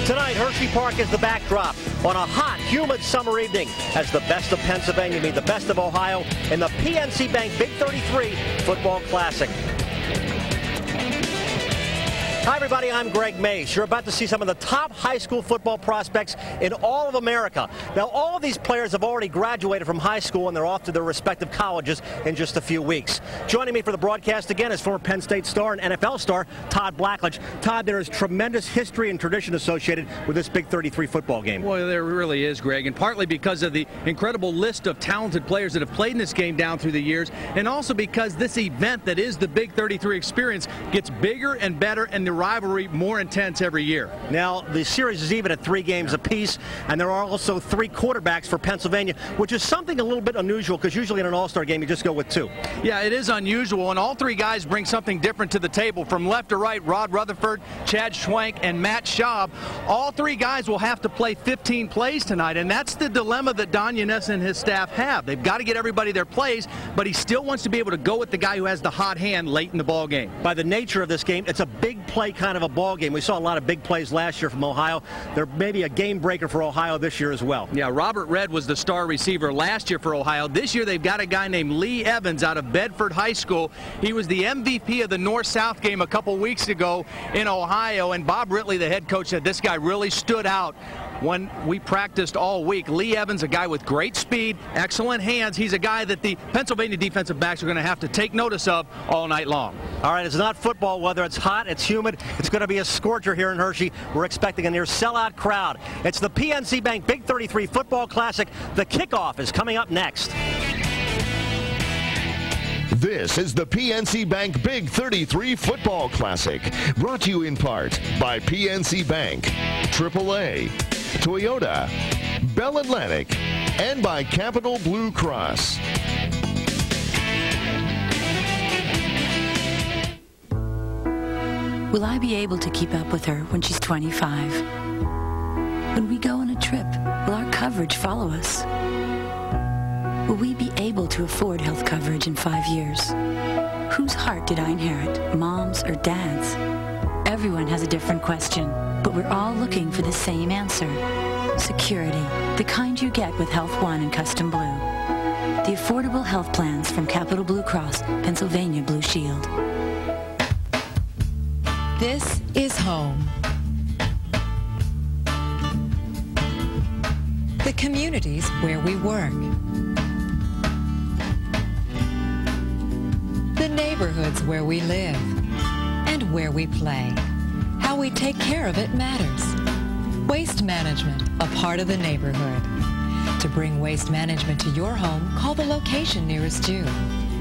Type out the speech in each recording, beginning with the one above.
Tonight, Hersheypark is the backdrop on a hot, humid summer evening as the best of Pennsylvania meet the best of Ohio in the PNC Bank Big 33 Football Classic. Hi, everybody. I'm Greg Mace. You're about to see some of the top high school football prospects in all of America. Now, all of these players have already graduated from high school, and they're off to their respective colleges in just a few weeks. Joining me for the broadcast again is former Penn State star and NFL star Todd Blackledge. Todd, there is tremendous history and tradition associated with this Big 33 football game. Well, there really is, Greg, and partly because of the incredible list of talented players that have played in this game down through the years, and also because this event that is the Big 33 experience gets bigger and better, and the rivalry more intense every year. Now, the series is even at 3 games apiece, and there are also 3 quarterbacks for Pennsylvania, which is something a little bit unusual because usually in an all-star game you just go with 2. Yeah, it is unusual, and all 3 guys bring something different to the table. From left to right, Rod Rutherford, Chad Schwank, and Matt Schaub. All 3 guys will have to play 15 plays tonight, and that's the dilemma that Don Yanessa and his staff have. They've got to get everybody their plays, but he still wants to be able to go with the guy who has the hot hand late in the ball game. By the nature of this game, it's a big play kind of a ball game. We saw a lot of big plays last year from Ohio. There may be a game breaker for Ohio this year as well. Yeah, Robert Redd was the star receiver last year for Ohio. This year they've got a guy named Lee Evans out of Bedford High School. He was the MVP of the North-South game a couple weeks ago in Ohio, and Bob Ridley, the head coach, said this guy really stood out when we practiced all week. Lee Evans, a guy with great speed, excellent hands. He's a guy that the Pennsylvania defensive backs are going to have to take notice of all night long. All right, it's not football weather. It's hot, it's humid. It's going to be a scorcher here in Hershey. We're expecting a near sellout crowd. It's the PNC Bank Big 33 Football Classic. The kickoff is coming up next. This is the PNC Bank Big 33 Football Classic, brought to you in part by PNC Bank, AAA, Toyota, Bell Atlantic, and by Capital Blue Cross. Will I be able to keep up with her when she's 25? When we go on a trip, will our coverage follow us? Will we be able to afford health coverage in 5 years? Whose heart did I inherit, Mom's or Dad's? Everyone has a different question, but we're all looking for the same answer. Security, the kind you get with Health One and Custom Blue. The affordable health plans from Capital Blue Cross, Pennsylvania Blue Shield. This is home. The communities where we work. The neighborhoods where we live and where we play. How we take care of it matters. Waste management, a part of the neighborhood. To bring waste management to your home, call the location nearest you.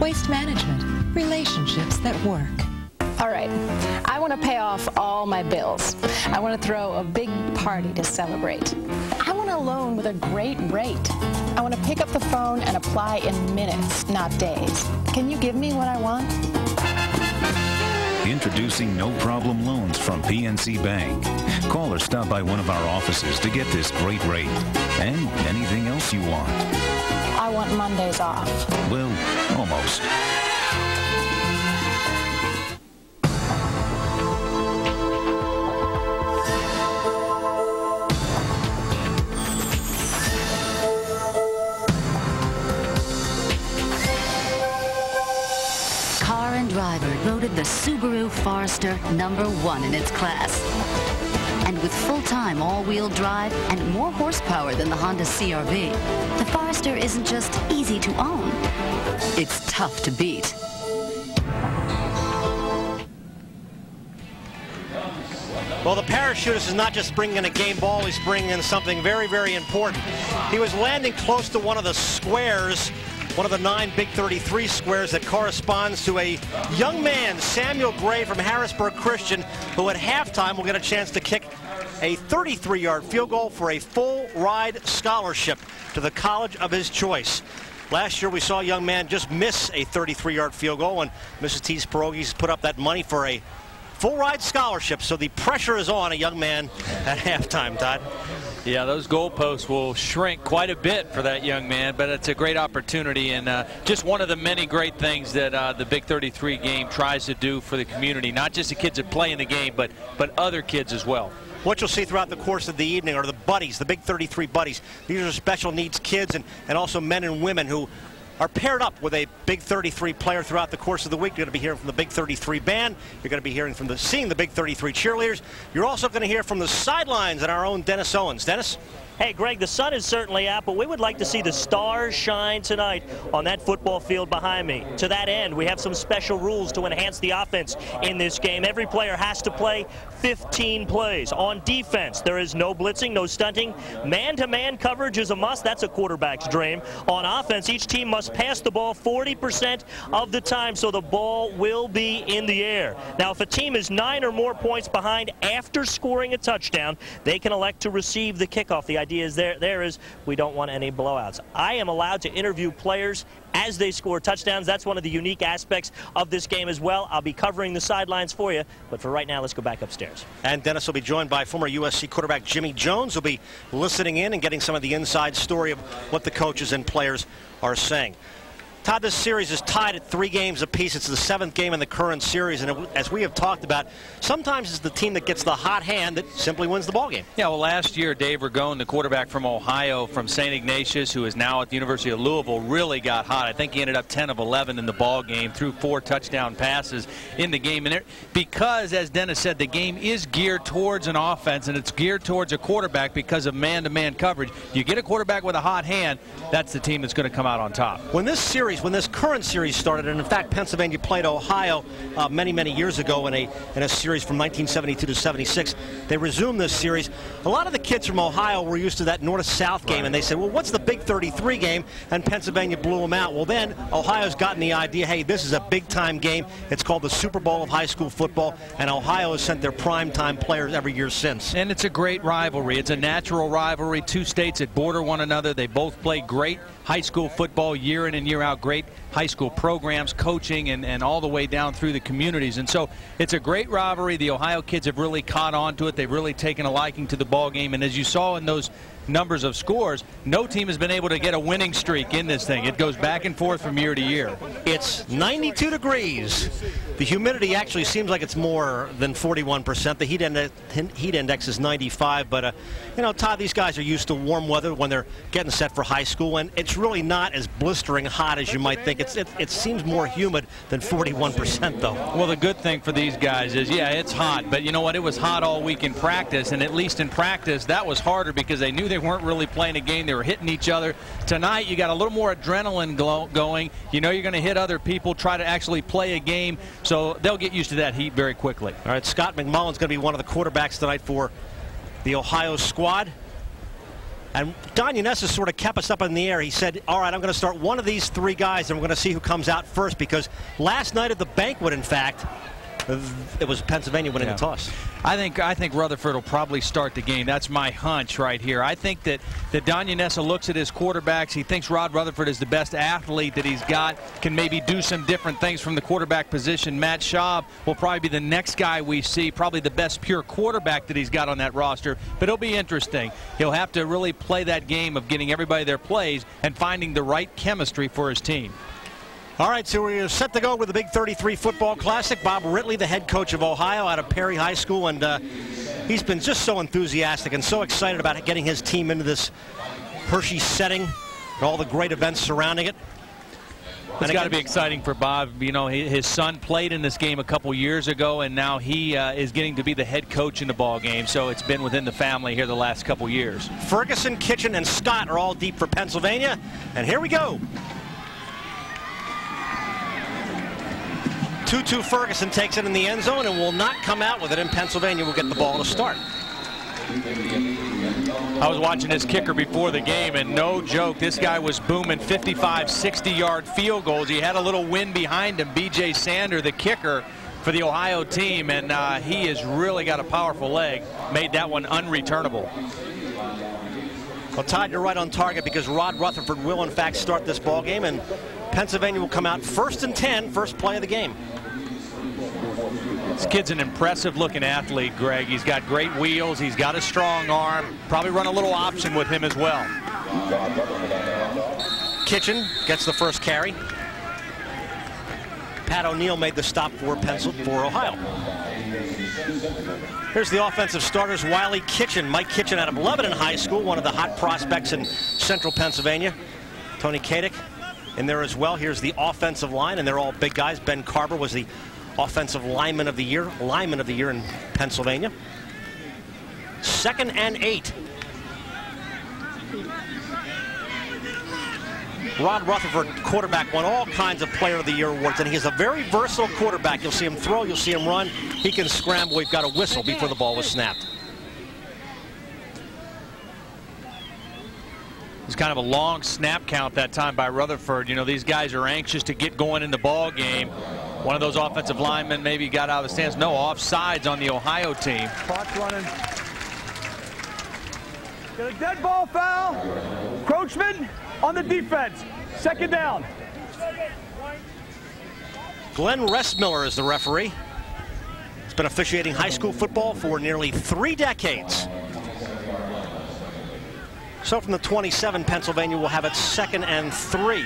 Waste management, relationships that work. All right, I want to pay off all my bills. I want to throw a big party to celebrate. I want a loan with a great rate. I want to pick up the phone and apply in minutes, not days. Can you give me what I want? Introducing no-problem loans from PNC Bank. Call or stop by one of our offices to get this great rate and anything else you want. I want Mondays off. Well, almost. Driver voted the Subaru Forester #1 in its class. And with full-time all-wheel drive and more horsepower than the Honda CR-V, the Forester isn't just easy to own, it's tough to beat. Well, the parachutist is not just bringing in a game ball, he's bringing in something very, very important. He was landing close to one of the squares, one of the 9 Big 33 squares that corresponds to a young man, Samuel Gray from Harrisburg Christian, who at halftime will get a chance to kick a 33-yard field goal for a full-ride scholarship to the college of his choice. Last year we saw a young man just miss a 33-yard field goal, and Mrs. T's Pierogies put up that money for a full-ride scholarship, so the pressure is on a young man at halftime, Todd. Yeah, those goalposts will shrink quite a bit for that young man, but it's a great opportunity and just one of the many great things that the Big 33 game tries to do for the community, not just the kids that play in the game, but other kids as well. What you'll see throughout the course of the evening are the buddies, the Big 33 buddies. These are special needs kids and also men and women who are paired up with a Big 33 player throughout the course of the week. You're going to be hearing from the Big 33 band. You're going to be hearing from seeing the Big 33 cheerleaders. You're also going to hear from the sidelines and our own Dennis Owens. Dennis? Hey, Greg, the sun is certainly out, but we would like to see the stars shine tonight on that football field behind me. To that end, we have some special rules to enhance the offense in this game. Every player has to play 15 plays. On defense, there is no blitzing, no stunting. Man-to-man coverage is a must. That's a quarterback's dream. On offense, each team must pass the ball 40% of the time, so the ball will be in the air. Now, if a team is 9 or more points behind after scoring a touchdown, they can elect to receive the kickoff. The idea is there is we don't want any blowouts. I am allowed to interview players as they score touchdowns. That's one of the unique aspects of this game as well. I'll be covering the sidelines for you, but for right now, let's go back upstairs. And Dennis will be joined by former USC quarterback Jimmy Jones. He'll be listening in and getting some of the inside story of what the coaches and players are saying. Todd, this series is tied at 3 games apiece. It's the 7th game in the current series, and as we have talked about, sometimes it's the team that gets the hot hand that simply wins the ball game. Yeah, well, last year, Dave Ragone, the quarterback from Ohio, from St. Ignatius, who is now at the University of Louisville, really got hot. I think he ended up 10 of 11 in the ball game, threw 4 touchdown passes in the game. And because, as Dennis said, the game is geared towards an offense, and it's geared towards a quarterback because of man-to-man coverage. You get a quarterback with a hot hand, that's the team that's going to come out on top. When this current series started, and in fact Pennsylvania played Ohio many years ago in a series from 1972 to 76, they resumed this series. A lot of the kids from Ohio were used to that north-south game, and they said, well, what's the Big 33 game? And Pennsylvania blew them out. Well, then Ohio's gotten the idea, hey, this is a big-time game. It's called the Super Bowl of high school football, and Ohio has sent their prime-time players every year since. And it's a great rivalry. It's a natural rivalry. 2 states that border one another. They both play great high school football year in and year out, great high school programs, coaching, and all the way down through the communities. And so it's a great rivalry. The Ohio kids have really caught on to it. They've really taken a liking to the ball game. And as you saw in those numbers of scores, no team has been able to get a winning streak in this thing. It goes back and forth from year to year. It's 92 degrees. The humidity actually seems like it's more than 41%. The heat index is 95. But, you know, Todd, these guys are used to warm weather when they're getting set for high school. And it's really not as blistering hot as you might think. It seems more humid than 41%, though. Well, the good thing for these guys is, yeah, it's hot. But you know what? It was hot all week in practice. And at least in practice, that was harder because they knew they weren't really playing a game. They were hitting each other. Tonight, you got a little more adrenaline going. You know you're going to hit other people, try to actually play a game. So they'll get used to that heat very quickly. All right, Scott McMullen's going to be one of the quarterbacks tonight for the Ohio squad. And Don Yanessa sort of kept us up in the air. He said, all right, I'm going to start one of these 3 guys, and we're going to see who comes out first, because last night at the banquet, in fact, it was Pennsylvania winning the toss. I think Rutherford will probably start the game. That's my hunch right here. I think that Don Yanessa looks at his quarterbacks. He thinks Rod Rutherford is the best athlete that he's got, can maybe do some different things from the quarterback position. Matt Schaub will probably be the next guy we see, probably the best pure quarterback that he's got on that roster. But it'll be interesting. He'll have to really play that game of getting everybody their plays and finding the right chemistry for his team. All right, so we're set to go with the Big 33 Football Classic. Bob Ridley, the head coach of Ohio out of Perry High School, and he's been just so enthusiastic and so excited about getting his team into this Hershey setting and all the great events surrounding it. It's got to be exciting for Bob. You know, his son played in this game a couple years ago, and now he is getting to be the head coach in the ball game. So it's been within the family here the last couple years. Ferguson, Kitchen, and Scott are all deep for Pennsylvania, and here we go. 2-2 Ferguson takes it in the end zone and will not come out with it, and Pennsylvania will get the ball to start. I was watching this kicker before the game, and no joke, this guy was booming 55, 60-yard field goals. He had a little wind behind him. B.J. Sander, the kicker for the Ohio team, and he has really got a powerful leg. Made that one unreturnable. Well, Todd, you're right on target, because Rod Rutherford will, in fact, start this ball game, and Pennsylvania will come out 1st and 10, first play of the game. This kid's an impressive-looking athlete, Greg. He's got great wheels. He's got a strong arm. Probably run a little option with him as well. Kitchen gets the first carry. Pat O'Neill made the stop for Ohio. Here's the offensive starters. Wiley Kitchen, Mike Kitchen out of Lebanon High School, one of the hot prospects in central Pennsylvania. Tony Kadick in there as well. Here's the offensive line, and they're all big guys. Ben Carver was the offensive lineman of the year in Pennsylvania. 2nd and 8. Rod Rutherford, quarterback, won all kinds of Player of the Year awards, and he's a very versatile quarterback. You'll see him throw, you'll see him run. He can scramble. We've got a whistle before the ball was snapped. It's kind of a long snap count that time by Rutherford. You know, these guys are anxious to get going in the ball game. One of those offensive linemen maybe got out of the stance. No offsides on the Ohio team. Clock's running. Get a dead ball foul. Croachman on the defense. 2nd down. Glenn Restmiller is the referee. He's been officiating high school football for nearly 3 decades. So from the 27, Pennsylvania will have it 2nd and 3.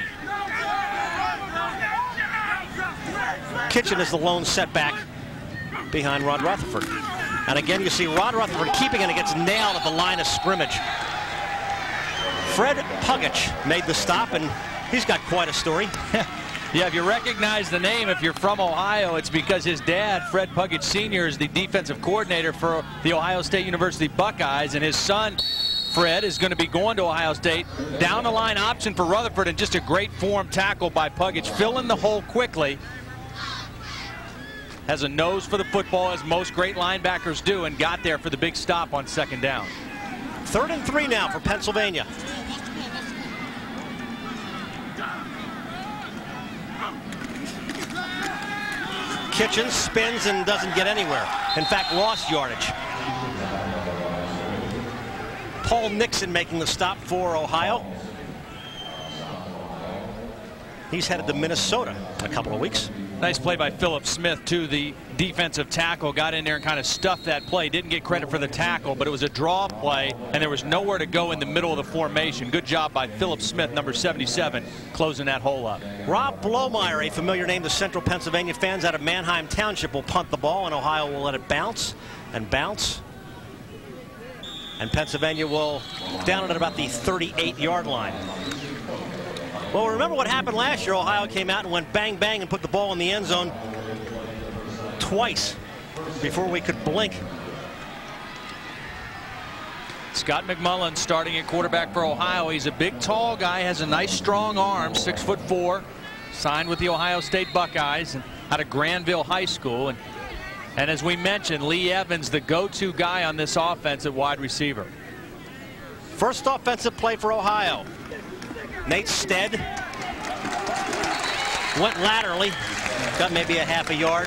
Kitchen is the lone setback behind Rod Rutherford. And again, you see Rod Rutherford keeping it, and it gets nailed at the line of scrimmage. Fred Pugich made the stop, and he's got quite a story. Yeah, if you recognize the name, if you're from Ohio, it's because his dad, Fred Pugich Sr., is the defensive coordinator for the Ohio State University Buckeyes, and his son, Fred, is going to be going to Ohio State. Down the line option for Rutherford, and just a great form tackle by Pugich. Filling the hole quickly. Has a nose for the football, as most great linebackers do, and got there for the big stop on 2nd down. 3rd and 3 now for Pennsylvania. Kitchen spins and doesn't get anywhere. In fact, lost yardage. Paul Nixon making the stop for Ohio. He's headed to Minnesota in a couple of weeks. Nice play by Philip Smith, too, the defensive tackle. Got in there and kind of stuffed that play. Didn't get credit for the tackle, but it was a draw play, and there was nowhere to go in the middle of the formation. Good job by Philip Smith, number 77, closing that hole up. Rob Blomeyer, a familiar name to Central Pennsylvania fans out of Manheim Township, will punt the ball, and Ohio will let it bounce and bounce. And Pennsylvania will down it at about the 38-yard line. Well, remember what happened last year. Ohio came out and went bang, bang, and put the ball in the end zone twice before we could blink. Scott McMullen starting at quarterback for Ohio. He's a big, tall guy, has a nice, strong arm, 6'4", signed with the Ohio State Buckeyes and out of Granville High School. And as we mentioned, Lee Evans, the go-to guy on this offense at wide receiver. First offensive play for Ohio. Nate Stead went laterally, got maybe a half a yard.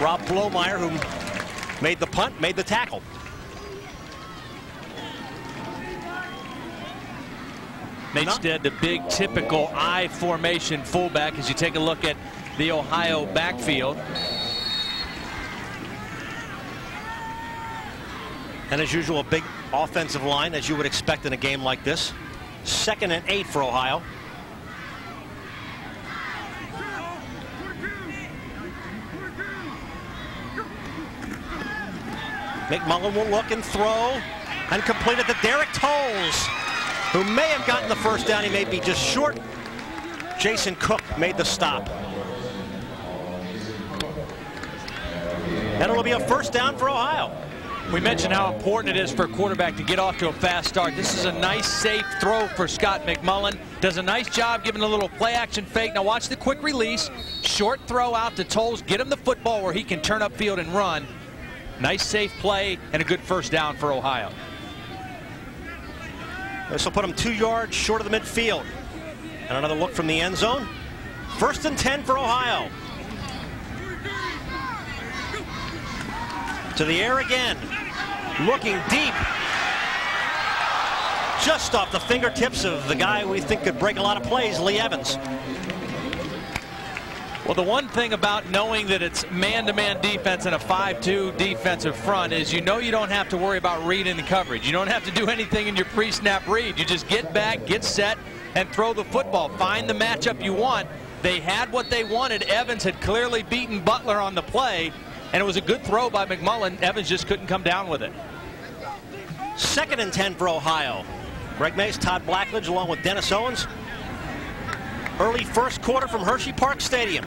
Rob Blomeyer, who made the punt, made the tackle. Nate Stead, the big typical I formation fullback, as you take a look at the Ohio backfield. And as usual, a big offensive line, as you would expect in a game like this. 2nd and 8 for Ohio. McMullen will look and throw and complete it to Derek Tolles, who may have gotten the first down. He may be just short. Jason Cook made the stop. And it'll be a first down for Ohio. We mentioned how important it is for a quarterback to get off to a fast start. This is a nice, safe throw for Scott McMullen. Does a nice job giving a little play-action fake. Now watch the quick release. Short throw out to Tolles. Get him the football where he can turn upfield and run. Nice, safe play and a good first down for Ohio. This will put him 2 yards short of the midfield. And another look from the end zone. 1st and 10 for Ohio. To the air again. Looking deep. Just off the fingertips of the guy we think could break a lot of plays, Lee Evans. Well, the one thing about knowing that it's man-to-man defense and a 5-2 defensive front is you know you don't have to worry about reading the coverage. You don't have to do anything in your pre-snap read. You just get back, get set, and throw the football. Find the matchup you want. They had what they wanted. Evans had clearly beaten Butler on the play. and it was a good throw by McMullen. Evans just couldn't come down with it. 2nd and 10 for Ohio. Greg Mays, Todd Blackledge, along with Dennis Owens. Early first quarter from Hersheypark Stadium.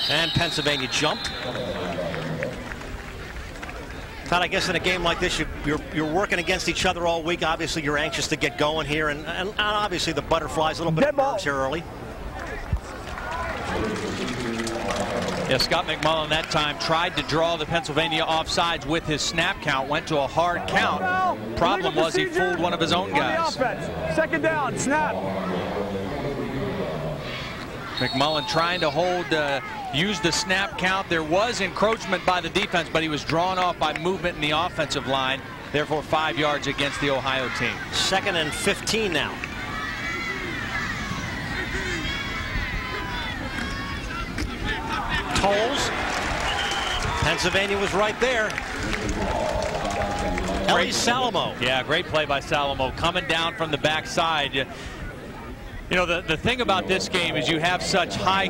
And Pennsylvania jumped. Todd, I guess in a game like this, you're working against each other all week. Obviously, you're anxious to get going here, and obviously the butterflies, a little bit of nerves here early. Yeah, Scott McMullen that time tried to draw the Pennsylvania offsides with his snap count, went to a hard count. Problem was he fooled one of his own guys. 2nd down, snap. McMullen trying to hold, use the snap count. There was encroachment by the defense, but he was drawn off by movement in the offensive line. Therefore, 5 yards against the Ohio team. 2nd and 15 now. Tolles. Pennsylvania was right there. Ellie Salomo. Yeah, great play by Salomo coming down from the backside. You know, the thing about this game is you have such high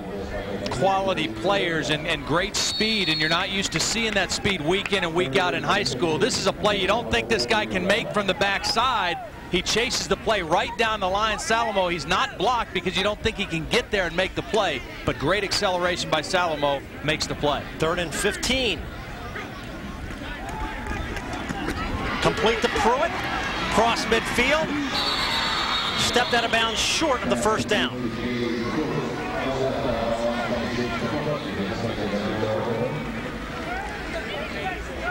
quality players and great speed, and you're not used to seeing that speed week in and week out in high school. This is a play you don't think this guy can make from the backside. He chases the play right down the line. Salomo, he's not blocked because you don't think he can get there and make the play, but great acceleration by Salomo makes the play. 3rd and 15. Complete to Pruitt. Cross midfield. Stepped out of bounds short of the 1st down.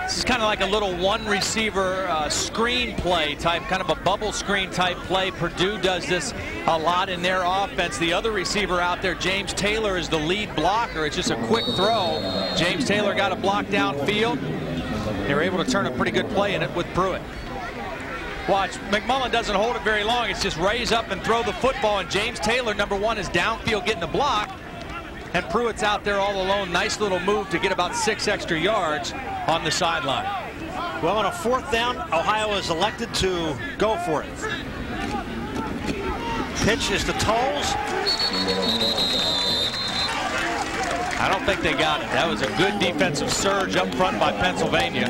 This is kind of like a little one receiver screen play type, kind of a bubble screen type play. Purdue does this a lot in their offense. The other receiver out there, James Taylor, is the lead blocker. It's just a quick throw. James Taylor got a block downfield. They were able to turn a pretty good play in it with Pruitt. Watch, McMullen doesn't hold it very long. It's just raise up and throw the football, and James Taylor, number 1, is downfield getting the block, and Pruitt's out there all alone. Nice little move to get about 6 extra yards on the sideline. Well, on a 4th down, Ohio is elected to go for it. Pitch is to Tolles. I don't think they got it. That was a good defensive surge up front by Pennsylvania.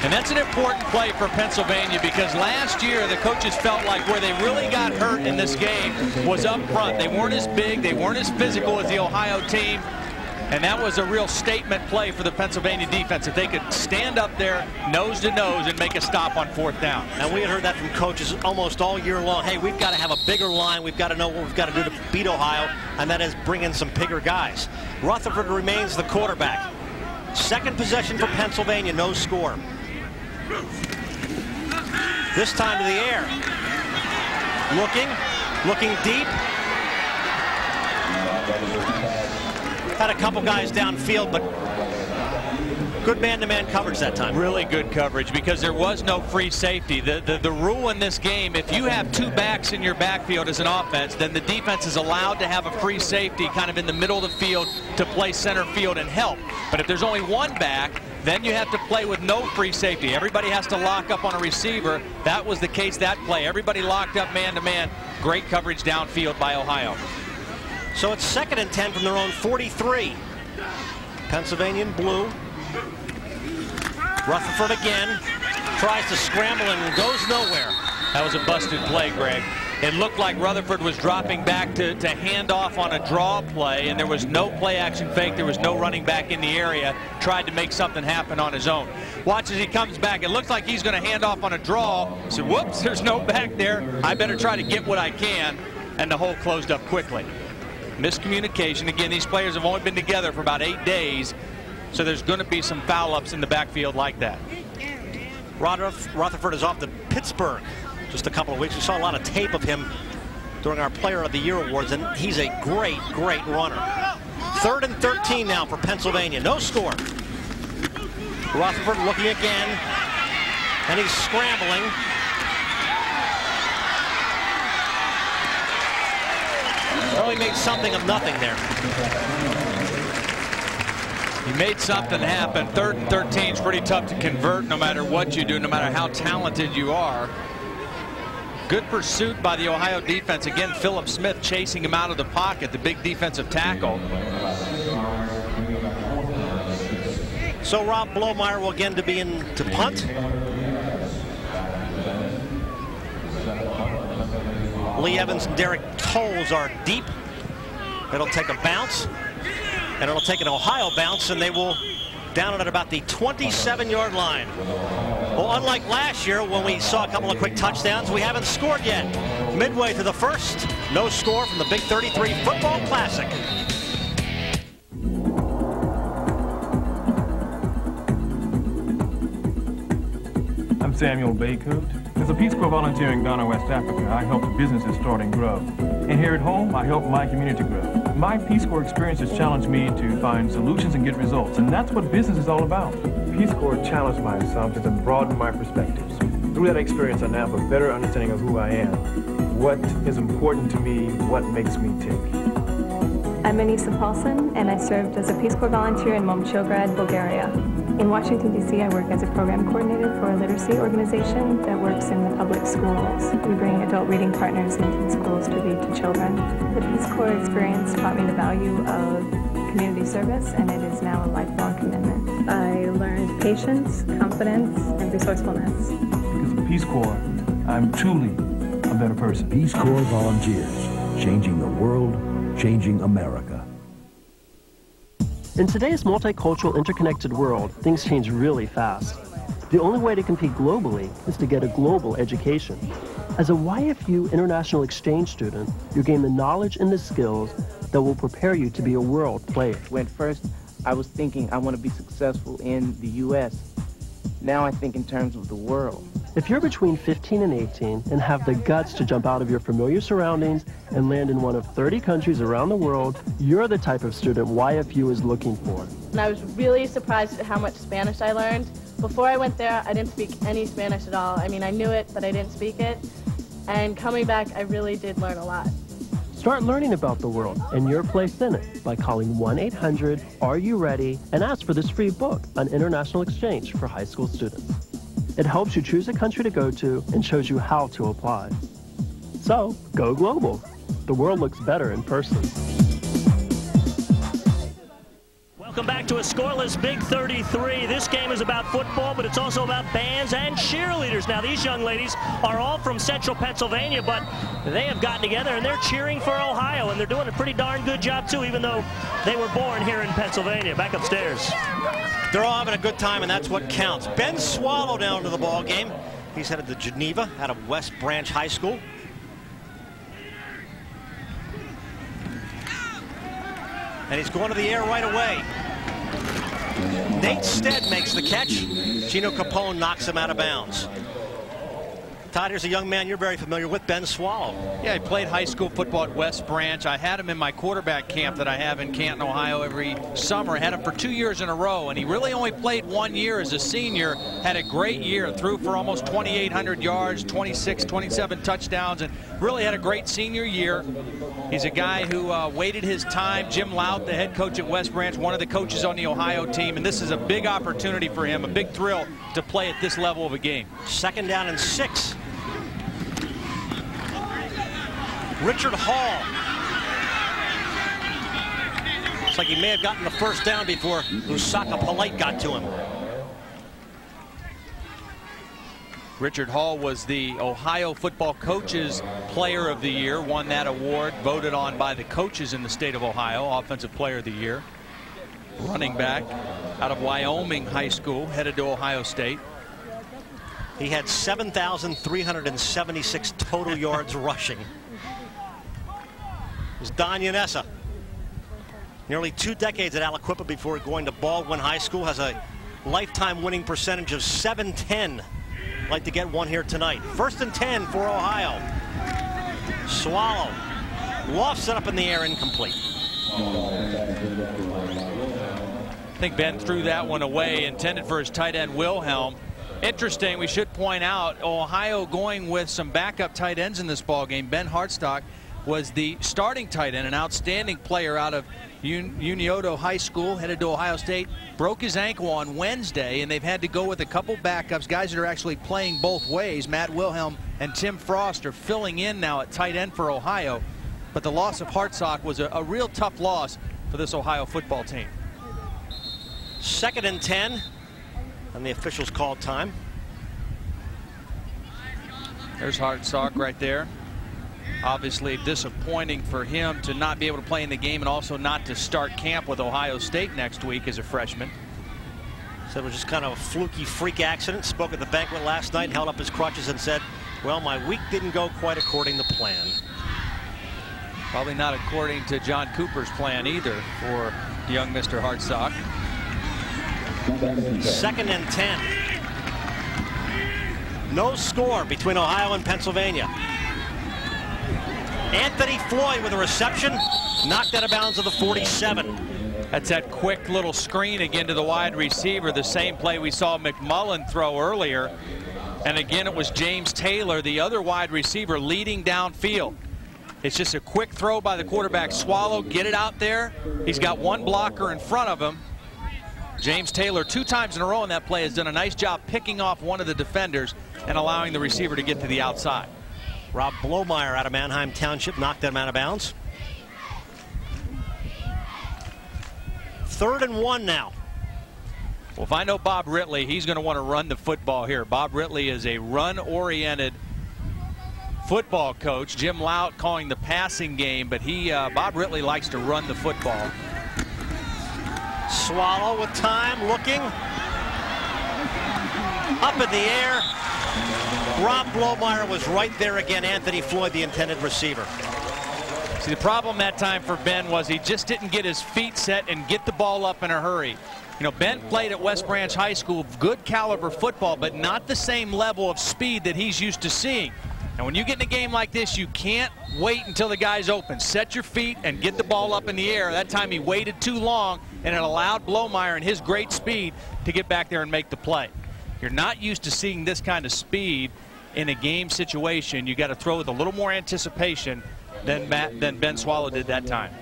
And that's an important play for Pennsylvania because last year the coaches felt like where they really got hurt in this game was up front. They weren't as big, they weren't as physical as the Ohio team, and that was a real statement play for the Pennsylvania defense. If they could stand up there nose to nose and make a stop on 4th down. And we had heard that from coaches almost all year long. Hey, we've got to have a bigger line. We've got to know what we've got to do to beat Ohio, and that is bring in some bigger guys. Rutherford remains the quarterback. 2nd possession for Pennsylvania, no score. This time to the air. Looking deep. Had a couple guys downfield, but good man-to-man coverage that time. Really good coverage because there was no free safety. The rule in this game, if you have 2 backs in your backfield as an offense, then the defense is allowed to have a free safety kind of in the middle of the field to play center field and help. But if there's only 1 back, then you have to play with no free safety. Everybody has to lock up on a receiver. That was the case that play. Everybody locked up man-to-man. Great coverage downfield by Ohio. So it's 2nd and 10 from their own 43. Pennsylvania in blue. Rutherford again. Tries to scramble and goes nowhere. That was a busted play, Greg. It looked like Rutherford was dropping back to hand off on a draw play, and there was no play action fake. There was no running back in the area. Tried to make something happen on his own. Watch as he comes back. It looks like he's going to hand off on a draw. So, whoops, there's no back there. I better try to get what I can. And the hole closed up quickly. Miscommunication. Again, these players have only been together for about 8 days, so there's going to be some foul-ups in the backfield like that. Rutherford is off to Pittsburgh just a couple of weeks. We saw a lot of tape of him during our Player of the Year awards, and he's a great runner. 3rd and 13 now for Pennsylvania. No score. Rutherford looking again, and he's scrambling. Well, he made something of nothing there. He made something happen. 3rd and 13 is pretty tough to convert no matter what you do, no matter how talented you are. Good pursuit by the Ohio defense. Again, Philip Smith chasing him out of the pocket, the big defensive tackle. So Rob Blomeyer will again to be in to punt. Lee Evans and Derek Tolles are deep. It'll take a bounce, and it'll take an Ohio bounce, and they will down it at about the 27-yard line. Well, unlike last year when we saw a couple of quick touchdowns, we haven't scored yet. Midway through the first, no score from the Big 33 Football Classic. I'm Samuel Baycoot. As a Peace Corps volunteer in Ghana, West Africa, I help businesses start and grow. And here at home, I help my community grow. My Peace Corps experience has challenged me to find solutions and get results, and that's what business is all about. Peace Corps challenged my assumptions and broadened my perspectives. Through that experience, I now have a better understanding of who I am, what is important to me, what makes me tick. I'm Anissa Paulson, and I served as a Peace Corps volunteer in Momchilgrad, Bulgaria. In Washington, D.C., I work as a program coordinator for a literacy organization that works in the public schools. We bring adult reading partners into schools to read to children. The Peace Corps experience taught me the value of community service, and it is now a lifelong commitment. I learned patience, confidence, and resourcefulness. Because of Peace Corps, I'm truly a better person. Peace Corps volunteers, changing the world, changing America. In today's multicultural, interconnected world, things change really fast. The only way to compete globally is to get a global education. As a YFU international exchange student, you gain the knowledge and the skills that will prepare you to be a world player. When first I was thinking I want to be successful in the U.S., now I think in terms of the world. If you're between 15 and 18 and have the guts to jump out of your familiar surroundings and land in one of 30 countries around the world, you're the type of student YFU is looking for. And I was really surprised at how much Spanish I learned. Before I went there, I didn't speak any Spanish at all. I mean, I knew it, but I didn't speak it. And coming back, I really did learn a lot. Start learning about the world and your place in it by calling 1-800-ARE-YOU-READY and ask for this free book on international exchange for high school students. It helps you choose a country to go to and shows you how to apply. So, go global. The world looks better in person. Welcome back to a scoreless Big 33. This game is about football, but it's also about bands and cheerleaders. Now, these young ladies are all from Central Pennsylvania, but they have gotten together and they're cheering for Ohio, and they're doing a pretty darn good job, too, even though they were born here in Pennsylvania. Back upstairs. They're all having a good time, and that's what counts. Ben Swallow down to the ball game. He's headed to Geneva out of West Branch High School. And he's going to the air right away. Nate Stead makes the catch. Gino Capone knocks him out of bounds. Todd, here's a young man you're very familiar with, Ben Swallow. Yeah, he played high school football at West Branch. I had him in my quarterback camp that I have in Canton, Ohio every summer. I had him for 2 years in a row, and he really only played 1 year as a senior. Had a great year, threw for almost 2,800 yards, 26, 27 touchdowns, and really had a great senior year. He's a guy who waited his time. Jim Lout, the head coach at West Branch, one of the coaches on the Ohio team, and this is a big opportunity for him, a big thrill to play at this level of a game. 2nd down and 6. Richard Hall. Looks like he may have gotten the first down before Lusaka Polite got to him. Richard Hall was the Ohio Football Coaches Player of the Year, won that award, voted on by the coaches in the state of Ohio, Offensive Player of the Year. Running back out of Wyoming High School, headed to Ohio State. He had 7,376 total yards rushing. It was Don Yanessa. Nearly 2 decades at Aliquippa before going to Baldwin High School. Has a lifetime winning percentage of 710. Like to get one here tonight. 1st and 10 for Ohio. Swallow lofts it up in the air, incomplete. I think Ben threw that one away, intended for his tight end Wilhelm. Interesting, we should point out, Ohio going with some backup tight ends in this ball game. Ben Hartstock was the starting tight end, an outstanding player out of Unioto High School, headed to Ohio State, broke his ankle on Wednesday, and they've had to go with a couple backups, guys that are actually playing both ways. Matt Wilhelm and Tim Frost are filling in now at tight end for Ohio. But the loss of Hartsock was a real tough loss for this Ohio football team. 2nd and 10, and the officials called time. There's Hartsock right there. Obviously disappointing for him to not be able to play in the game and also not to start camp with Ohio State next week as a freshman. Said it was just kind of a fluky freak accident. Spoke at the banquet last night and held up his crutches and said, well, my week didn't go quite according to plan. Probably not according to John Cooper's plan either for young Mr. Hartsock. 2nd and 10. No score between Ohio and Pennsylvania. Anthony Floyd with a reception, knocked out of bounds of the 47. That's that quick little screen again to the wide receiver, the same play we saw McMullen throw earlier. And again, it was James Taylor, the other wide receiver, leading downfield. It's just a quick throw by the quarterback. Swallow, get it out there. He's got one blocker in front of him. James Taylor, 2 times in a row in that play, has done a nice job picking off one of the defenders and allowing the receiver to get to the outside. Rob Blomeyer out of Manheim Township knocked them out of bounds. 3rd and 1 now. Well, if I know Bob Ridley, he's going to want to run the football here. Bob Ridley is a run-oriented football coach. Jim Lout calling the passing game, but Bob Ridley likes to run the football. Swallow with time, looking. Up in the air. Rob Blomeyer was right there again. Anthony Floyd, the intended receiver. See, the problem that time for Ben was he just didn't get his feet set and get the ball up in a hurry. You know, Ben played at West Branch High School, good caliber football, but not the same level of speed that he's used to seeing. And when you get in a game like this, you can't wait until the guy's open. Set your feet and get the ball up in the air. That time he waited too long, and it allowed Blomeyer and his great speed to get back there and make the play. You're not used to seeing this kind of speed in a game situation. You got to throw with a little more anticipation than Ben Swallow did that time.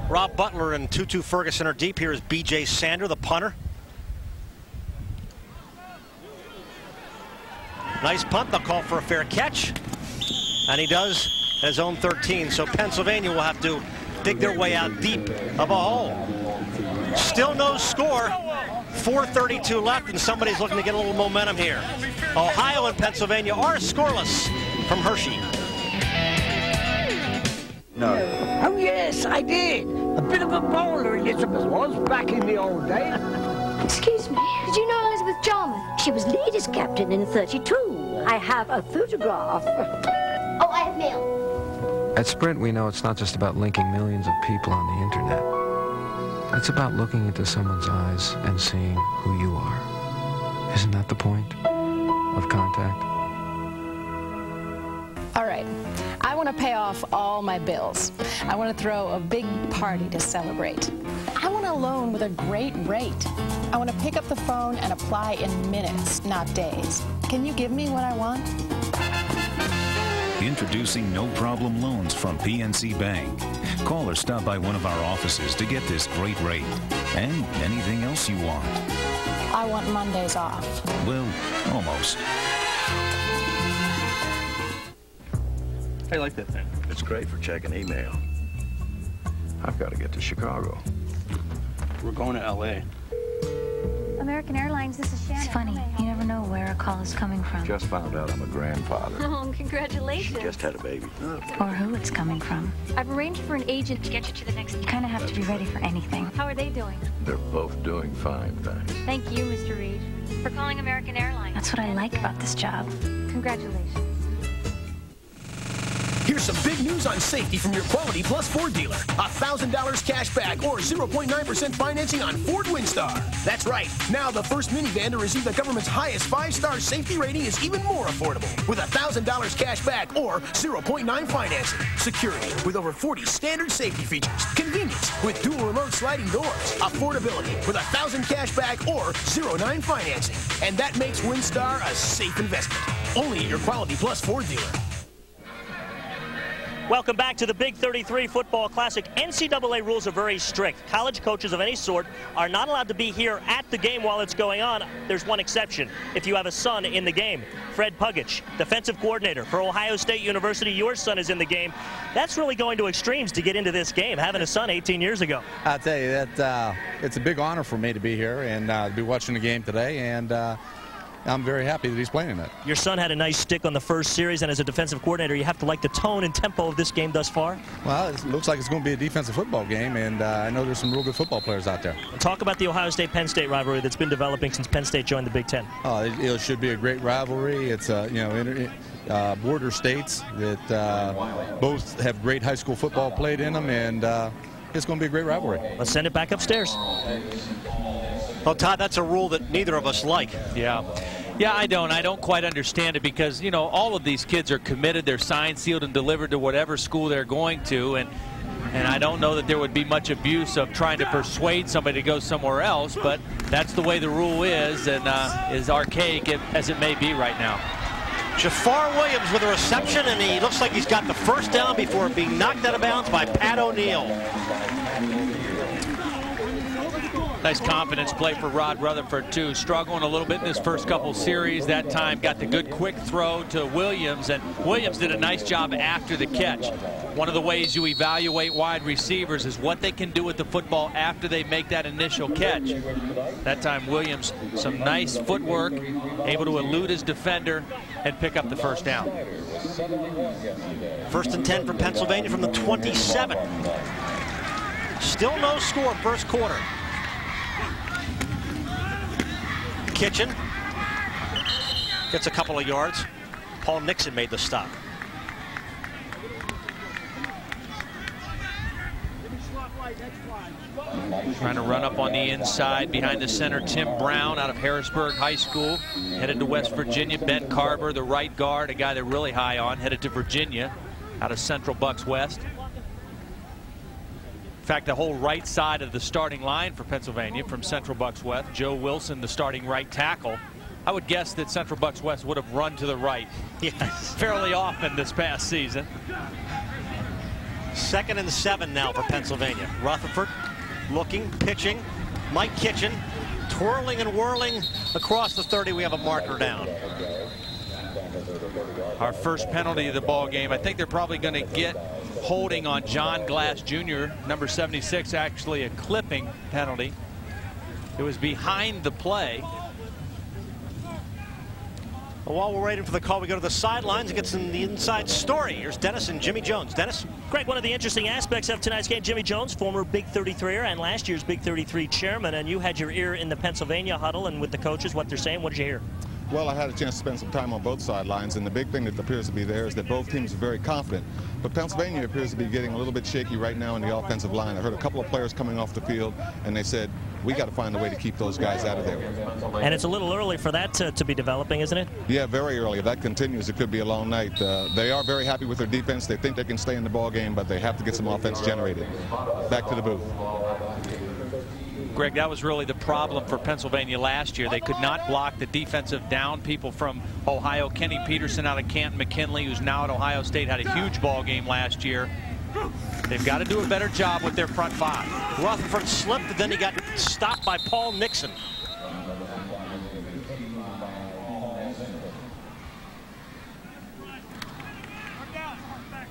Rob Butler and Tutu Ferguson are deep. Here is B.J. Sander, the punter. Nice punt. They'll call for a fair catch. And he does at his own 13. So Pennsylvania will have to dig their way out deep of a hole. Still no score. 4:32 left, and somebody's looking to get a little momentum here. Ohio and Pennsylvania are scoreless from Hershey. No. Oh, yes, I did. A bit of a bowler, Elizabeth was, back in the old days. Excuse me, did you know Elizabeth Jarman? She was ladies captain in 32. I have a photograph. Oh, I have mail. At Sprint, we know it's not just about linking millions of people on the internet. It's about looking into someone's eyes and seeing who you are. Isn't that the point of contact? All right. I want to pay off all my bills. I want to throw a big party to celebrate. I want a loan with a great rate. I want to pick up the phone and apply in minutes, not days. Can you give me what I want? Introducing no-problem loans from PNC Bank. Call or stop by one of our offices to get this great rate and anything else you want. I want Mondays off. Well, almost. How you like that thing? It's great for checking email. I've got to get to Chicago. We're going to L.A. American Airlines, this is Shannon. It's funny, you never know where a call is coming from. Just found out I'm a grandfather. Oh, congratulations. Just had a baby. Or who it's coming from. I've arranged for an agent to get you to the next... You kind of have to be ready for anything. How are they doing? They're both doing fine, thanks. Thank you, Mr. Reed, for calling American Airlines. That's what I like about this job. Congratulations. Here's some big news on safety from your Quality Plus Ford dealer. $1,000 cash back or 0.9% financing on Ford Windstar. That's right. Now the first minivan to receive the government's highest 5-star safety rating is even more affordable with $1,000 cash back or 0.9 financing. Security with over 40 standard safety features. Convenience with dual remote sliding doors. Affordability with $1,000 cash back or 0.9 financing. And that makes Windstar a safe investment. Only at your Quality Plus Ford dealer. Welcome back to the Big 33 Football Classic. NCAA rules are very strict. College coaches of any sort are not allowed to be here at the game while it's going on. There's one exception. If you have a son in the game. Fred Pugich, defensive coordinator for Ohio State University. Your son is in the game. That's really going to extremes to get into this game, having a son 18 years ago. I'll tell you that it's a big honor for me to be here and to be watching the game today, and I'm very happy that he's playing in it. Your son had a nice stick on the first series, and as a defensive coordinator, you have to like the tone and tempo of this game thus far. Well, it looks like it's going to be a defensive football game, and I know there's some real good football players out there. Talk about the Ohio State-Penn State rivalry that's been developing since Penn State joined the Big Ten. Oh, it should be a great rivalry. It's border states that both have great high school football played in them, and it's going to be a great rivalry. Let's send it back upstairs. Well, Todd, that's a rule that neither of us like. Yeah, I don't quite understand it because, you know, all of these kids are committed. They're signed, sealed, and delivered to whatever school they're going to. And I don't know that there would be much abuse of trying to persuade somebody to go somewhere else, but that's the way the rule is, and as archaic as it may be right now. Jafar Williams with a reception, and he looks like he's got the first down before being knocked out of bounds by Pat O'Neill. Nice confidence play for Rod Rutherford, too. Struggling a little bit in his first couple series. That time got the good quick throw to Williams, and Williams did a nice job after the catch. One of the ways you evaluate wide receivers is what they can do with the football after they make that initial catch. That time Williams, some nice footwork, able to elude his defender and pick up the first down. 1st and 10 for Pennsylvania from the 27. Still no score first quarter. Kitchen gets a couple of yards. Paul Nixon made the stop. Trying to run up on the inside behind the center, Tim Brown out of Harrisburg High School, headed to West Virginia. Ben Carver, the right guard, a guy they're really high on, headed to Virginia out of Central Bucks West. In fact, the whole right side of the starting line for Pennsylvania from Central Bucks West. Joe Wilson, the starting right tackle. I would guess that Central Bucks West would have run to the right fairly often this past season. 2nd and 7 now for Pennsylvania. Rutherford looking, pitching. Mike Kitchen twirling and whirling across the 30. We have a marker down. Our first penalty of the ball game. I think they're probably going to get holding on John Glass Jr., number 76, actually a clipping penalty. It was behind the play. Well, while we're waiting for the call, we go to the sidelines and get some the inside story. Here's Dennis and Jimmy Jones. Dennis? Greg, one of the interesting aspects of tonight's game, Jimmy Jones, former Big 33er and last year's Big 33 chairman, and you had your ear in the Pennsylvania huddle and with the coaches, what they're saying. What did you hear? Well, I had a chance to spend some time on both sidelines, and the big thing that appears to be there is that both teams are very confident. But Pennsylvania appears to be getting a little bit shaky right now in the offensive line. I heard a couple of players coming off the field, and they said, we got to find a way to keep those guys out of there. And it's a little early for that to be developing, isn't it? Yeah, very early. If that continues, it could be a long night. They are very happy with their defense. They think they can stay in the ball game, but they have to get some offense generated. Back to the booth. Greg, that was really the problem for Pennsylvania last year. They could not block the defensive down people from Ohio. Kenny Peterson out of Canton McKinley, who's now at Ohio State, had a huge ball game last year. They've got to do a better job with their front five. Rutherford slipped, but then he got stopped by Paul Nixon.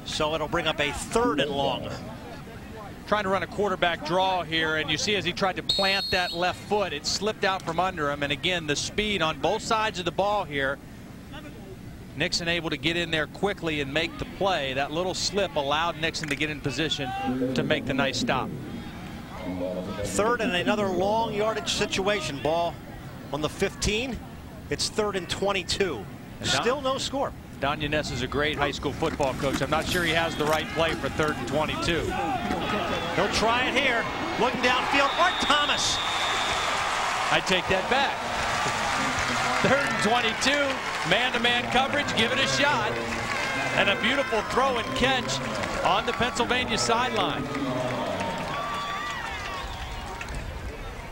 So it'll bring up a 3rd and long. Trying to run a quarterback draw here, and you see as he tried to plant that left foot, it slipped out from under him. And again, the speed on both sides of the ball here. Nixon able to get in there quickly and make the play. That little slip allowed Nixon to get in position to make the nice stop. 3rd and another long yardage situation. Ball on the 15. It's 3rd and 22. Still no score. Don Yaness is a great high school football coach. I'm not sure he has the right play for 3rd and 22. He'll try it here. Looking downfield. Art Thomas. I take that back. 3rd and 22. Man-to-man coverage. Give it a shot. And a beautiful throw and catch on the Pennsylvania sideline.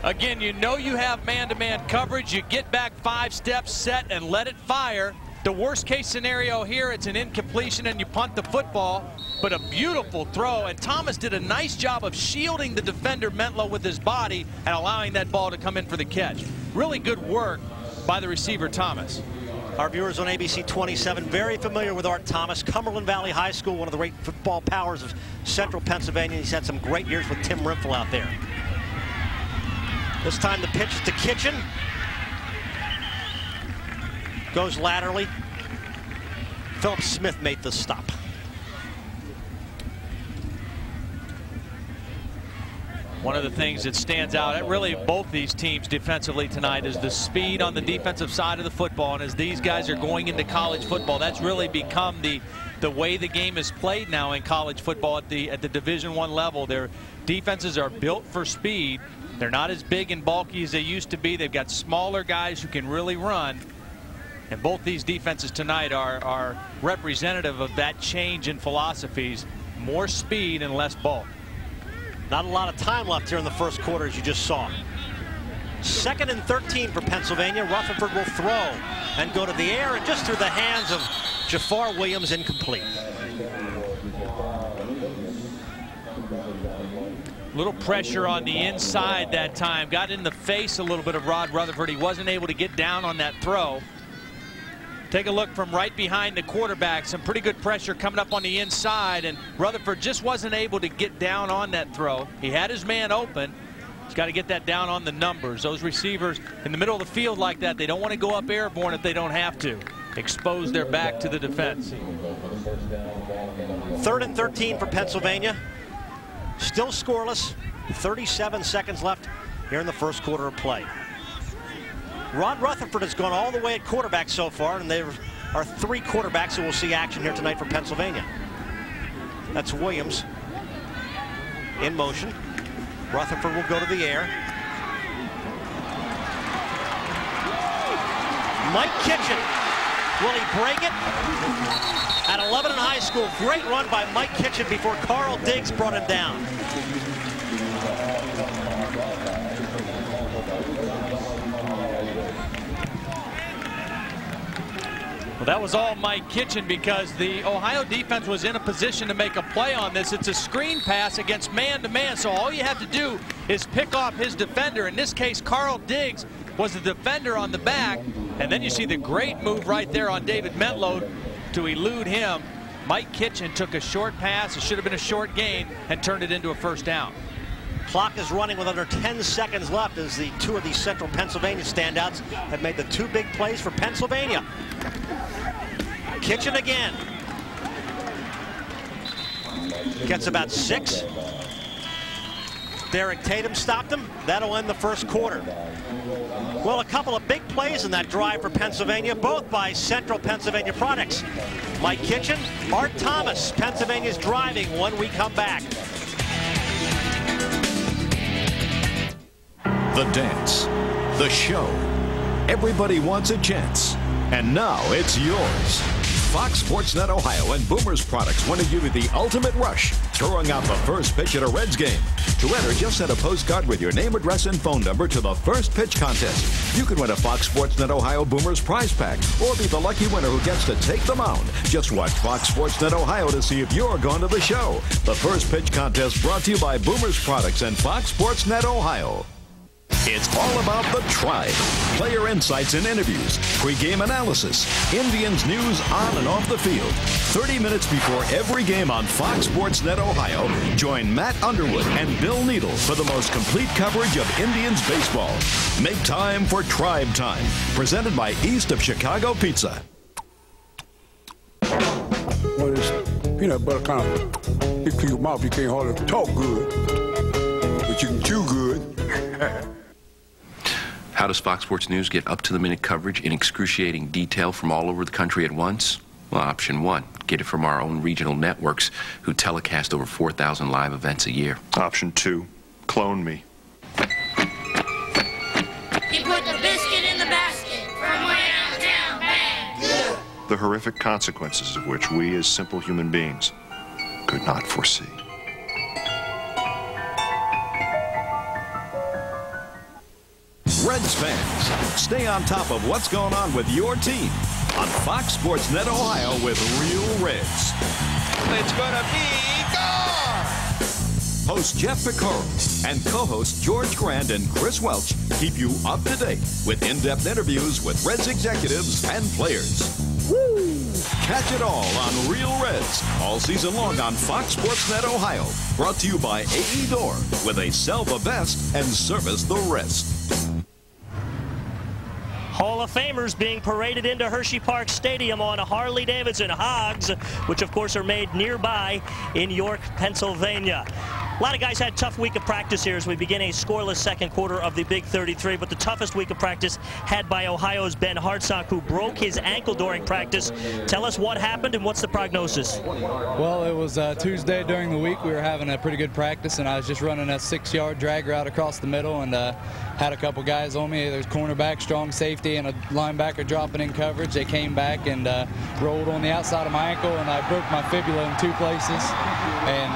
Again, you know you have man-to-man coverage. You get back 5 steps, set, and let it fire. The worst case scenario here, it's an incompletion and you punt the football, but a beautiful throw. And Thomas did a nice job of shielding the defender Mentlow with his body and allowing that ball to come in for the catch. Really good work by the receiver Thomas. Our viewers on ABC 27 very familiar with Art Thomas, Cumberland Valley High School, one of the great football powers of central Pennsylvania. He's had some great years with Tim Rimpel out there. This time the pitch is to Kitchen. Goes laterally. Philip Smith made the stop. One of the things that stands out at really both these teams defensively tonight is the speed on the defensive side of the football. And as these guys are going into college football, that's really become the way the game is played now in college football at the Division I level. Their defenses are built for speed. They're not as big and bulky as they used to be. They've got smaller guys who can really run. And both these defenses tonight are representative of that change in philosophies. More speed and less bulk. Not a lot of time left here in the first quarter, as you just saw. 2nd and 13 for Pennsylvania. Rutherford will throw and go to the air, and just through the hands of Jafar Williams, incomplete. Little pressure on the inside that time. Got in the face a little bit of Rod Rutherford. He wasn't able to get down on that throw. Take a look from right behind the quarterback. Some pretty good pressure coming up on the inside, and Rutherford just wasn't able to get down on that throw. He had his man open. He's got to get that down on the numbers. Those receivers in the middle of the field like that, they don't want to go up airborne if they don't have to. Expose their back to the defense. 3rd and 13 for Pennsylvania. Still scoreless. 37 seconds left here in the first quarter of play. Rod Rutherford has gone all the way at quarterback so far, and there are 3 quarterbacks who will see action here tonight for Pennsylvania. That's Williams in motion. Rutherford will go to the air. Mike Kitchen. Will he break it? At 11 in high school, great run by Mike Kitchen before Carl Diggs brought him down. Well, that was all Mike Kitchen because the Ohio defense was in a position to make a play on this. It's a screen pass against man-to-man, so all you have to do is pick off his defender. In this case, Carl Diggs was the defender on the back, and then you see the great move right there on David Mentlow to elude him. Mike Kitchen took a short pass, it should have been a short gain, and turned it into a first down. Clock is running with under 10 seconds left as the 2 of these central Pennsylvania standouts have made the 2 big plays for Pennsylvania. Kitchen again. Gets about 6. Derek Tatum stopped him. That'll end the first quarter. Well, a couple of big plays in that drive for Pennsylvania, both by Central Pennsylvania products. Mike Kitchen, Art Thomas. Pennsylvania's driving when we come back. The dance, the show. Everybody wants a chance. And now it's yours. Fox Sports Net Ohio and Boomers Products want to give you the ultimate rush, throwing out the first pitch at a Reds game. To enter, just send a postcard with your name, address, and phone number to the first pitch contest. You can win a Fox Sports Net Ohio Boomers prize pack or be the lucky winner who gets to take the mound. Just watch Fox Sports Net Ohio to see if you're going to the show. The first pitch contest brought to you by Boomers Products and Fox Sports Net Ohio. It's all about the Tribe. Player insights and interviews, pregame analysis, Indians news on and off the field. 30 minutes before every game on Fox Sports Net Ohio, join Matt Underwood and Bill Needle for the most complete coverage of Indians baseball. Make time for Tribe Time. Presented by East of Chicago Pizza. Well, this peanut butter kind of hits to your mouth. You can't hardly talk good, but you can chew good. How does Fox Sports News get up-to-the-minute coverage in excruciating detail from all over the country at once? Well, option 1, get it from our own regional networks who telecast over 4,000 live events a year. Option 2, clone me. He put the biscuit in the basket from way downtown bad. Good. The horrific consequences of which we as simple human beings could not foresee. Reds fans, stay on top of what's going on with your team. on Fox Sports Net Ohio with Real Reds. It's going to be gone! Host Jeff Picaro and co-hosts George Grant and Chris Welch keep you up to date with in-depth interviews with Reds executives and players. Woo! Catch it all on Real Reds all season long on Fox Sports Net Ohio. Brought to you by AE Door, where they sell the best and service the rest. Hall of Famers being paraded into Hersheypark Stadium on Harley-Davidson hogs, which of course are made nearby in York, Pennsylvania. A lot of guys had a tough week of practice here as we begin a scoreless second quarter of the Big 33, but the toughest week of practice had by Ohio's Ben Hartsock, who broke his ankle during practice. Tell us what happened and what's the prognosis? Well, it was Tuesday during the week. We were having a pretty good practice, and I was just running a 6-yard drag route across the middle and had a couple guys on me. There's cornerback, strong safety, and a linebacker dropping in coverage. They came back and rolled on the outside of my ankle, and I broke my fibula in 2 places. And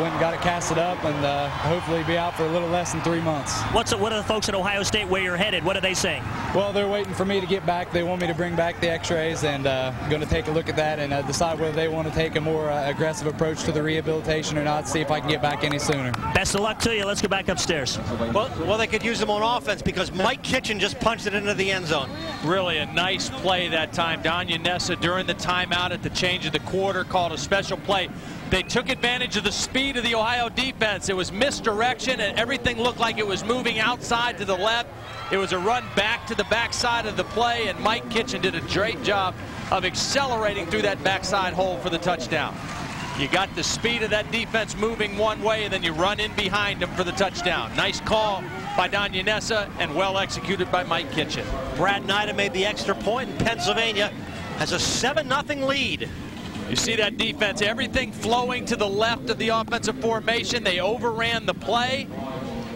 went and got it casted up, and hopefully be out for a little less than 3 months. What are the folks at Ohio State where you're headed? What are they saying? Well, they're waiting for me to get back. They want me to bring back the x-rays, and going to take a look at that and decide whether they want to take a more aggressive approach to the rehabilitation or not, see if I can get back any sooner. Best of luck to you. Let's go back upstairs. Well, they could use them on offense because Mike Kitchen just punched it into the end zone. Really a nice play that time. Danya Nessa, during the timeout at the change of the quarter, called a special play. They took advantage of the speed of the Ohio defense. It was misdirection, and everything looked like it was moving outside to the left. It was a run back to the backside of the play, and Mike Kitchen did a great job of accelerating through that backside hole for the touchdown. You got the speed of that defense moving one way, and then you run in behind them for the touchdown. Nice call by Danya Nessa, and well executed by Mike Kitchen. Brad Nida made the extra point, and Pennsylvania has a 7-0 lead. You see that defense, everything flowing to the left of the offensive formation. They overran the play.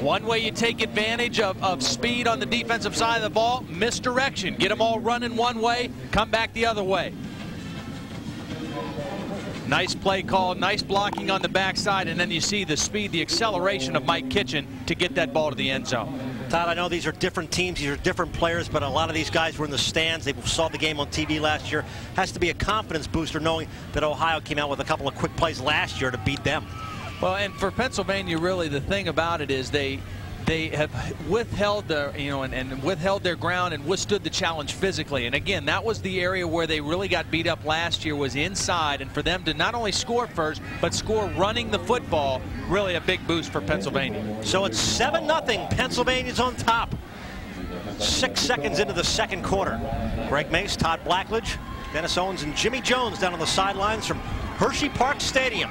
One way you take advantage of speed on the defensive side of the ball, misdirection. Get them all running one way, come back the other way. Nice play call, nice blocking on the backside, and then you see the speed, the acceleration of Mike Kitchen to get that ball to the end zone. Todd, I know these are different teams, these are different players, but a lot of these guys were in the stands. They saw the game on TV last year. Has to be a confidence booster knowing that Ohio came out with a couple of quick plays last year to beat them. Well, and for Pennsylvania, really the thing about it is they have withheld their, and withheld their ground and withstood the challenge physically. And again, that was the area where they really got beat up last year, was inside. And for them to not only score first, but score running the football, really a big boost for Pennsylvania. So it's 7-0. Pennsylvania's on top. 6 seconds into the second quarter. Greg Mace, Todd Blackledge, Dennis Owens, and Jimmy Jones down on the sidelines from Hersheypark Stadium.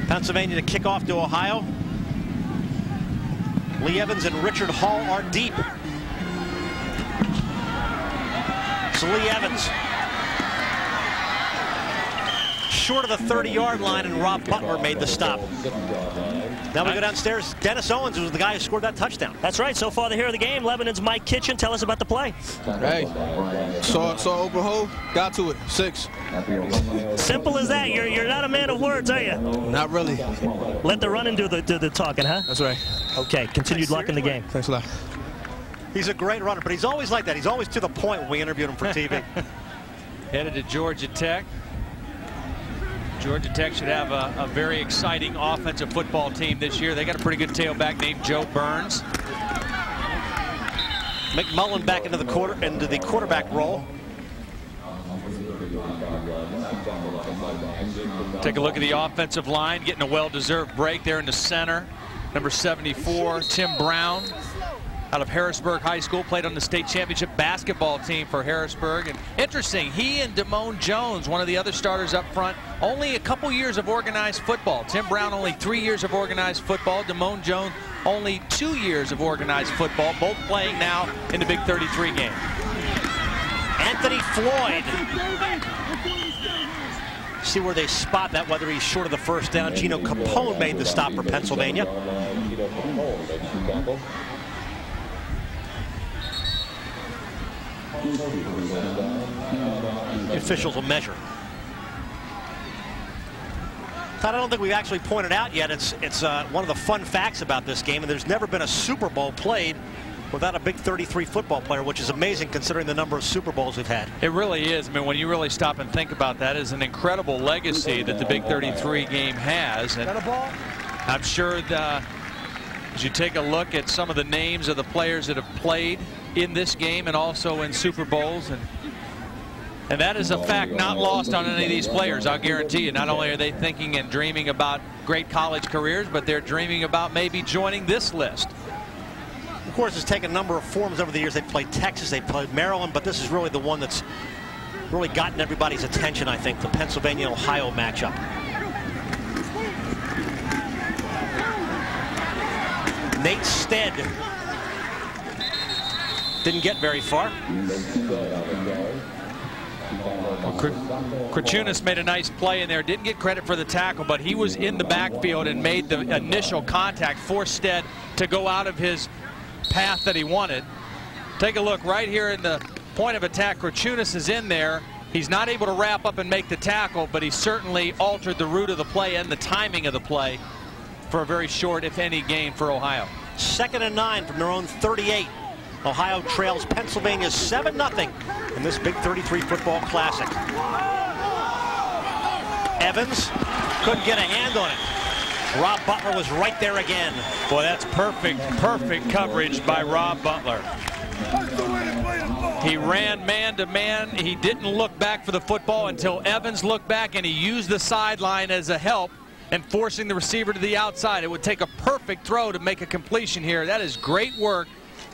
Pennsylvania to kick off to Ohio. Lee Evans and Richard Hall are deep. So Lee Evans short of the 30-yard line, and Rob Butler made the stop. Now we go downstairs. Dennis Owens was the guy who scored that touchdown. That's right. So far the hero of the game, Lebanon's Mike Kitchen. Tell us about the play. Hey, saw open hole, got to it, 6. Simple as that. You're not a man of words, are you? Not really. Let the running do the talking, huh? That's right. Okay, continued luck in the game. Thanks a lot. He's a great runner, but he's always like that. He's always to the point when we interviewed him for TV. Headed to Georgia Tech. Georgia Tech should have a very exciting offensive football team this year. They got a pretty good tailback named Joe Burns. McMullen back into the quarterback role. Take a look at the offensive line, getting a well-deserved break there in the center. Number 74, Tim Brown, out of Harrisburg High School, played on the state championship basketball team for Harrisburg. And interesting, he and Damone Jones, one of the other starters up front, only a couple years of organized football. Tim Brown only 3 years of organized football. Damone Jones only 2 years of organized football, both playing now in the Big 33 game. Anthony Floyd. See where they spot that, whether he's short of the first down. Gino Capone made the stop for Pennsylvania. The officials will measure. I don't think we've actually pointed out yet. It's one of the fun facts about this game, and there's never been a Super Bowl played without a Big 33 football player, which is amazing considering the number of Super Bowls we've had. It really is. I mean, when you really stop and think about that, it's an incredible legacy that the Big 33 game has. And I'm sure as you take a look at some of the names of the players that have played in this game and also in Super Bowls, and that is a fact not lost on any of these players, I'll guarantee you. Not only are they thinking and dreaming about great college careers, but they're dreaming about maybe joining this list. Of course, it's taken a number of forms over the years. They've played Texas, they've played Maryland, but this is really the one that's really gotten everybody's attention, I think, the Pennsylvania-Ohio matchup. Nate Stead didn't get very far. Krachunas made a nice play in there. Didn't get credit for the tackle, but he was in the backfield and made the initial contact, forced Stead to go out of his path that he wanted. Take a look right here in the point of attack. Krachunas is in there. He's not able to wrap up and make the tackle, but he certainly altered the route of the play and the timing of the play for a very short, if any, gain for Ohio. 2nd and 9 from their own 38. Ohio trails Pennsylvania 7-0 in this Big 33 football classic. Evans couldn't get a hand on it. Rob Butler was right there again. Boy, that's perfect coverage by Rob Butler. He ran man-to-man. He didn't look back for the football until Evans looked back, and he used the sideline as a help and forcing the receiver to the outside. It would take a perfect throw to make a completion here. That is great work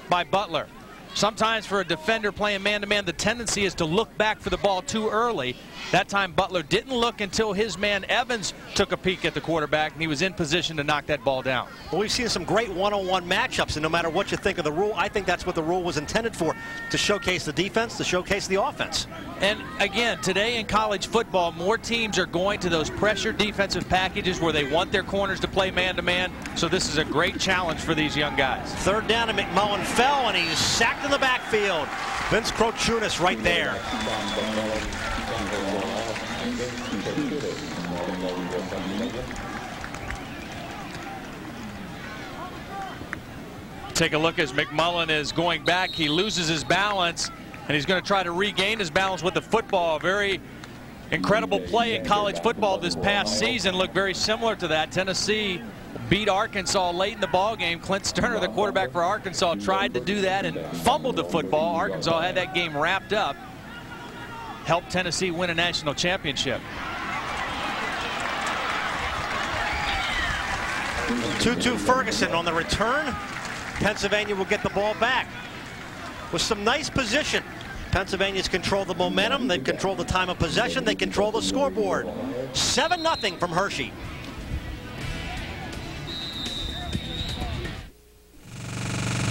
by Butler. Sometimes for a defender playing man-to-man, the tendency is to look back for the ball too early. That time Butler didn't look until his man Evans took a peek at the quarterback, and he was in position to knock that ball down. Well, we've seen some great one-on-one matchups, and no matter what you think of the rule, I think that's what the rule was intended for, to showcase the defense, to showcase the offense. And again, today in college football, more teams are going to those pressure defensive packages where they want their corners to play man-to-man, so this is a great challenge for these young guys. 3rd down, and McMullen fell, and he's sacked in the backfield. Vince Krachunas right there. Take a look as McMullen is going back. He loses his balance, and he's going to try to regain his balance with the football. Very incredible play in college football this past season. Looked very similar to that. Tennessee beat Arkansas late in the ball game. Clint Sterner, the quarterback for Arkansas, tried to do that and fumbled the football. Arkansas had that game wrapped up. Helped Tennessee win a national championship. 2-2 Ferguson on the return. Pennsylvania will get the ball back with some nice position. Pennsylvania's control the momentum. They control the time of possession. They control the scoreboard. 7-0 from Hershey.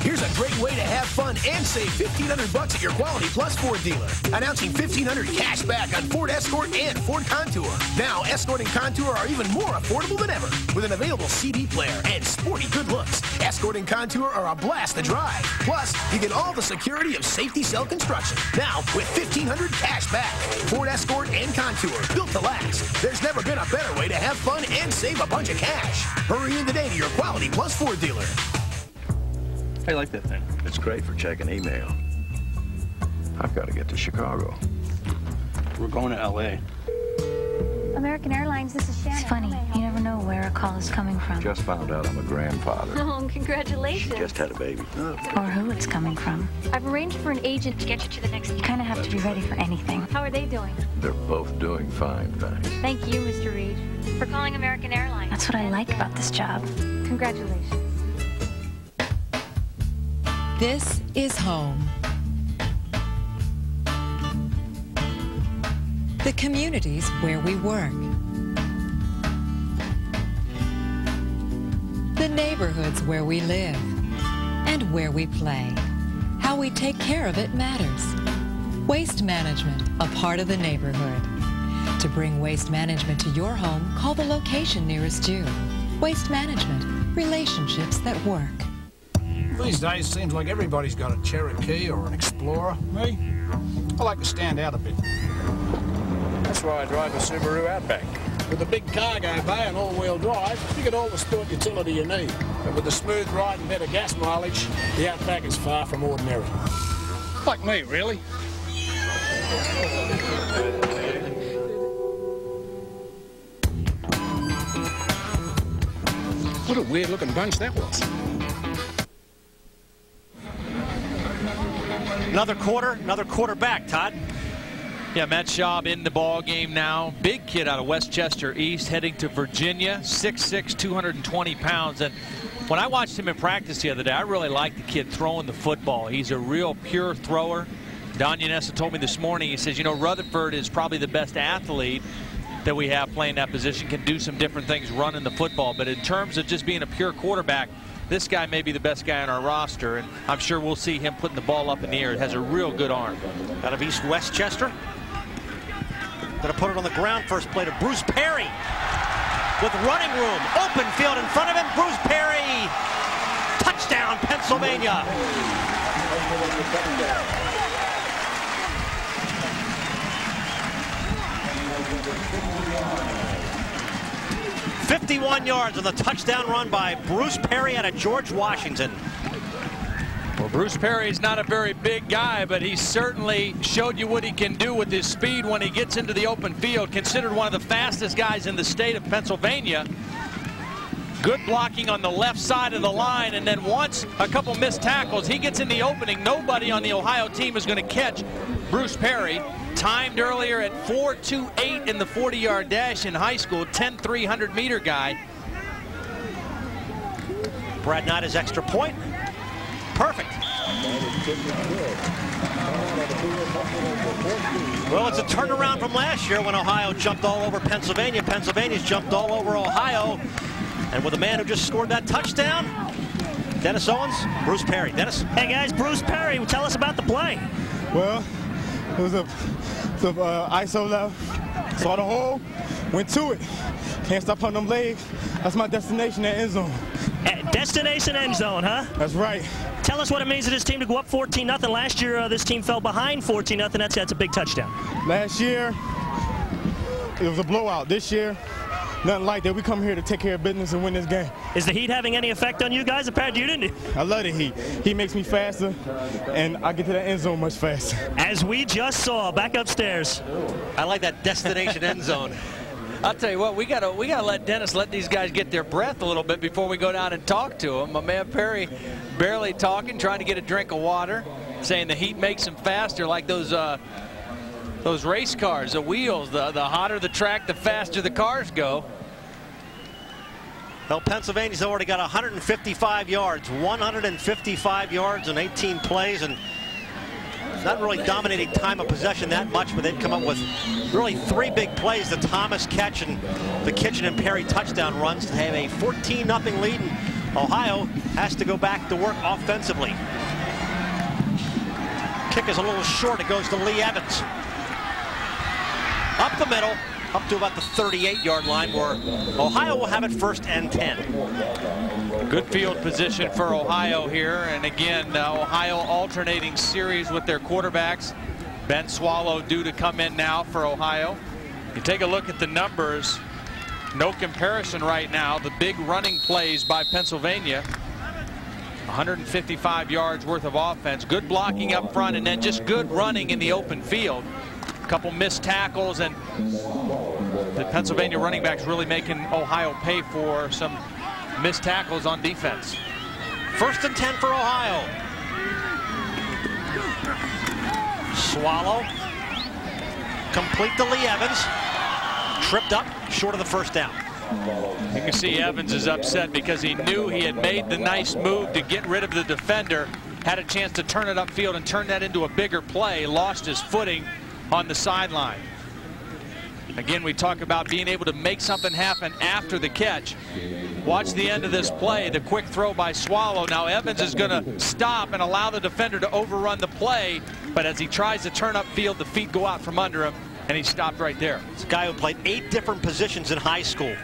Here's a great way to have fun and save $1,500 at your Quality Plus Ford dealer. Announcing $1,500 cash back on Ford Escort and Ford Contour. Now, Escort and Contour are even more affordable than ever with an available CD player and sporty good looks. Escort and Contour are a blast to drive. Plus, you get all the security of safety cell construction. Now, with $1,500 cash back. Ford Escort and Contour, built to last. There's never been a better way to have fun and save a bunch of cash. Hurry in today to your Quality Plus Ford dealer. I like that thing. It's great for checking email. I've got to get to Chicago. We're going to L.A. American Airlines, this is Shannon. It's funny. You never know where a call is coming from. Just found out I'm a grandfather. Oh, congratulations. She just had a baby. Or who it's coming from. I've arranged for an agent to get you to the next... You kind of have to be ready for anything. How are they doing? They're both doing fine, thanks. Thank you, Mr. Reed, for calling American Airlines. That's what I like about this job. Congratulations. This is home. The communities where we work. The neighborhoods where we live and where we play. How we take care of it matters. Waste management, a part of the neighborhood. To bring waste management to your home, call the location nearest you. Waste management, relationships that work. These days, it seems like everybody's got a Cherokee or an Explorer. Me, I like to stand out a bit. That's why I drive a Subaru Outback. With a big car going by and all-wheel drive, you get all the sport utility you need. But with the smooth ride and better gas mileage, the Outback is far from ordinary. Like me, really. What a weird-looking bunch that was. Another quarter, another quarterback, Todd. Yeah, Matt Schaub in the ball game now. Big kid out of Westchester East, heading to Virginia, 6'6", 220 pounds. And when I watched him in practice the other day, I really liked the kid throwing the football. He's a real pure thrower. Don Yanessa told me this morning, he says, you know, Rutherford is probably the best athlete that we have playing that position, can do some different things running the football. But in terms of just being a pure quarterback, this guy may be the best guy on our roster, and I'm sure we'll see him putting the ball up in the air. It has a real good arm. Out of East Westchester. Going to put it on the ground. First play to Bruce Perry with running room. Open field in front of him. Bruce Perry. Touchdown, Pennsylvania. "51 yards on the touchdown run by Bruce Perry out of George Washington." Well, Bruce Perry's not a very big guy, but he certainly showed you what he can do with his speed when he gets into the open field. Considered one of the fastest guys in the state of Pennsylvania. Good blocking on the left side of the line, and then once a couple missed tackles, he gets in the opening. Nobody on the Ohio team is going to catch Bruce Perry. Timed earlier at 4.28 in the 40-yard dash in high school, 10 300-meter guy. Brad Knight his extra point. Perfect. Well, it's a turnaround from last year when Ohio jumped all over Pennsylvania. Pennsylvania's jumped all over Ohio. And with a man who just scored that touchdown, Dennis Owens, Bruce Perry. Dennis? Hey, guys, Bruce Perry, tell us about the play. Well, it was a ISO left, saw the hole, went to it. Can't stop on them legs. That's my destination, that end zone. Destination end zone, huh? That's right. Tell us what it means to this team to go up 14-0. Last year, this team fell behind 14-0. That's a big touchdown. Last year, it was a blowout. This year, nothing like that. We come here to take care of business and win this game. Is the heat having any effect on you guys? Apparently you didn't. I love the heat. He makes me faster, and I get to the end zone much faster. As we just saw, back upstairs. I like that destination end zone. I'll tell you what, we gotta let Dennis let these guys get their breath a little bit before we go down and talk to them. My man Perry barely talking, trying to get a drink of water, saying the heat makes him faster, like those race cars, the wheels. The hotter the track, the faster the cars go. Well, Pennsylvania's already got 155 yards, 155 yards in 18 plays, and not really dominating time of possession that much, but they've come up with really 3 big plays: the Thomas catch and the Kitchen and Perry touchdown runs to have a 14-0 lead. And Ohio has to go back to work offensively. Kick is a little short. It goes to Lee Evans. Up the middle, up to about the 38-yard line, where Ohio will have it 1st and 10. Good field position for Ohio here, and again, Ohio alternating series with their quarterbacks. Ben Swallow due to come in now for Ohio. You take a look at the numbers, no comparison right now. The big running plays by Pennsylvania, 155 yards worth of offense, good blocking up front, and then just good running in the open field. A couple missed tackles, and the Pennsylvania running backs really making Ohio pay for some missed tackles on defense. 1st and 10 for Ohio. Swallow. Complete to Lee Evans. Tripped up, short of the 1st down. You can see Evans is upset because he knew he had made the nice move to get rid of the defender. Had a chance to turn it upfield and turn that into a bigger play. Lost his footing on the sideline. Again, we talk about being able to make something happen after the catch. Watch the end of this play, the quick throw by Swallow. Now Evans is going to stop and allow the defender to overrun the play, but as he tries to turn upfield, the feet go out from under him, and he stopped right there. This guy who played 8 different positions in high school.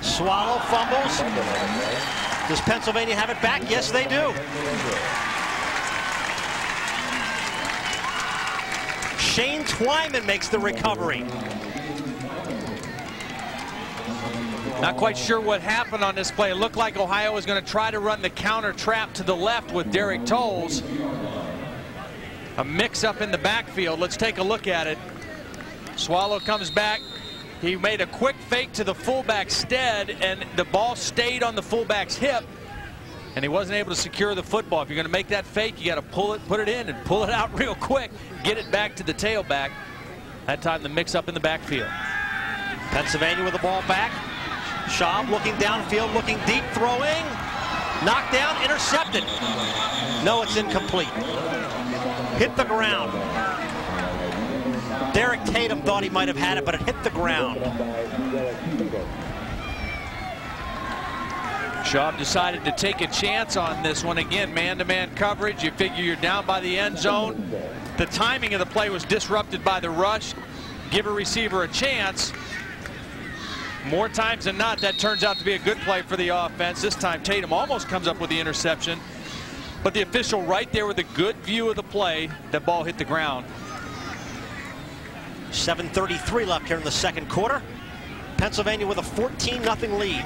Swallow fumbles. Does Pennsylvania have it back? Yes, they do. Shane Twyman makes the recovery. Not quite sure what happened on this play. It looked like Ohio was going to try to run the counter trap to the left with Derek Tolles. A mix-up in the backfield. Let's take a look at it. Swallow comes back. He made a quick fake to the fullback Stead, and the ball stayed on the fullback's hip, and he wasn't able to secure the football. If you're going to make that fake, you got to pull it, put it in, and pull it out real quick. Get it back to the tailback. That time the mix-up in the backfield. Pennsylvania with the ball back. Schaub looking downfield, looking deep, throwing. Knocked down, intercepted. No, it's incomplete. Hit the ground. Derek Tatum thought he might have had it, but it hit the ground. Schaub decided to take a chance on this one. Again, man-to-man coverage. You figure you're down by the end zone. The timing of the play was disrupted by the rush. Give a receiver a chance. More times than not, that turns out to be a good play for the offense. This time, Tatum almost comes up with the interception. But the official right there with a good view of the play, that ball hit the ground. 7:33 left here in the second quarter. Pennsylvania with a 14-0 lead.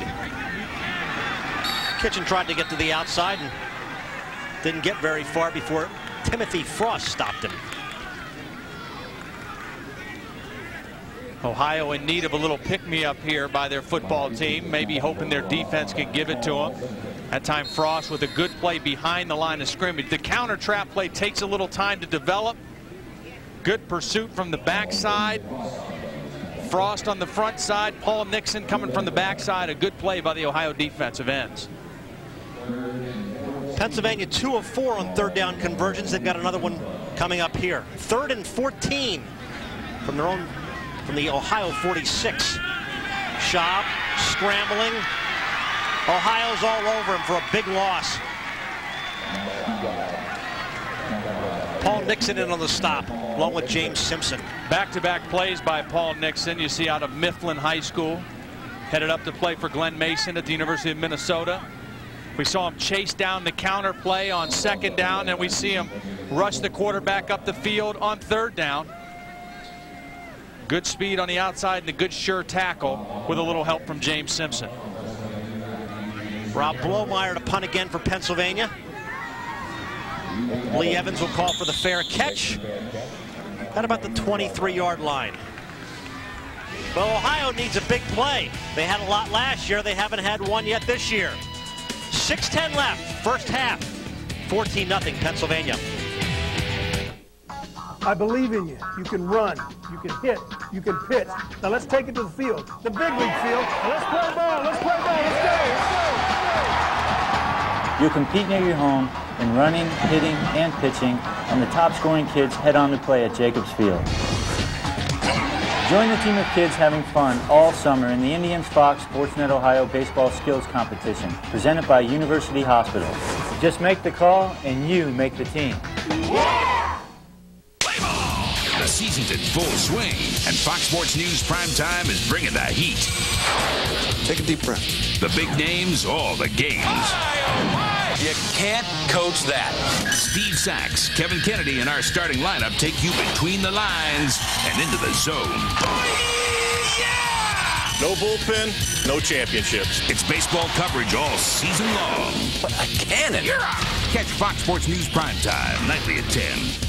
Kitchen tried to get to the outside and didn't get very far before Timothy Frost stopped him. Ohio in need of a little pick-me-up here by their football team, maybe hoping their defense can give it to them. That time Frost with a good play behind the line of scrimmage. The counter trap play takes a little time to develop. Good pursuit from the backside. Frost on the front side. Paul Nixon coming from the backside. A good play by the Ohio defensive ends. Pennsylvania 2 of 4 on third down conversions. They've got another one coming up here. 3rd and 14 from their own, from the Ohio 46. Schaub scrambling. Ohio's all over him for a big loss. Paul Nixon in on the stop, along with James Simpson. Back-to-back plays by Paul Nixon. You see out of Mifflin High School. Headed up to play for Glenn Mason at the University of Minnesota. We saw him chase down the counter play on 2nd down, and we see him rush the quarterback up the field on 3rd down. Good speed on the outside and a good sure tackle with a little help from James Simpson. Rob Blomeyer to punt again for Pennsylvania. Lee Evans will call for the fair catch at about the 23-yard line. Well, Ohio needs a big play. They had a lot last year. They haven't had one yet this year. 6:10 left, first half. 14-0 Pennsylvania. I believe in you. You can run, you can hit, you can pitch. Now let's take it to the field, the big league field. Now let's play ball, let's play ball, let's go, let's go. You compete near your home in running, hitting, and pitching, and the top scoring kids head on to play at Jacobs Field. Join the team of kids having fun all summer in the Indians Fox Sportsnet Ohio Baseball Skills Competition, presented by University Hospital. Just make the call, and you make the team. The season's in full swing, and Fox Sports News Primetime is bringing the heat. Take a deep breath. The big names, all the games. You can't coach that. Steve Sachs, Kevin Kennedy, and our starting lineup take you between the lines and into the zone. No bullpen, no championships. It's baseball coverage all season long. But a cannon. Catch Fox Sports News Primetime, nightly at 10.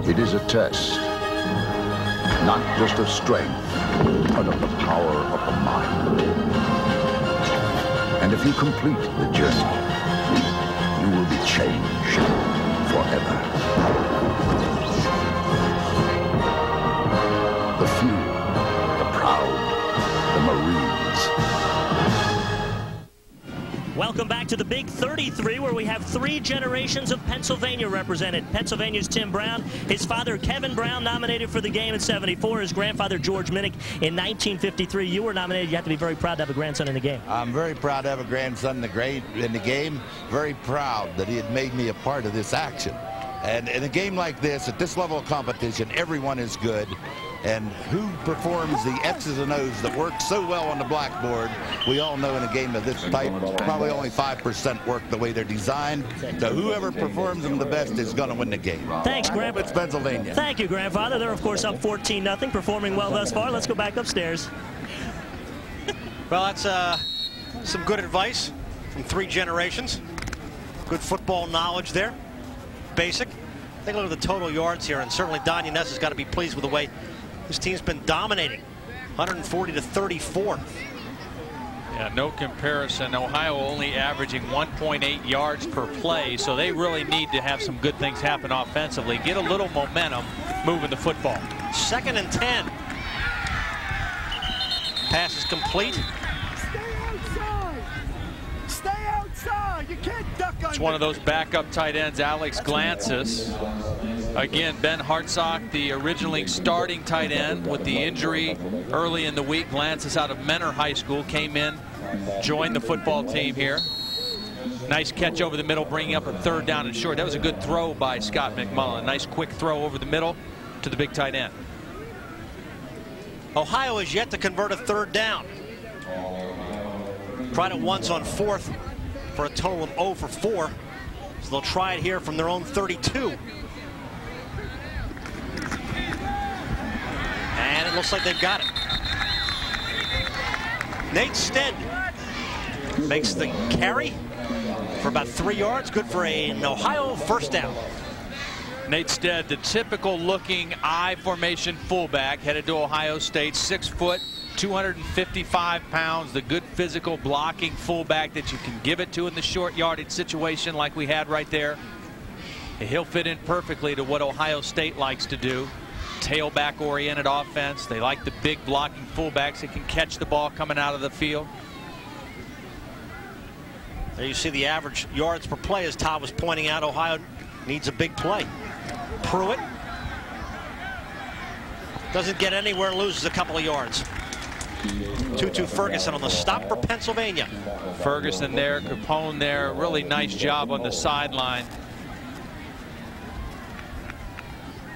It is a test, not just of strength, but of the power of the mind. And if you complete the journey, you will be changed forever. The few, the proud, the Marines. Welcome back to the Big 33 73, where we have 3 generations of Pennsylvania represented. Pennsylvania's Tim Brown, his father Kevin Brown nominated for the game in 74, his grandfather George Minnick in 1953. You were nominated. You have to be very proud to have a grandson in the game. I'm very proud to have a grandson in the game. Very proud that he had made me a part of this action. And in a game like this, at this level of competition, everyone is good. And who performs the X's and O's that work so well on the blackboard, we all know in a game of this type, probably only 5% work the way they're designed. So whoever performs them the best is going to win the game. Thanks, Grandpa. It's Pennsylvania. Thank you, Grandfather. They're, of course, up 14-0, performing well thus far. Let's go back upstairs. Well, that's some good advice from 3 generations. Good football knowledge there. Basic. Take a look at the total yards here, and certainly Don Yanez has got to be pleased with the way this team's been dominating. 140-34. Yeah, no comparison. Ohio only averaging 1.8 yards per play, so they really need to have some good things happen offensively. Get a little momentum moving the football. 2nd and 10. Pass is complete. Stay outside. You can't duck under. It's one of those backup tight ends, Alex Glances. Again, Ben Hartsock, the originally starting tight end with the injury early in the week. Glances out of Menor High School, came in, joined the football team here. Nice catch over the middle, bringing up a 3rd down and short. That was a good throw by Scott McMullen. Nice quick throw over the middle to the big tight end. Ohio is yet to convert a 3rd down. Tried it once on 4th for a total of 0 for 4. So they'll try it here from their own 32. And it looks like they've got it. Nate Stead makes the carry for about 3 yards. Good for an Ohio 1st down. Nate Stead, the typical looking I formation fullback, headed to Ohio State, 6 foot, 255 pounds, the good physical blocking fullback that you can give it to in the short yardage situation like we had right there. He'll fit in perfectly to what Ohio State likes to do. Tailback oriented offense. They like the big blocking fullbacks that can catch the ball coming out of the field. There you see the average yards per play, as Todd was pointing out. Ohio needs a big play. Pruitt doesn't get anywhere, loses a couple of yards. Tutu Ferguson on the stop for Pennsylvania. Ferguson there, Capone there, really nice job on the sideline.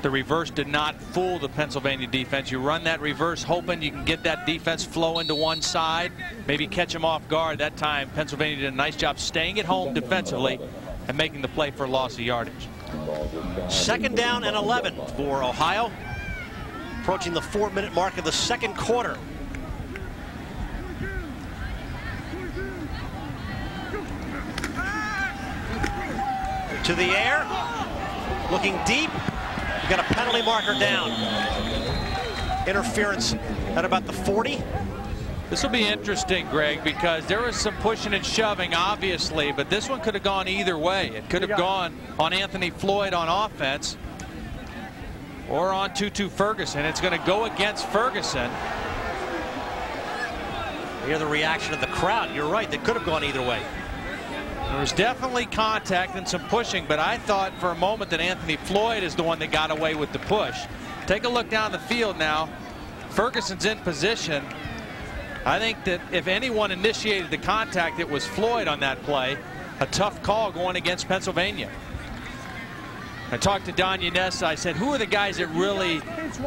The reverse did not fool the Pennsylvania defense. You run that reverse hoping you can get that defense flowing to one side, maybe catch them off guard. That time Pennsylvania did a nice job staying at home defensively and making the play for a loss of yardage. 2nd down and 11 for Ohio. Approaching the 4-minute mark of the 2nd quarter. To the air, looking deep. You got a penalty marker down. Interference at about the 40. This will be interesting, Greg, because there was some pushing and shoving, obviously, but this one could have gone either way. It could have gone on Anthony Floyd on offense or on Tutu Ferguson. It's going to go against Ferguson. You hear the reaction of the crowd. You're right. They could have gone either way. There was definitely contact and some pushing, but I thought for a moment that Anthony Floyd is the one that got away with the push. Take a look down the field now. Ferguson's in position. I think that if anyone initiated the contact, it was Floyd on that play. A tough call going against Pennsylvania. I talked to Don Yanez. I said, who are the guys that really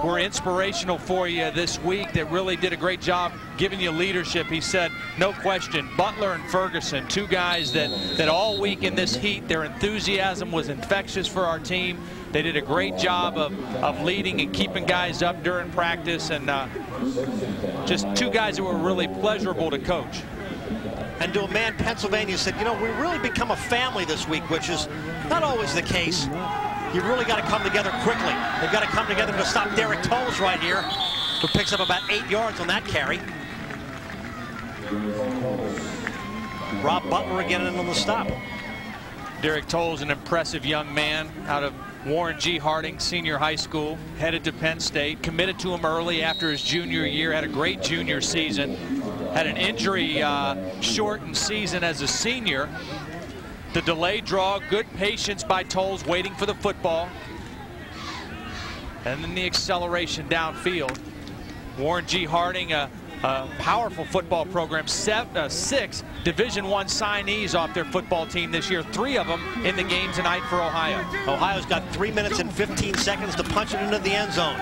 were inspirational for you this week, that really did a great job giving you leadership? He said, no question, Butler and Ferguson, 2 guys that all week in this heat, their enthusiasm was infectious for our team. They did a great job of leading and keeping guys up during practice, and just 2 guys that were really pleasurable to coach. And to a man, Pennsylvania said, you know, we really become a family this week, which is not always the case. You've really got to come together quickly. They've got to come together to stop Derek Tolles right here, who picks up about 8 yards on that carry. Rob Butler again in on the stop. Derek Tolles, an impressive young man out of Warren G. Harding Senior High School, headed to Penn State, committed to him early after his junior year, had a great junior season, had an injury shortened season as a senior, The delay draw, good patience by Tolles waiting for the football. And then the acceleration downfield. Warren G. Harding, a powerful football program. 6 Division I signees off their football team this year. 3 of them in the game tonight for Ohio. Ohio's got 3 minutes and 15 seconds to punch it into the end zone.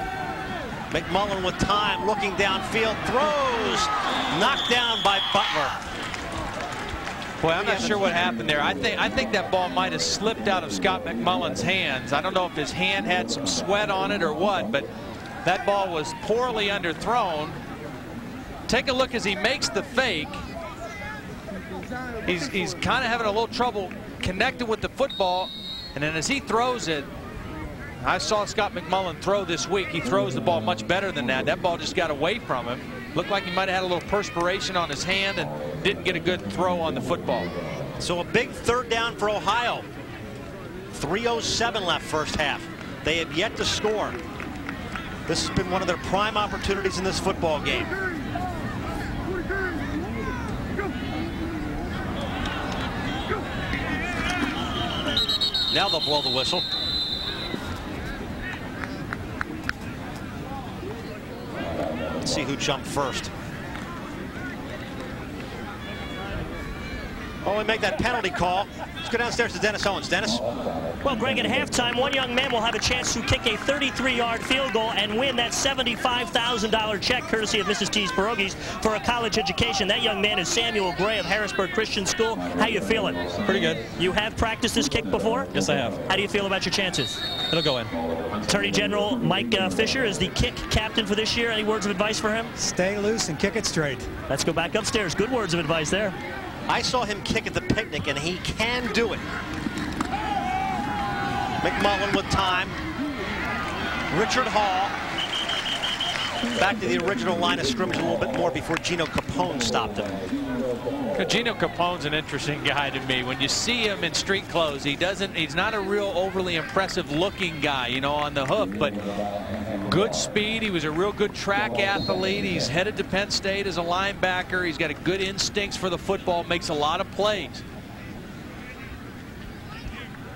McMullen with time, looking downfield, throws, knocked down by Butler. Boy, I'm not sure what happened there. I think that ball might have slipped out of Scott McMullen's hands. I don't know if his hand had some sweat on it or what, but that ball was poorly underthrown. Take a look as he makes the fake. He's kind of having a little trouble connecting with the football, and then as he throws it, I saw Scott McMullen throw this week. He throws the ball much better than that. That ball just got away from him. Looked like he might have had a little perspiration on his hand and didn't get a good throw on the football. So a big 3rd down for Ohio. 3:07 left first half. They have yet to score. This has been one of their prime opportunities in this football game. Now they'll blow the whistle. Let's see who jumped first. Oh, we make that penalty call. Let's go downstairs to Dennis Owens. Dennis? Well, Greg, at halftime, one young man will have a chance to kick a 33-yard field goal and win that $75,000 check courtesy of Mrs. T's Pierogies for a college education. That young man is Samuel Gray of Harrisburg Christian School. How you feeling? Pretty good. You have practiced this kick before? Yes, I have. How do you feel about your chances? It'll go in. Attorney General Mike Fisher is the kick captain for this year. Any words of advice for him? Stay loose and kick it straight. Let's go back upstairs. Good words of advice there. I saw him kick at the picnic, and he can do it. McMullen with time. Richard Hall. Back to the original line of scrimmage a little bit more before Gino Capone stopped him. Gino Capone's an interesting guy to me. When you see him in street clothes, he's not a real overly impressive looking guy, you know, on the hook, but good speed. He was a real good track athlete. He's headed to Penn State as a linebacker. He's got a good instincts for the football, makes a lot of plays.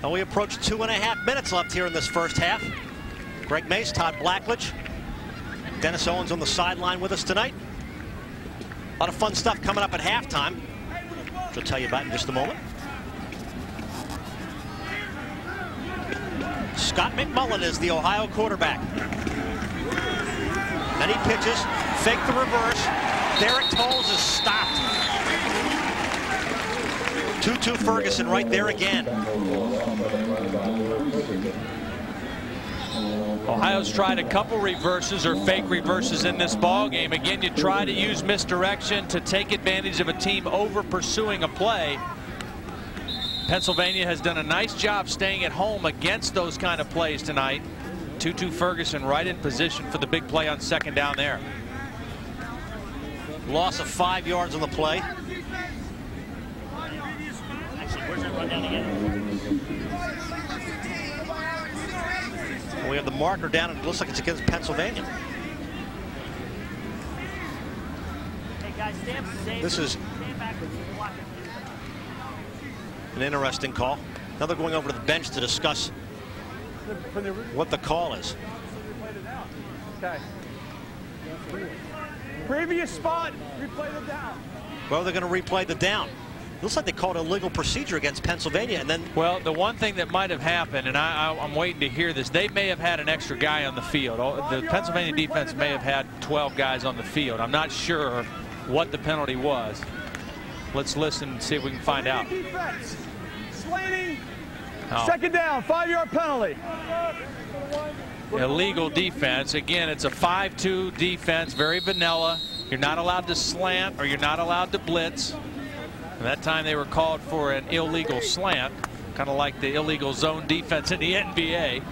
And we approach 2.5 minutes left here in this first half. Greg Mace, Todd Blackledge, Dennis Owens on the sideline with us tonight. A lot of fun stuff coming up at halftime, which I'll tell you about in just a moment. Scott McMullen is the Ohio quarterback. And he pitches, fake the reverse. Derek Tolles is stopped. 2-2 Ferguson right there again. Ohio's tried a couple reverses or fake reverses in this ball game. Again, you try to use misdirection to take advantage of a team over pursuing a play. Pennsylvania has done a nice job staying at home against those kind of plays tonight. 2-2 Ferguson right in position for the big play on 2nd down there. Loss of 5 yards on the play. Actually, where's that run down again? We have the marker down, and it looks like it's against Pennsylvania. Hey guys, This is an interesting call. Now they're going over to the bench to discuss what the call is. Okay. Previous spot, replay the down. Well, they're going to replay the down. Looks like they called illegal procedure against Pennsylvania, and then... Well, the one thing that might have happened, and I'm waiting to hear this, they may have had an extra guy on the field. The Pennsylvania defense may have had 12 guys on the field. I'm not sure what the penalty was. Let's listen and see if we can find out. Defense. Slaney. Oh. 2nd down, 5-yard penalty. Illegal defense. Again, it's a 5-2 defense, very vanilla. You're not allowed to slant or you're not allowed to blitz. And that time they were called for an illegal slant, kind of like the illegal zone defense in the NBA.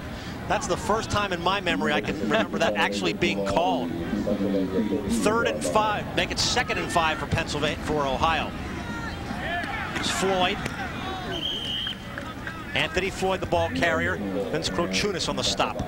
That's the first time in my memory I can remember that actually being called. 3rd and 5. Make it 2nd and 5 for Pennsylvania, for Ohio. It's Floyd. Anthony Floyd, the ball carrier. Vince Krochunas on the stop.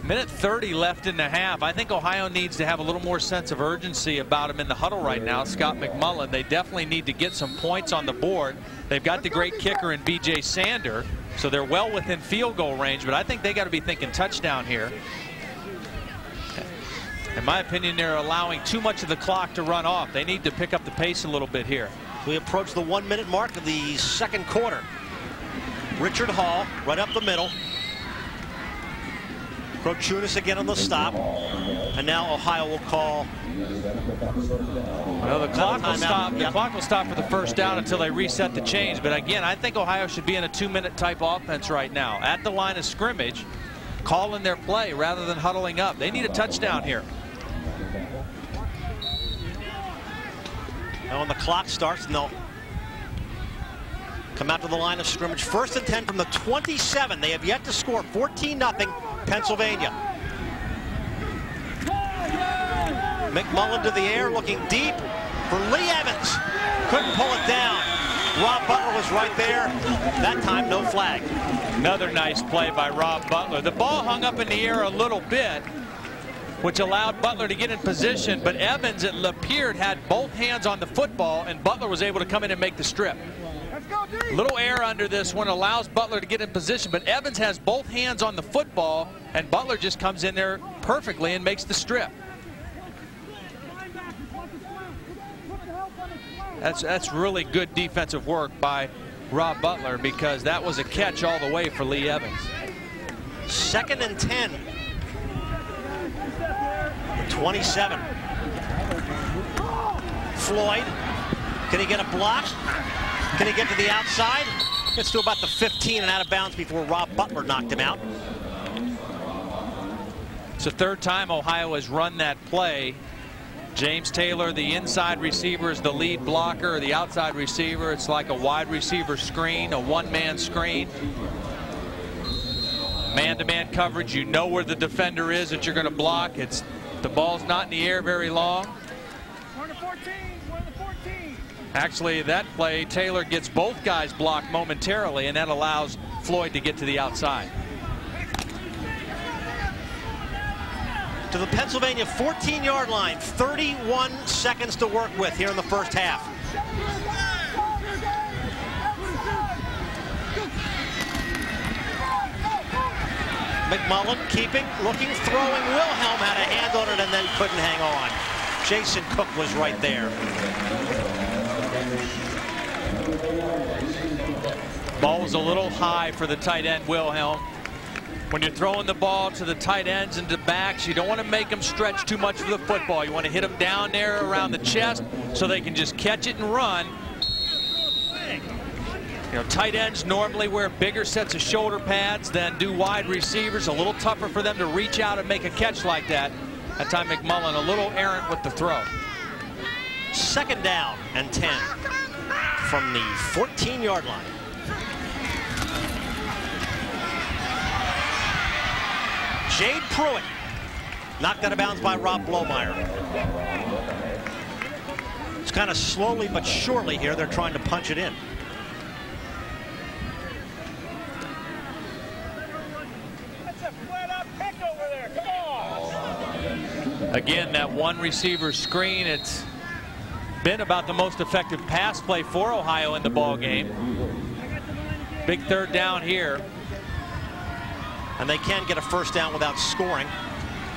Minute 30 left in the half. I think Ohio needs to have a little more sense of urgency about him in the huddle right now. Scott McMullen, they definitely need to get some points on the board. They've got the great kicker in B.J. Sander, so they're well within field goal range, but I think they got to be thinking touchdown here. In my opinion, they're allowing too much of the clock to run off. They need to pick up the pace a little bit here. We approach the 1 minute mark of the second quarter. Richard Hall right up the middle. Prochunas again on the stop. And now Ohio will call. Well, the clock will stop. The clock will stop for the first down until they reset the chains. But again, I think Ohio should be in a 2-minute type offense right now. At the line of scrimmage, calling their play rather than huddling up. They need a touchdown here. Now when the clock starts, and they'll come out to the line of scrimmage. 1st and 10 from the 27. They have yet to score. 14-0 Pennsylvania. McMullen to the air, looking deep for Lee Evans. Couldn't pull it down. Rob Butler was right there. That time, no flag. Another nice play by Rob Butler. The ball hung up in the air a little bit, which allowed Butler to get in position, but Evans, it appeared, had both hands on the football, and Butler was able to come in and make the strip. A little air under this one allows Butler to get in position, but Evans has both hands on the football, and Butler just comes in there perfectly and makes the strip. That's really good defensive work by Rob Butler, because that was a catch all the way for Lee Evans. 2nd and 10. 27. Floyd, can he get a block? Can he get to the outside? Gets to about the 15 and out of bounds before Rob Butler knocked him out. It's the 3rd time Ohio has run that play. James Taylor, the inside receiver, is the lead blocker. The outside receiver, it's like a wide receiver screen, a one-man screen. Man-to-man coverage, you know where the defender is that you're going to block. The ball's not in the air very long. Actually, that play, Taylor gets both guys blocked momentarily, and that allows Floyd to get to the outside. To the Pennsylvania 14-yard line. 31 seconds to work with here in the first half. McMullen keeping, looking, throwing. Wilhelm had a hand on it and then couldn't hang on. Jason Cook was right there. Ball was a little high for the tight end, Wilhelm. When you're throwing the ball to the tight ends and to backs, you don't want to make them stretch too much for the football. You want to hit them down there around the chest so they can just catch it and run. You know, tight ends normally wear bigger sets of shoulder pads than do wide receivers. A little tougher for them to reach out and make a catch like that. That time McMullen a little errant with the throw. 2nd down and 10 from the 14-yard line. Jade Pruitt knocked out of bounds by Rob Blomeyer. It's kind of slowly but surely here. They're trying to punch it in. Again, that one receiver screen, it's been about the most effective pass play for Ohio in the ball game. Big 3rd down here. And they can get a first down without scoring,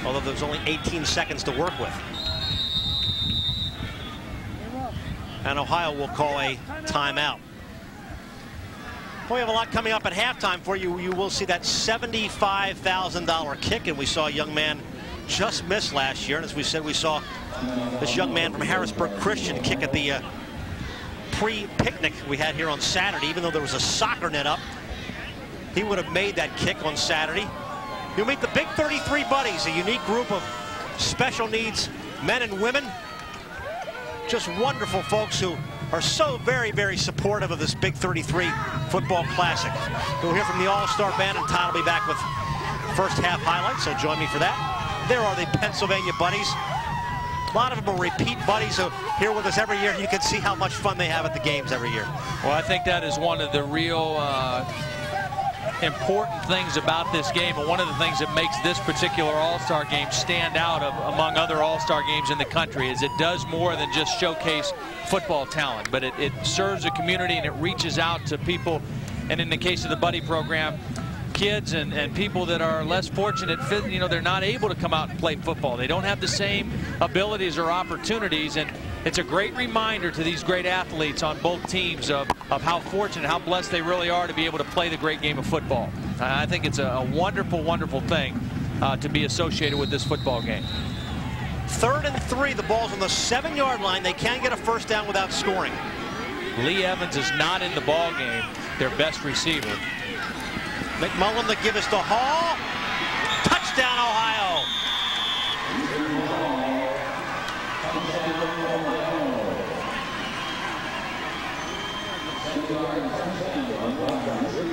although there's only 18 seconds to work with. And Ohio will call a timeout. Well, we have a lot coming up at halftime for you. You will see that $75,000 kick, and we saw a young man just miss last year. And as we said, we saw this young man from Harrisburg Christian kick at the pre-picnic we had here on Saturday. Even though there was a soccer net up, he would have made that kick on Saturday. You'll meet the Big 33 Buddies, a unique group of special needs men and women. Just wonderful folks who are so very, very supportive of this Big 33 football classic. You'll hear from the All-Star Band, and Todd will be back with first half highlights, so join me for that. There are the Pennsylvania Buddies. A lot of them are repeat buddies who are here with us every year. You can see how much fun they have at the games every year. Well, I think that is one of the real important things about this game, and one of the things that makes this particular All-Star game stand out among other All-Star games in the country is it does more than just showcase football talent, but it serves a community and it reaches out to people, and in the case of the Buddy program, kids and people that are less fortunate, you know, they're not able to come out and play football. They don't have the same abilities or opportunities, and it's a great reminder to these great athletes on both teams of how fortunate, how blessed they really are to be able to play the great game of football. I think it's a wonderful, wonderful thing to be associated with this football game. 3rd and 3. The ball's on the 7-yard line. They can't get a first down without scoring. Lee Evans is not in the ball game, their best receiver. McMullen to give us to Hall. Touchdown, Ohio.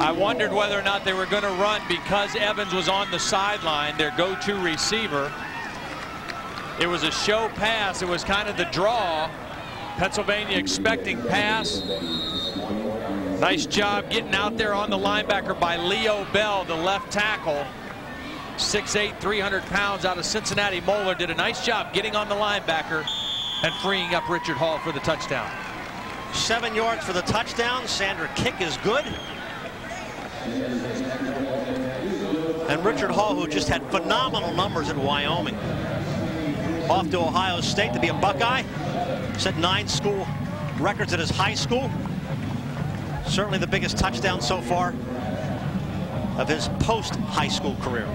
I wondered whether or not they were going to run because Evans was on the sideline, their go-to receiver. It was a show pass. It was kind of the draw. Pennsylvania expecting pass. Nice job getting out there on the linebacker by Leo Bell, the left tackle. 6'8", 300 pounds out of Cincinnati. Moeller did a nice job getting on the linebacker and freeing up Richard Hall for the touchdown. 7 yards for the touchdown. Sandra kick is good. And Richard Hall, who just had phenomenal numbers in Wyoming, off to Ohio State to be a Buckeye. Set 9 school records at his high school. Certainly the biggest touchdown so far of his post-high school career.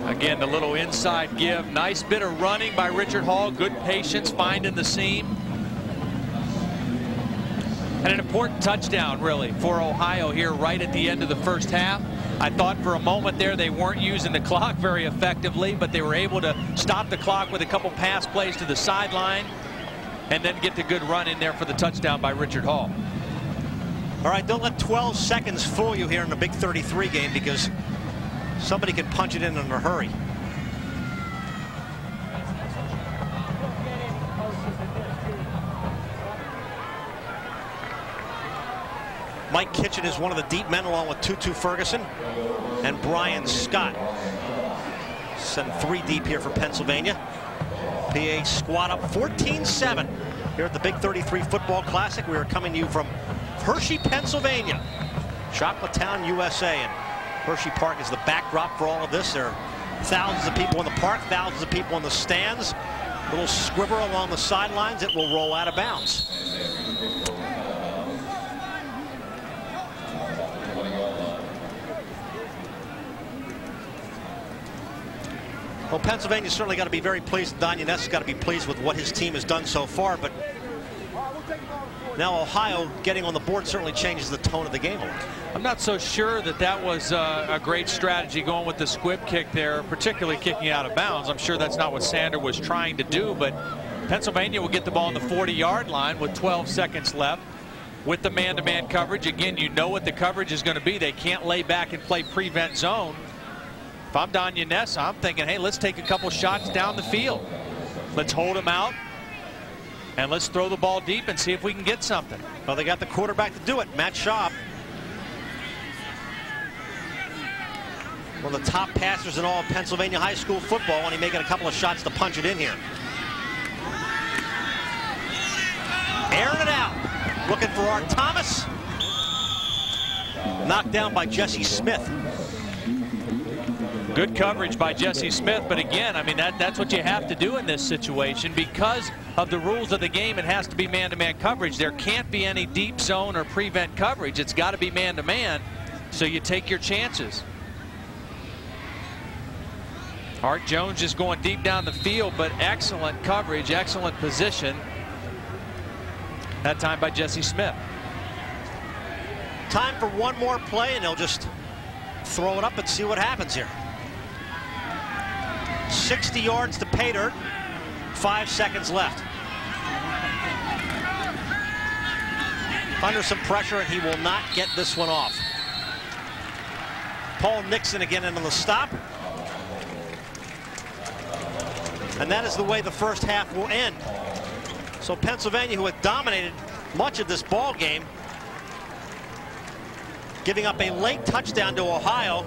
Again, the little inside give. Nice bit of running by Richard Hall. Good patience finding the seam. And an important touchdown, really, for Ohio here right at the end of the first half. I thought for a moment there they weren't using the clock very effectively, but they were able to stop the clock with a couple pass plays to the sideline and then get the good run in there for the touchdown by Richard Hall. All right, don't let 12 seconds fool you here in the Big 33 game, because somebody can punch it in a hurry. Mike Kitchen is one of the deep men, along with Tutu Ferguson and Brian Scott. Send 3 deep here for Pennsylvania. PA squad up 14-7 here at the Big 33 Football Classic. We are coming to you from Hershey, Pennsylvania, Chocolate Town, USA, and Hersheypark is the backdrop for all of this. There are thousands of people in the park, thousands of people in the stands. Little squibber along the sidelines. It will roll out of bounds. Well, Pennsylvania's certainly got to be very pleased. Don Yanez has got to be pleased with what his team has done so far, but now Ohio getting on the board certainly changes the tone of the game a lot. I'm not so sure that that was a great strategy going with the squib kick there, particularly kicking out of bounds. I'm sure that's not what Sander was trying to do, but Pennsylvania will get the ball on the 40-yard line with 12 seconds left with the man-to-man coverage. Again, you know what the coverage is going to be. They can't lay back and play prevent zone. If I'm Don Yanez, I'm thinking, hey, let's take a couple shots down the field. Let's hold them out, and let's throw the ball deep and see if we can get something. Well, they got the quarterback to do it, Matt Schaub. One of the top passers in all of Pennsylvania high school football, and he's making a couple of shots to punch it in here. Airing it out. Looking for Art Thomas. Knocked down by Jesse Smith. Good coverage by Jesse Smith, but again, I mean, that's what you have to do in this situation. Because of the rules of the game, it has to be man-to-man coverage. There can't be any deep zone or prevent coverage. It's got to be man-to-man, so you take your chances. Art Jones just going deep down the field, but excellent coverage, excellent position. That time by Jesse Smith. Time for one more play, and they'll just throw it up and see what happens here. 60 yards to pay dirt. 5 seconds left. Under some pressure, and he will not get this one off. Paul Nixon again into the stop. And that is the way the first half will end. So Pennsylvania, who had dominated much of this ball game, giving up a late touchdown to Ohio.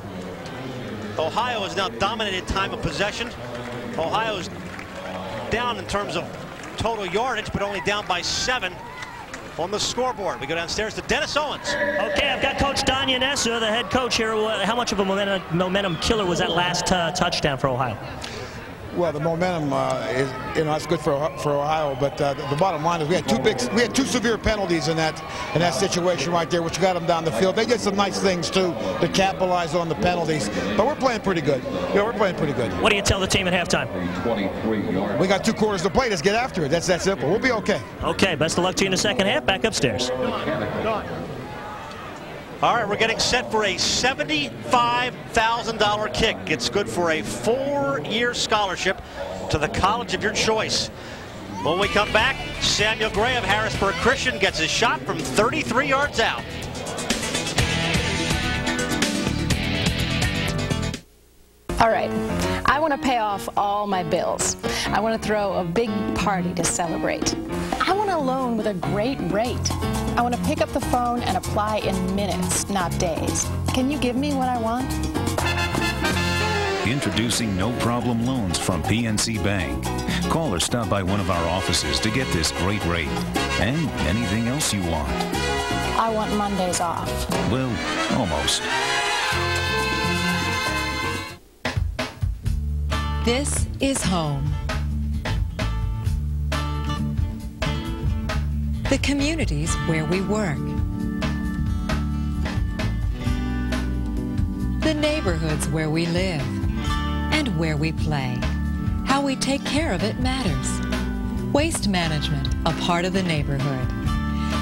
Ohio has now dominated time of possession. Ohio's down in terms of total yardage, but only down by 7 on the scoreboard. We go downstairs to Dennis Owens. Okay, I've got Coach Don Yanessa, the head coach here. How much of a momentum killer was that last touchdown for Ohio? Well, the momentum is, that's good for Ohio, but the bottom line is we had two severe penalties in that situation right there, which got them down the field. They did some nice things too to capitalize on the penalties, but we're playing pretty good. Yeah, we're playing pretty good. What do you tell the team at halftime? We got 2 quarters to play. Let's get after it. That's that simple. We'll be okay. Okay, best of luck to you in the second half. Back upstairs. All right, we're getting set for a $75,000 kick. It's good for a 4-year scholarship to the college of your choice. When we come back, Samuel Gray of Harrisburg Christian gets his shot from 33 yards out. All right, I want to pay off all my bills. I want to throw a big party to celebrate. I want a loan with a great rate. I want to pick up the phone and apply in minutes, not days. Can you give me what I want? Introducing No Problem Loans from PNC Bank. Call or stop by one of our offices to get this great rate and anything else you want. I want Mondays off. Well, almost. This is home. The communities where we work. The neighborhoods where we live and where we play. How we take care of it matters. Waste management, a part of the neighborhood.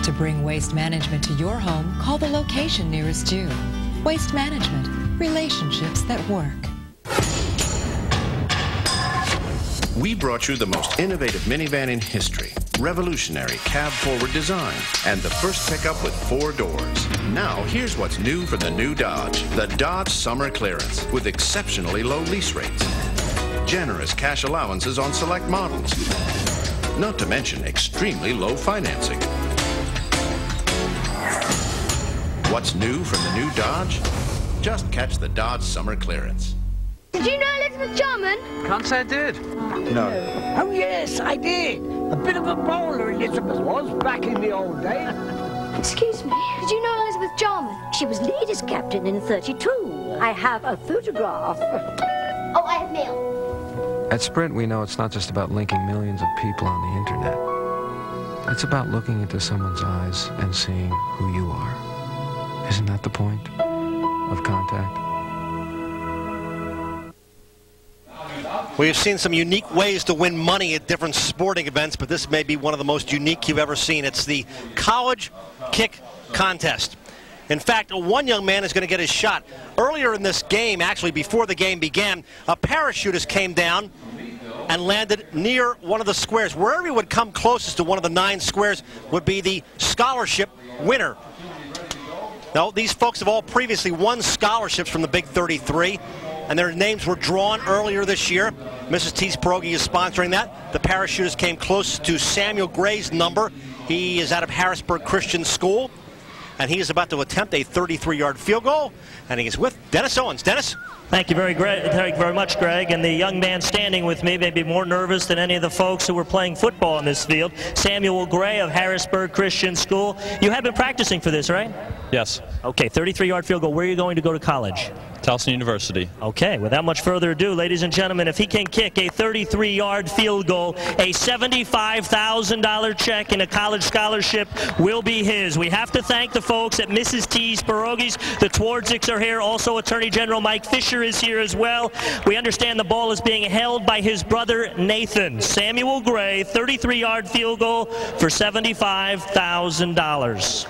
To bring waste management to your home, call the location nearest you. Waste management, relationships that work. We brought you the most innovative minivan in history, revolutionary cab-forward design, and the first pickup with 4 doors. Now, here's what's new for the new Dodge. The Dodge Summer Clearance, with exceptionally low lease rates. Generous cash allowances on select models. Not to mention extremely low financing. What's new from the new Dodge? Just catch the Dodge Summer Clearance. Did you know Elizabeth Jarman? Can't say I did. No. Oh, yes, I did. A bit of a bowler, Elizabeth was, back in the old days. Excuse me, did you know Elizabeth Jarman? She was ladies' captain in 32. I have a photograph. Oh, I have mail. At Sprint, we know it's not just about linking millions of people on the internet. It's about looking into someone's eyes and seeing who you are. Isn't that the point of contact? We've seen some unique ways to win money at different sporting events, but this may be one of the most unique you've ever seen. It's the college kick contest. In fact, one young man is going to get his shot. Earlier in this game, actually before the game began, a parachutist came down and landed near one of the squares. Wherever he would come closest to one of the 9 squares would be the scholarship winner. Now, these folks have all previously won scholarships from the Big 33. And their names were drawn earlier this year. Mrs. T's Pierogi is sponsoring that. The parachutist came close to Samuel Gray's number. He is out of Harrisburg Christian School, and he is about to attempt a 33-yard field goal, and he is with Dennis Owens. Dennis? Thank you very much, Greg. And the young man standing with me may be more nervous than any of the folks who were playing football on this field. Samuel Gray of Harrisburg Christian School. You have been practicing for this, right? Yes. Okay, 33-yard field goal. Where are you going to go to college? Towson University. Okay, without much further ado, ladies and gentlemen, if he can kick a 33-yard field goal, a $75,000 check and a college scholarship will be his. We have to thank the folks at Mrs. T's Pierogies. The Twardziks are here. Also, Attorney General Mike Fisher is here as well. We understand the ball is being held by his brother, Nathan. Samuel Gray, 33-yard field goal for $75,000.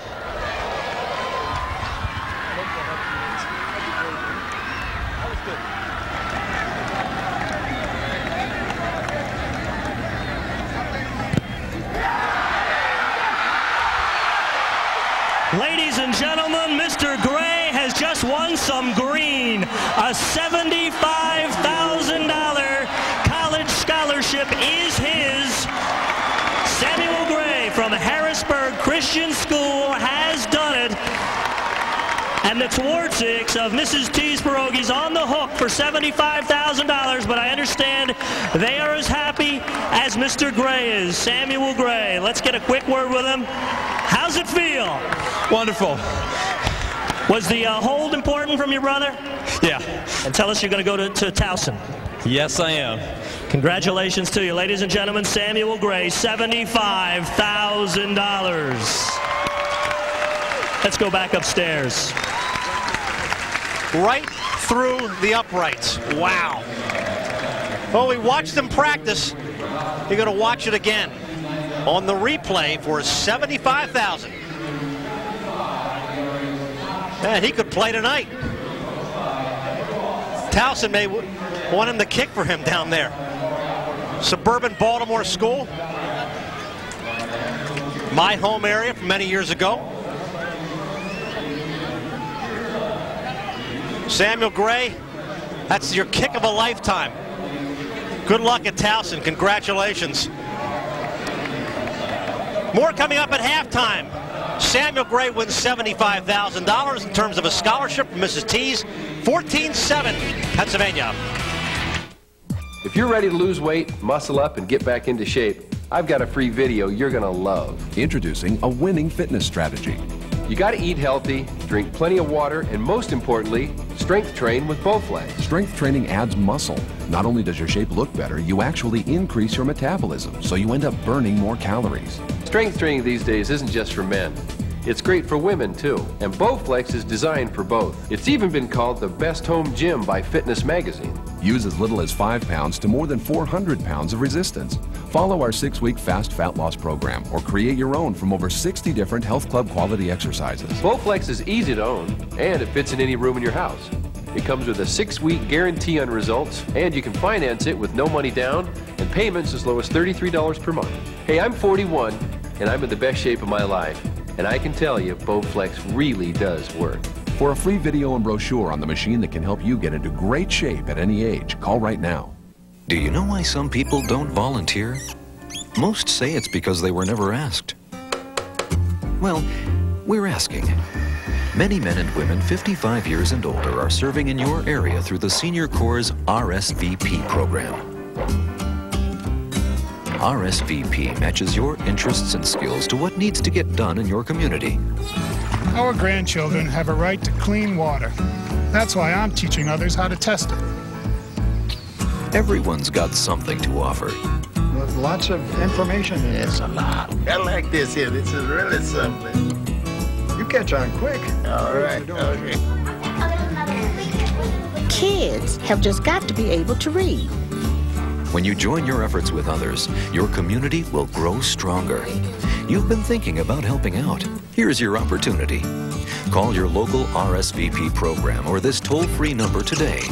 Ladies and gentlemen, Mr. Gray has just won some green. A $75,000 college scholarship is his. Samuel Gray from Harrisburg Christian School has done it. And the Twardsiks of Mrs. T's Pierogies on the hook for $75,000, but I understand they are as happy as Mr. Gray is, Samuel Gray. Let's get a quick word with him. How's it feel? Wonderful. Was the hold important from your brother? Yeah. And tell us you're going to go to Towson. Yes, I am. Congratulations to you, ladies and gentlemen. Samuel Gray, $75,000. Let's go back upstairs. Right through the uprights. Wow. Well, we watched them practice. You're going to watch it again on the replay for $75,000. Man, he could play tonight. Towson may want him to kick for him down there. Suburban Baltimore school. My home area from many years ago. Samuel Gray, that's your kick of a lifetime. Good luck at Towson. Congratulations. More coming up at halftime. Samuel Gray wins $75,000 in terms of a scholarship from Mrs. T's. 14-7, Pennsylvania. If you're ready to lose weight, muscle up, and get back into shape, I've got a free video you're going to love. Introducing a winning fitness strategy. You got to eat healthy, drink plenty of water, and most importantly, strength train with Bowflex. Strength training adds muscle. Not only does your shape look better, you actually increase your metabolism, so you end up burning more calories. Strength training these days isn't just for men. It's great for women, too. And Bowflex is designed for both. It's even been called the best home gym by Fitness Magazine. Use as little as 5 pounds to more than 400 pounds of resistance. Follow our 6-week fast fat loss program or create your own from over 60 different health club quality exercises. Bowflex is easy to own, and it fits in any room in your house. It comes with a 6-week guarantee on results, and you can finance it with no money down and payments as low as $33 per month. Hey, I'm 41, and I'm in the best shape of my life. And I can tell you, Bowflex really does work. For a free video and brochure on the machine that can help you get into great shape at any age, call right now. Do you know why some people don't volunteer? Most say it's because they were never asked. Well, we're asking. Many men and women 55 years and older are serving in your area through the Senior Corps' RSVP program. RSVP matches your interests and skills to what needs to get done in your community. Our grandchildren have a right to clean water. That's why I'm teaching others how to test it. Everyone's got something to offer. There's lots of information in it. It's a lot. I like this here. This is really something. You catch on quick. All right. Okay. Kids have just got to be able to read. When you join your efforts with others, your community will grow stronger. You've been thinking about helping out. Here's your opportunity. Call your local RSVP program or this toll-free number today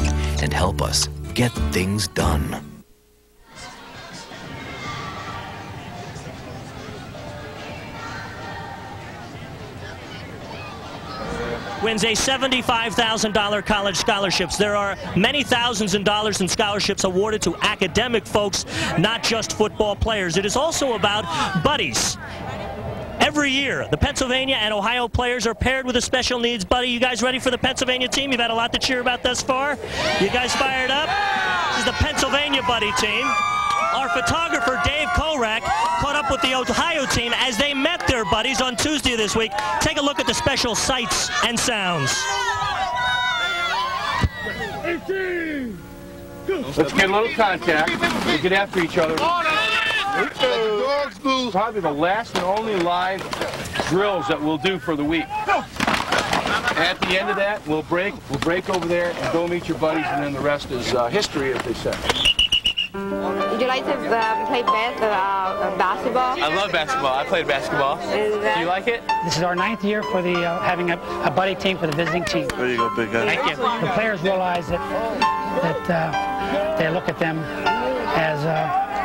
and help us get things done. Wins a $75,000 college scholarships. There are many thousands of dollars in scholarships awarded to academic folks, not just football players. It is also about buddies. Every year, the Pennsylvania and Ohio players are paired with a special needs buddy. You guys ready for the Pennsylvania team? You've had a lot to cheer about thus far. You guys fired up? This is the Pennsylvania buddy team. Our photographer, Dave Korak, caught up with the Ohio team as they met their buddies on Tuesday this week. Take a look at the special sights and sounds. 18. Let's get a little contact. We get after each other. Probably the last and only live drills that we'll do for the week. At the end of that, we'll break over there and go meet your buddies, and then the rest is history, as they say. Would you like to play basketball? I love basketball. I played basketball. Do you like it? This is our 9th year for the having a buddy team for the visiting team. There you go, big guy. Thank you. The players realize that they look at them as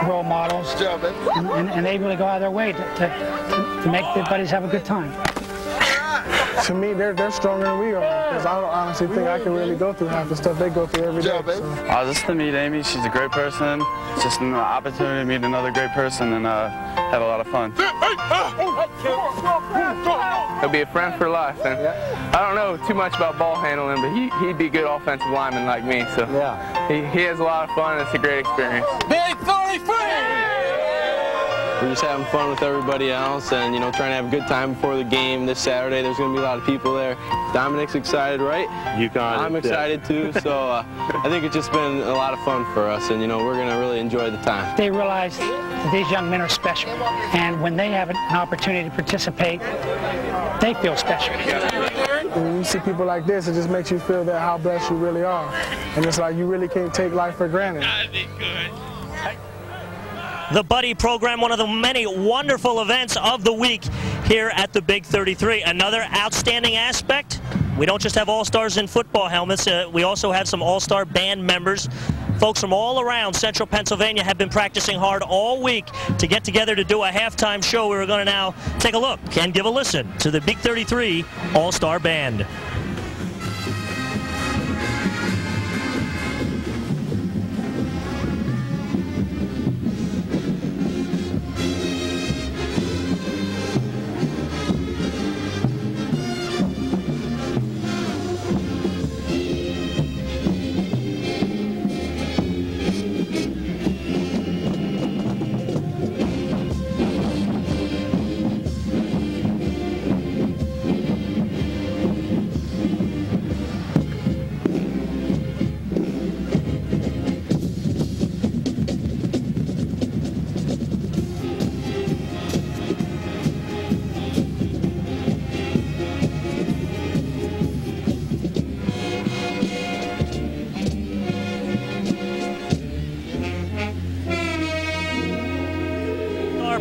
role models, and they really go out of their way to make their buddies have a good time. to me, they're stronger than we are. Because I don't honestly think I can really go through half the stuff they go through every day. So. Just to meet Amy, she's a great person. It's just an opportunity to meet another great person and have a lot of fun. He'll be a friend for life. And I don't know too much about ball handling, but he'd be a good offensive lineman like me. So he has a lot of fun. It's a great experience. Big 33! We're just having fun with everybody else and, trying to have a good time before the game this Saturday. There's going to be a lot of people there. Dominic's excited, right? I'm excited too, so I think it's just been a lot of fun for us, and, we're going to really enjoy the time. They realize that these young men are special, and when they have an opportunity to participate, they feel special. When you see people like this, it just makes you feel that how blessed you really are. And it's like you really can't take life for granted. The Buddy program, one of the many wonderful events of the week here at the Big 33. Another outstanding aspect, we don't just have all-stars in football helmets, we also have some all-star band members. Folks from all around central Pennsylvania have been practicing hard all week to get together to do a halftime show. We're going to now take a look and give a listen to the Big 33 All-Star Band.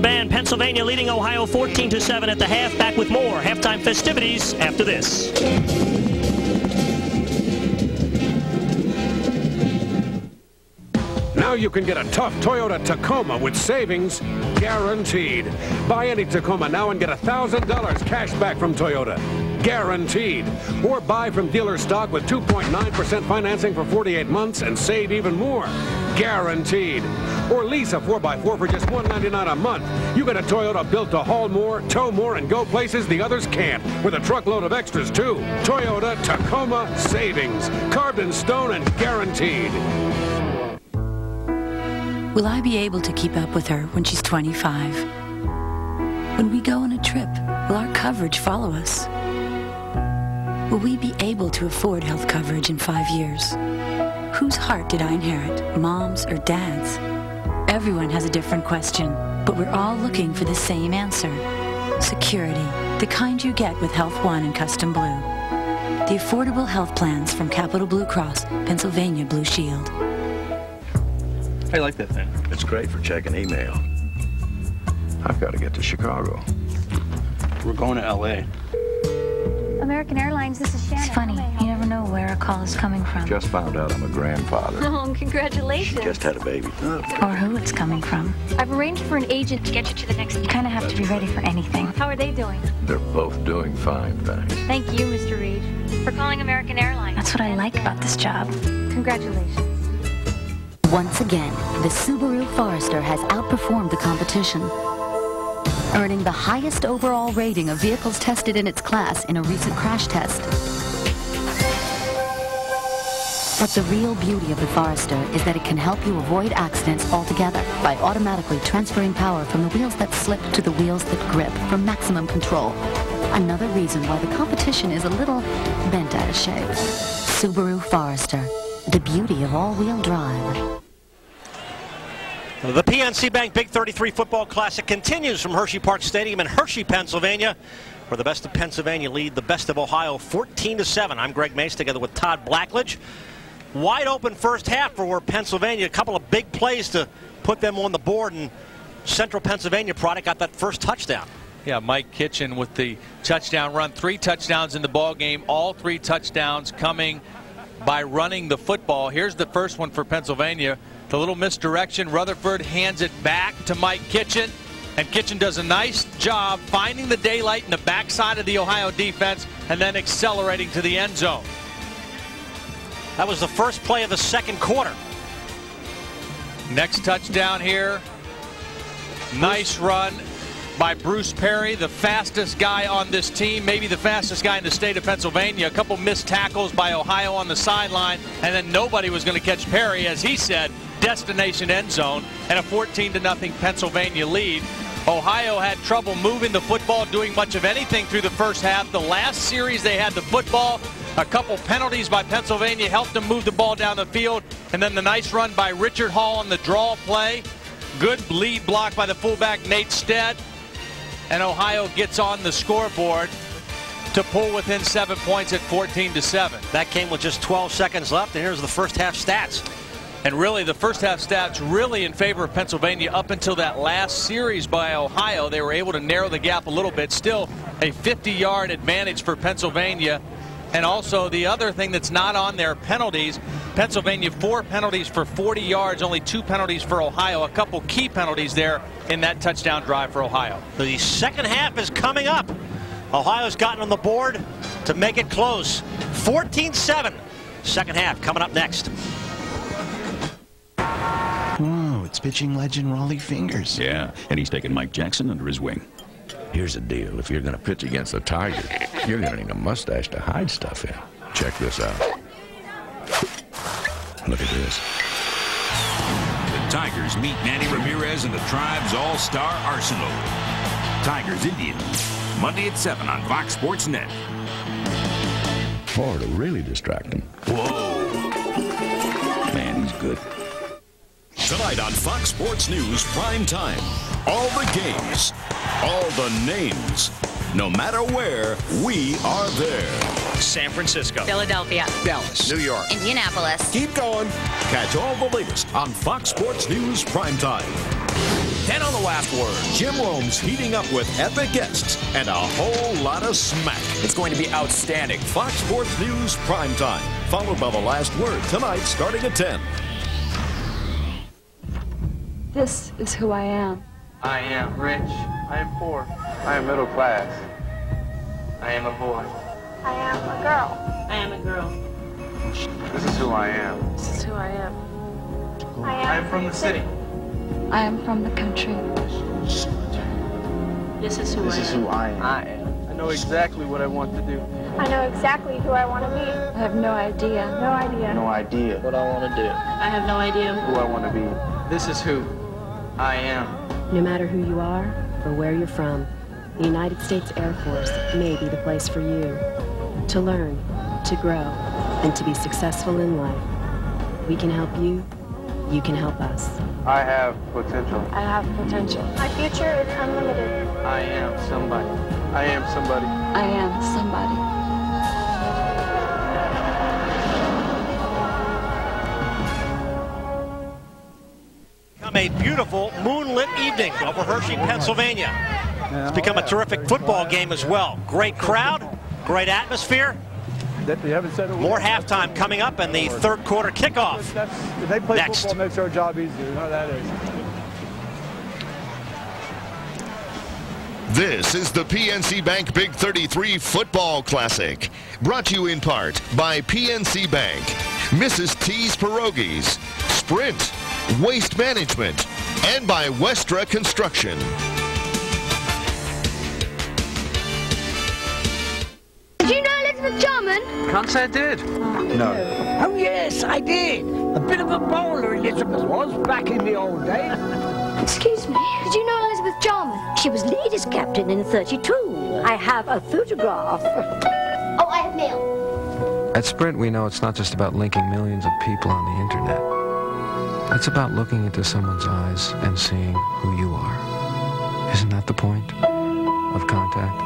Band, Pennsylvania leading Ohio 14-7 at the half. Back with more halftime festivities after this. Now you can get a tough Toyota Tacoma with savings guaranteed. Buy any Tacoma now and get $1,000 cash back from Toyota. Guaranteed. Or buy from dealer stock with 2.9% financing for 48 months and save even more. Guaranteed. Or lease a 4x4 for just $199 a month. You get a Toyota built to haul more, tow more, and go places the others can't, with a truckload of extras, too. Toyota Tacoma Savings. Carved in stone and guaranteed. Will I be able to keep up with her when she's 25? When we go on a trip, will our coverage follow us? Will we be able to afford health coverage in 5 years? Whose heart did I inherit, Mom's or Dad's? Everyone has a different question, but we're all looking for the same answer. Security, the kind you get with Health One and Custom Blue. The affordable health plans from Capital Blue Cross, Pennsylvania Blue Shield. I like that thing. It's great for checking email. I've got to get to Chicago. We're going to L.A. American Airlines, this is Shannon. It's funny, you never know where a call is coming from. Just found out I'm a grandfather. Oh, congratulations. She just had a baby. Or who it's coming from. I've arranged for an agent to get you to the next... You kind of have to be ready for anything. How are they doing? They're both doing fine, thanks. Thank you, Mr. Reed, for calling American Airlines. That's what I like about this job. Congratulations. Once again, the Subaru Forester has outperformed the competition, earning the highest overall rating of vehicles tested in its class in a recent crash test. But the real beauty of the Forester is that it can help you avoid accidents altogether by automatically transferring power from the wheels that slip to the wheels that grip for maximum control. Another reason why the competition is a little bent out of shape. Subaru Forester, the beauty of all-wheel drive. The PNC Bank Big 33 Football Classic continues from Hersheypark Stadium in Hershey, Pennsylvania, where the best of Pennsylvania lead the best of Ohio 14-7. I'm Greg Mace together with Todd Blackledge. Wide open first half for Pennsylvania. A couple of big plays to put them on the board, and Central Pennsylvania product got that first touchdown. Yeah, Mike Kitchen with the touchdown run. 3 touchdowns in the ball game. All 3 touchdowns coming by running the football. Here's the first one for Pennsylvania. The little misdirection. Rutherford hands it back to Mike Kitchen. And Kitchen does a nice job finding the daylight in the backside of the Ohio defense and then accelerating to the end zone. That was the first play of the second quarter. Next touchdown here. Nice run by Bruce Perry, the fastest guy on this team, maybe the fastest guy in the state of Pennsylvania. A couple missed tackles by Ohio on the sideline, and then nobody was going to catch Perry, as he said, destination end zone, and a 14-0 Pennsylvania lead. Ohio had trouble moving the football, doing much of anything through the first half. The last series they had the football. A couple penalties by Pennsylvania helped them move the ball down the field, and then the nice run by Richard Hall on the draw play. Good lead block by the fullback Nate Stead. And Ohio gets on the scoreboard to pull within 7 points at 14-7. That came with just 12 seconds left, and here's the first half stats. And really, the first half stats really in favor of Pennsylvania up until that last series by Ohio. They were able to narrow the gap a little bit. Still a 50-yard advantage for Pennsylvania. And also the other thing that's not on there, penalties. Pennsylvania 4 penalties for 40 yards, only 2 penalties for Ohio. A couple key penalties there in that touchdown drive for Ohio. The second half is coming up. Ohio's gotten on the board to make it close. 14-7. Second half coming up next. Whoa, it's pitching legend Raleigh Fingers. Yeah, and he's taking Mike Jackson under his wing. Here's the deal. If you're going to pitch against the Tigers, you're going to need a mustache to hide stuff in. Check this out. Look at this. The Tigers meet Manny Ramirez and the Tribe's All-Star Arsenal. Tigers Indians, Monday at 7 on Fox Sports Net. Florida really distracting. Whoa. Man, he's good. Tonight on Fox Sports News Prime Time. All the games, all the names. No matter where, we are there. San Francisco, Philadelphia, Dallas, New York, Indianapolis. Keep going. Catch all the latest on Fox Sports News Prime Time. 10 on the last word. Jim Rome's heating up with epic guests and a whole lot of smack. It's going to be outstanding. Fox Sports News Prime Time, followed by the last word tonight starting at 10. This is who I am. I am rich. I am poor. I am middle class. I am a boy. I am a girl. I am a girl. This is who I am. This is who I am. I am from the city. I am from the country. This is who I am. I am. I know exactly what I want to do. I know exactly who I want to be. I have no idea. No idea. No idea what I want to do. I have no idea Who I want to be. This is who I am. No matter who you are or where you're from, the United States Air Force may be the place for you to learn, to grow, and to be successful in life. We can help you. You can help us. I have potential. I have potential. My future is unlimited. I am somebody. I am somebody. I am somebody. A beautiful moonlit evening over Hershey, Pennsylvania. It's become a terrific football game as well. Great crowd, great atmosphere. More halftime coming up and the third quarter kickoff. If they play next. Football makes our job easier. You know what that is. This is the PNC Bank Big 33 Football Classic. Brought to you in part by PNC Bank, Mrs. T's Pierogies, Sprint, Waste Management, and by Westra Construction. Did you know Elizabeth Jarman? Can't say I did. No. Oh, yes, I did. A bit of a bowler, Elizabeth was, back in the old days. Excuse me. Did you know Elizabeth Jarman? She was ladies' captain in '32. I have a photograph. Oh, I have mail. At Sprint, we know it's not just about linking millions of people on the internet. It's about looking into someone's eyes and seeing who you are. Isn't that the point of contact?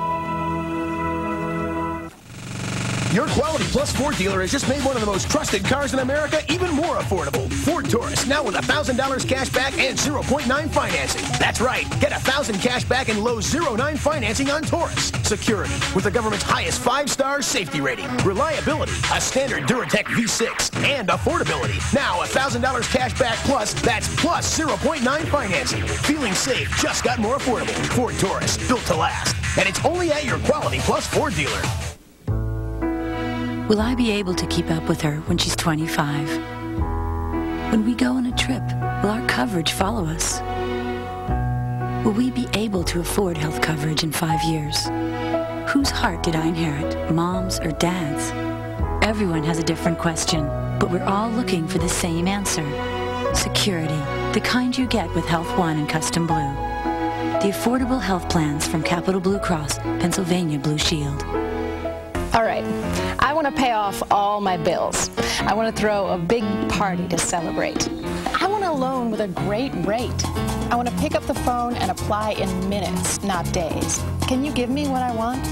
Your Quality Plus Ford dealer has just made one of the most trusted cars in America even more affordable. Ford Taurus, now with $1,000 cash back and 0.9 financing. That's right. Get $1,000 cash back and low 0.9 financing on Taurus. Security, with the government's highest 5-star safety rating. Reliability, a standard Duratec V6. And affordability. Now $1,000 cash back plus, that's plus 0.9 financing. Feeling safe just got more affordable. Ford Taurus, built to last. And it's only at your Quality Plus Ford dealer. Will I be able to keep up with her when she's 25? When we go on a trip, will our coverage follow us? Will we be able to afford health coverage in 5 years? Whose heart did I inherit, Mom's or Dad's? Everyone has a different question, but we're all looking for the same answer. Security, the kind you get with Health One and Custom Blue. The affordable health plans from Capital Blue Cross, Pennsylvania Blue Shield. All right, I want to pay off all my bills. I want to throw a big party to celebrate. I want a loan with a great rate. I want to pick up the phone and apply in minutes, not days. Can you give me what I want?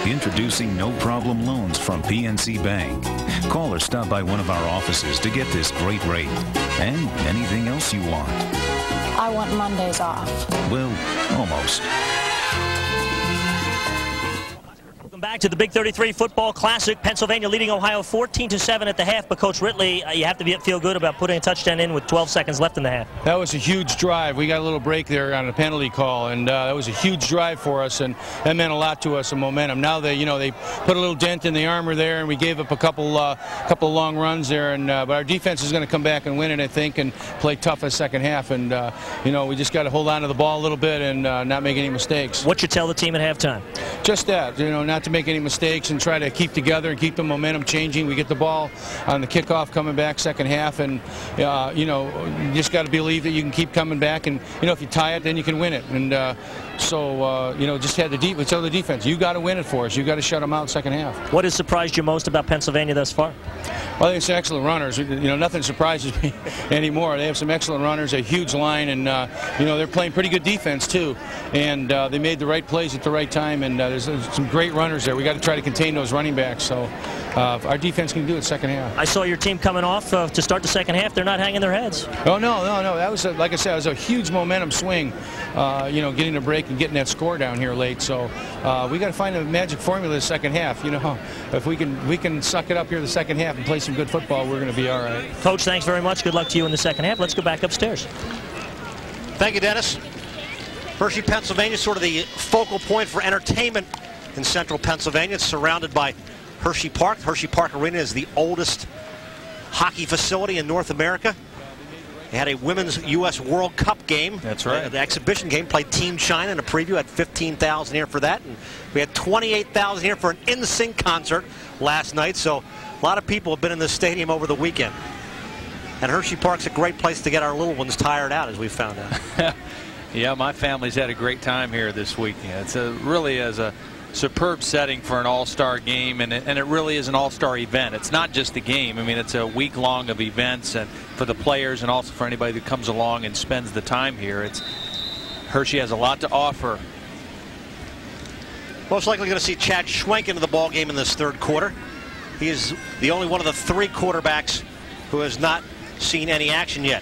Introducing no-problem loans from PNC Bank. Call or stop by one of our offices to get this great rate and anything else you want. I want Mondays off. Well, almost. Back to the Big 33 Football Classic. Pennsylvania leading Ohio 14-7 at the half. But Coach Ridley, you have to feel good about putting a touchdown in with 12 seconds left in the half. That was a huge drive. We got a little break there on a penalty call, and that was a huge drive for us, and that meant a lot to us, and momentum. Now they put a little dent in the armor there, and we gave up a couple long runs there, and but our defense is going to come back and win it, I think, and play tough in the second half. And we just got to hold on to the ball a little bit and not make any mistakes. What you tell the team at halftime? Just that, not to make any mistakes and try to keep together and keep the momentum changing. We get the ball on the kickoff coming back second half, and you just got to believe that you can keep coming back, and if you tie it, then you can win it. And just had tell the defense, you got to win it for us. You got to shut them out second half. What has surprised you most about Pennsylvania thus far? Well, I think it's excellent runners. Nothing surprises me anymore. They have some excellent runners, a huge line, and they're playing pretty good defense too. And they made the right plays at the right time, and there's some great runners there. We got to try to contain those running backs. So our defense can do it second half. I saw your team coming off to start the second half. They're not hanging their heads. Oh no. That was like I said, it was a huge momentum swing. Getting a break and getting that score down here late. So we got to find a magic formula the second half. If we can suck it up here the second half and play some good football, we're going to be all right. Coach, thanks very much. Good luck to you in the second half. Let's go back upstairs. Thank you, Dennis. Hershey, Pennsylvania, sort of the focal point for entertainment in central Pennsylvania. It's surrounded by Hersheypark. Hersheypark Arena is the oldest hockey facility in North America. They had a women's U.S. World Cup game. That's right. The exhibition game, played Team China in a preview, had 15,000 here for that. And we had 28,000 here for an NSYNC concert last night. So a lot of people have been in this stadium over the weekend. And Hersheypark's a great place to get our little ones tired out, as we found out. Yeah, my family's had a great time here this weekend. It's really is a superb setting for an all-star game, and it really is an all-star event. It's not just the game. I mean, it's a week-long of events, and for the players and also for anybody that comes along and spends the time here. Hershey has a lot to offer. Most likely going to see Chad Schwenk into the ball game in this third quarter. He is the only one of the three quarterbacks who has not seen any action yet.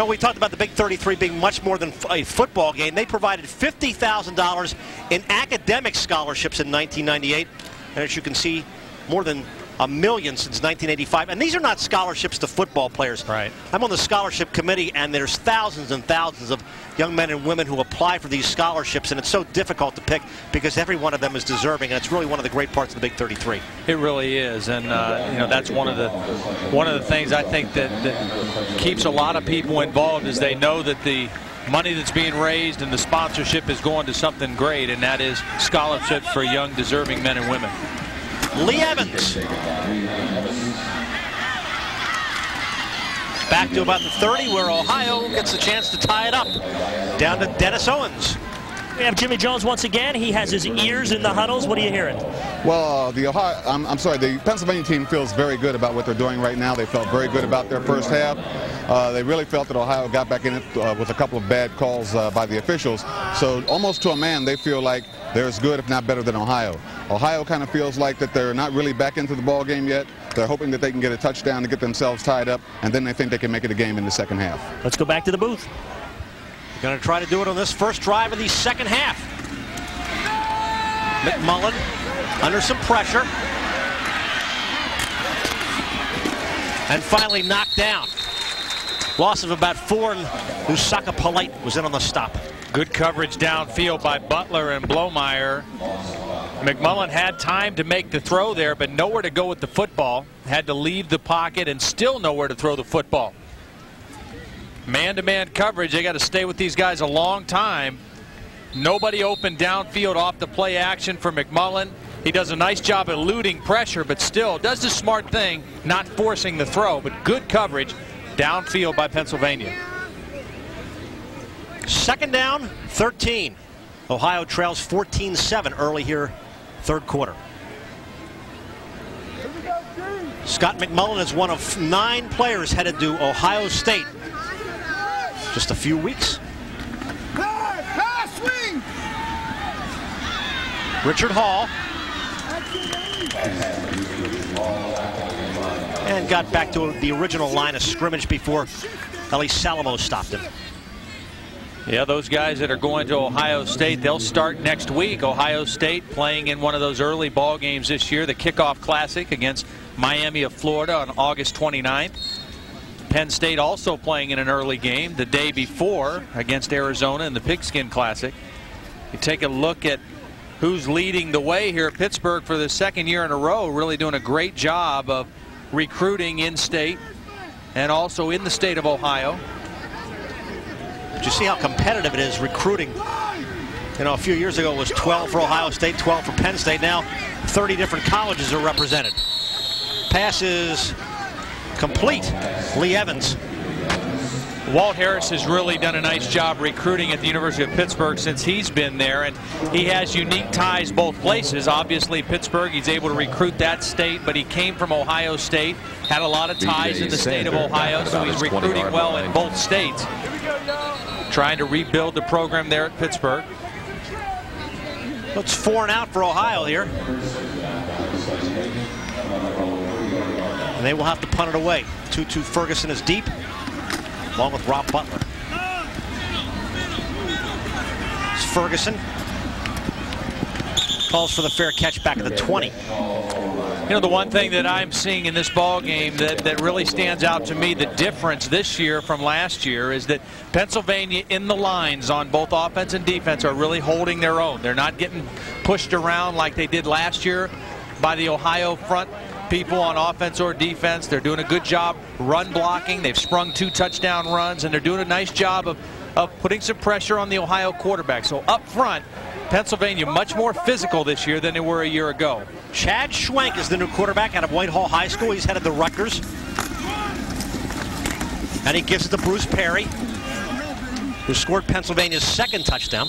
We talked about the Big 33 being much more than a football game. They provided $50,000 in academic scholarships in 1998. And as you can see, more than $1 million since 1985. And these are not scholarships to football players. Right. I'm on the scholarship committee, and there's thousands and thousands of young men and women who apply for these scholarships, and it's so difficult to pick because every one of them is deserving, and it's really one of the great parts of the Big 33. It really is, and that's one of the things I think that keeps a lot of people involved, is they know that the money that's being raised and the sponsorship is going to something great, and that is scholarships for young deserving men and women. Lee Evans. Back to about the 30, where Ohio gets a chance to tie it up. Down to Dennis Owens. We have Jimmy Jones once again. He has his ears in the huddles. What are you hearing? Well, the Pennsylvania team feels very good about what they're doing right now. They felt very good about their first half. They really felt that Ohio got back in it with a couple of bad calls by the officials. So almost to a man, they feel like they're as good, if not better, than Ohio. Ohio kind of feels like that they're not really back into the ball game yet. They're hoping that they can get a touchdown to get themselves tied up, and then they think they can make it a game in the second half. Let's go back to the booth. Going to try to do it on this first drive of the second half. McMullen under some pressure. And finally knocked down. Loss of about 4, and Lusaka Polite was in on the stop. Good coverage downfield by Butler and Blomeyer. McMullen had time to make the throw there, but nowhere to go with the football. Had to leave the pocket and still nowhere to throw the football. Man-to-man coverage, they got to stay with these guys a long time. Nobody open downfield off the play action for McMullen. He does a nice job eluding pressure, but still does the smart thing, not forcing the throw, but good coverage downfield by Pennsylvania. Second down, 13. Ohio trails 14-7 early here, third quarter. Scott McMullen is one of 9 players headed to Ohio State. Just a few weeks. Richard Hall. And got back to the original line of scrimmage before Eli Salamo stopped him. Yeah, those guys that are going to Ohio State, they'll start next week. Ohio State playing in one of those early ball games this year, the Kickoff Classic against Miami of Florida on August 29th. Penn State also playing in an early game the day before against Arizona in the Pigskin Classic. You take a look at who's leading the way here at Pittsburgh for the second year in a row, really doing a great job of recruiting in-state and also in the state of Ohio. Did you see how competitive it is recruiting? You know, a few years ago it was 12 for Ohio State, 12 for Penn State. Now 30 different colleges are represented. Pass is complete. Lee Evans. Walt Harris has really done a nice job recruiting at the University of Pittsburgh since he's been there, and he has unique ties both places. Obviously Pittsburgh, he's able to recruit that state, but he came from Ohio State, had a lot of ties in the state of Ohio, so he's recruiting well in both states. Trying to rebuild the program there at Pittsburgh. It's 4 and out for Ohio here. And they will have to punt it away. 2-2 Ferguson is deep, along with Rob Butler. It's Ferguson. Calls for the fair catch back at the 20. You know, the one thing that I'm seeing in this ball game that really stands out to me, the difference this year from last year, is that Pennsylvania in the lines on both offense and defense are really holding their own. They're not getting pushed around like they did last year by the Ohio front people on offense or defense. They're doing a good job run blocking. They've sprung 2 touchdown runs, and they're doing a nice job of putting some pressure on the Ohio quarterback. So up front, Pennsylvania much more physical this year than they were a year ago. Chad Schwenk is the new quarterback out of Whitehall High School. He's headed to Rutgers. And he gives it to Bruce Perry, who scored Pennsylvania's 2nd touchdown.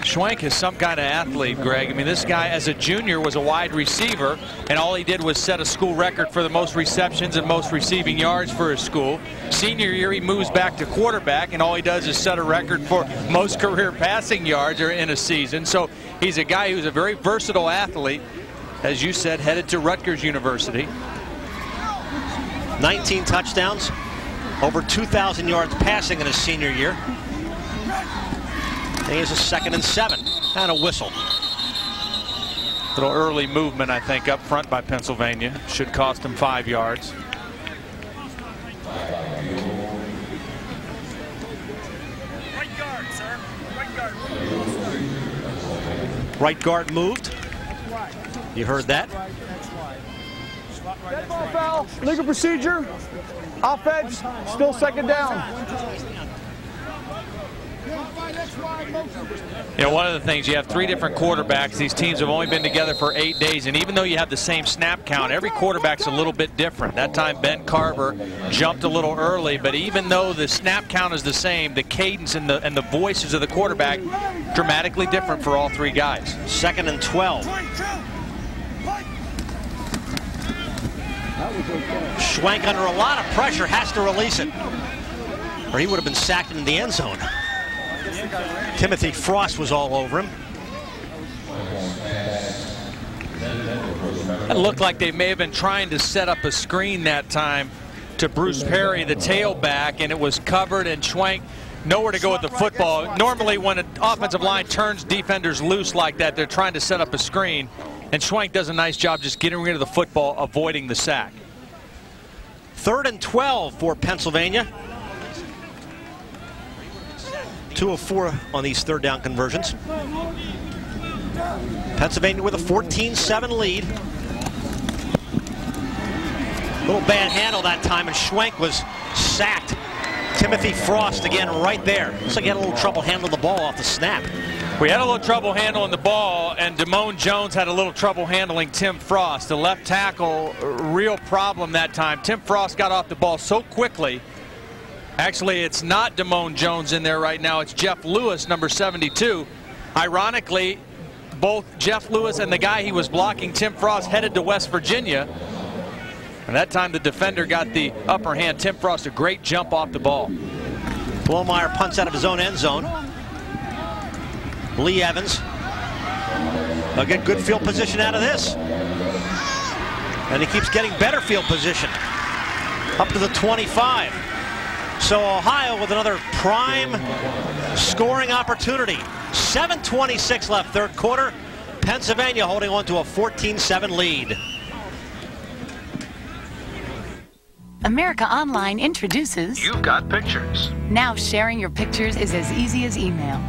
Schwenk is some kind of athlete, Greg. I mean, this guy as a junior was a wide receiver, and all he did was set a school record for the most receptions and most receiving yards for his school. Senior year, he moves back to quarterback, and all he does is set a record for most career passing yards in a season. So he's a guy who's a very versatile athlete, as you said, headed to Rutgers University. 19 touchdowns, over 2,000 yards passing in his senior year. Here's a 2nd and 7 and a whistle. Little early movement, I think, up front by Pennsylvania. Should cost them 5 yards. Right guard, sir. Right guard. Right guard moved. You heard that? Dead ball foul, legal procedure, offense, still 2nd down. You know, one of the things, you have 3 different quarterbacks. These teams have only been together for 8 days, and even though you have the same snap count, every quarterback's a little bit different. That time Ben Carver jumped a little early, but even though the snap count is the same, the cadence and the voices of the quarterback dramatically different for all 3 guys. 2nd and 12. Schwenk under a lot of pressure has to release it, or he would have been sacked in the end zone. Timothy Frost was all over him. It looked like they may have been trying to set up a screen that time to Bruce Perry, the tailback, and it was covered, and Schwenk nowhere to go with the football. Normally when an offensive line turns defenders loose like that, they're trying to set up a screen, and Schwenk does a nice job just getting rid of the football, avoiding the sack. 3rd and 12 for Pennsylvania. 2 of 4 on these 3rd down conversions. Pennsylvania with a 14-7 lead. Little bad handle that time, and Schwenk was sacked. Timothy Frost again right there. Looks like he had a little trouble handling the ball off the snap. We had a little trouble handling the ball, and Damone Jones had a little trouble handling Tim Frost. The left tackle, real problem that time. Tim Frost got off the ball so quickly. Actually, it's not Damone Jones in there right now. It's Jeff Lewis, number 72. Ironically, both Jeff Lewis and the guy he was blocking, Tim Frost, headed to West Virginia. And that time the defender got the upper hand. Tim Frost, a great jump off the ball. Blomeyer punts out of his own end zone. Lee Evans. They'll get good field position out of this. And he keeps getting better field position. Up to the 25. So Ohio with another prime scoring opportunity. 7:26 left, 3rd quarter. Pennsylvania holding on to a 14-7 lead. America Online introduces You've Got Pictures. Now sharing your pictures is as easy as email.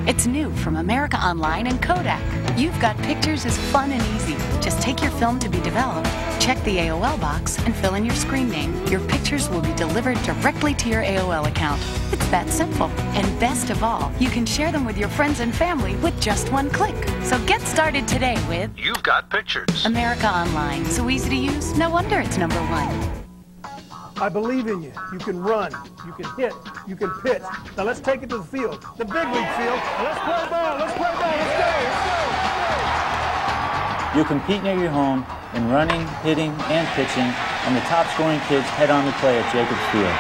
It's new from America Online and Kodak. You've Got Pictures is fun and easy. Just take your film to be developed, check the AOL box, and fill in your screen name. Your pictures will be delivered directly to your AOL account. It's that simple. And best of all, you can share them with your friends and family with just one click. So get started today with You've Got Pictures. America Online. So easy to use, no wonder it's #1. I believe in you. You can run, you can hit, you can pitch. Now let's take it to the field, the big league field. Let's play ball, let's play ball, let's go, let's go. You'll compete near your home in running, hitting, and pitching, and the top scoring kids head on to play at Jacobs Field.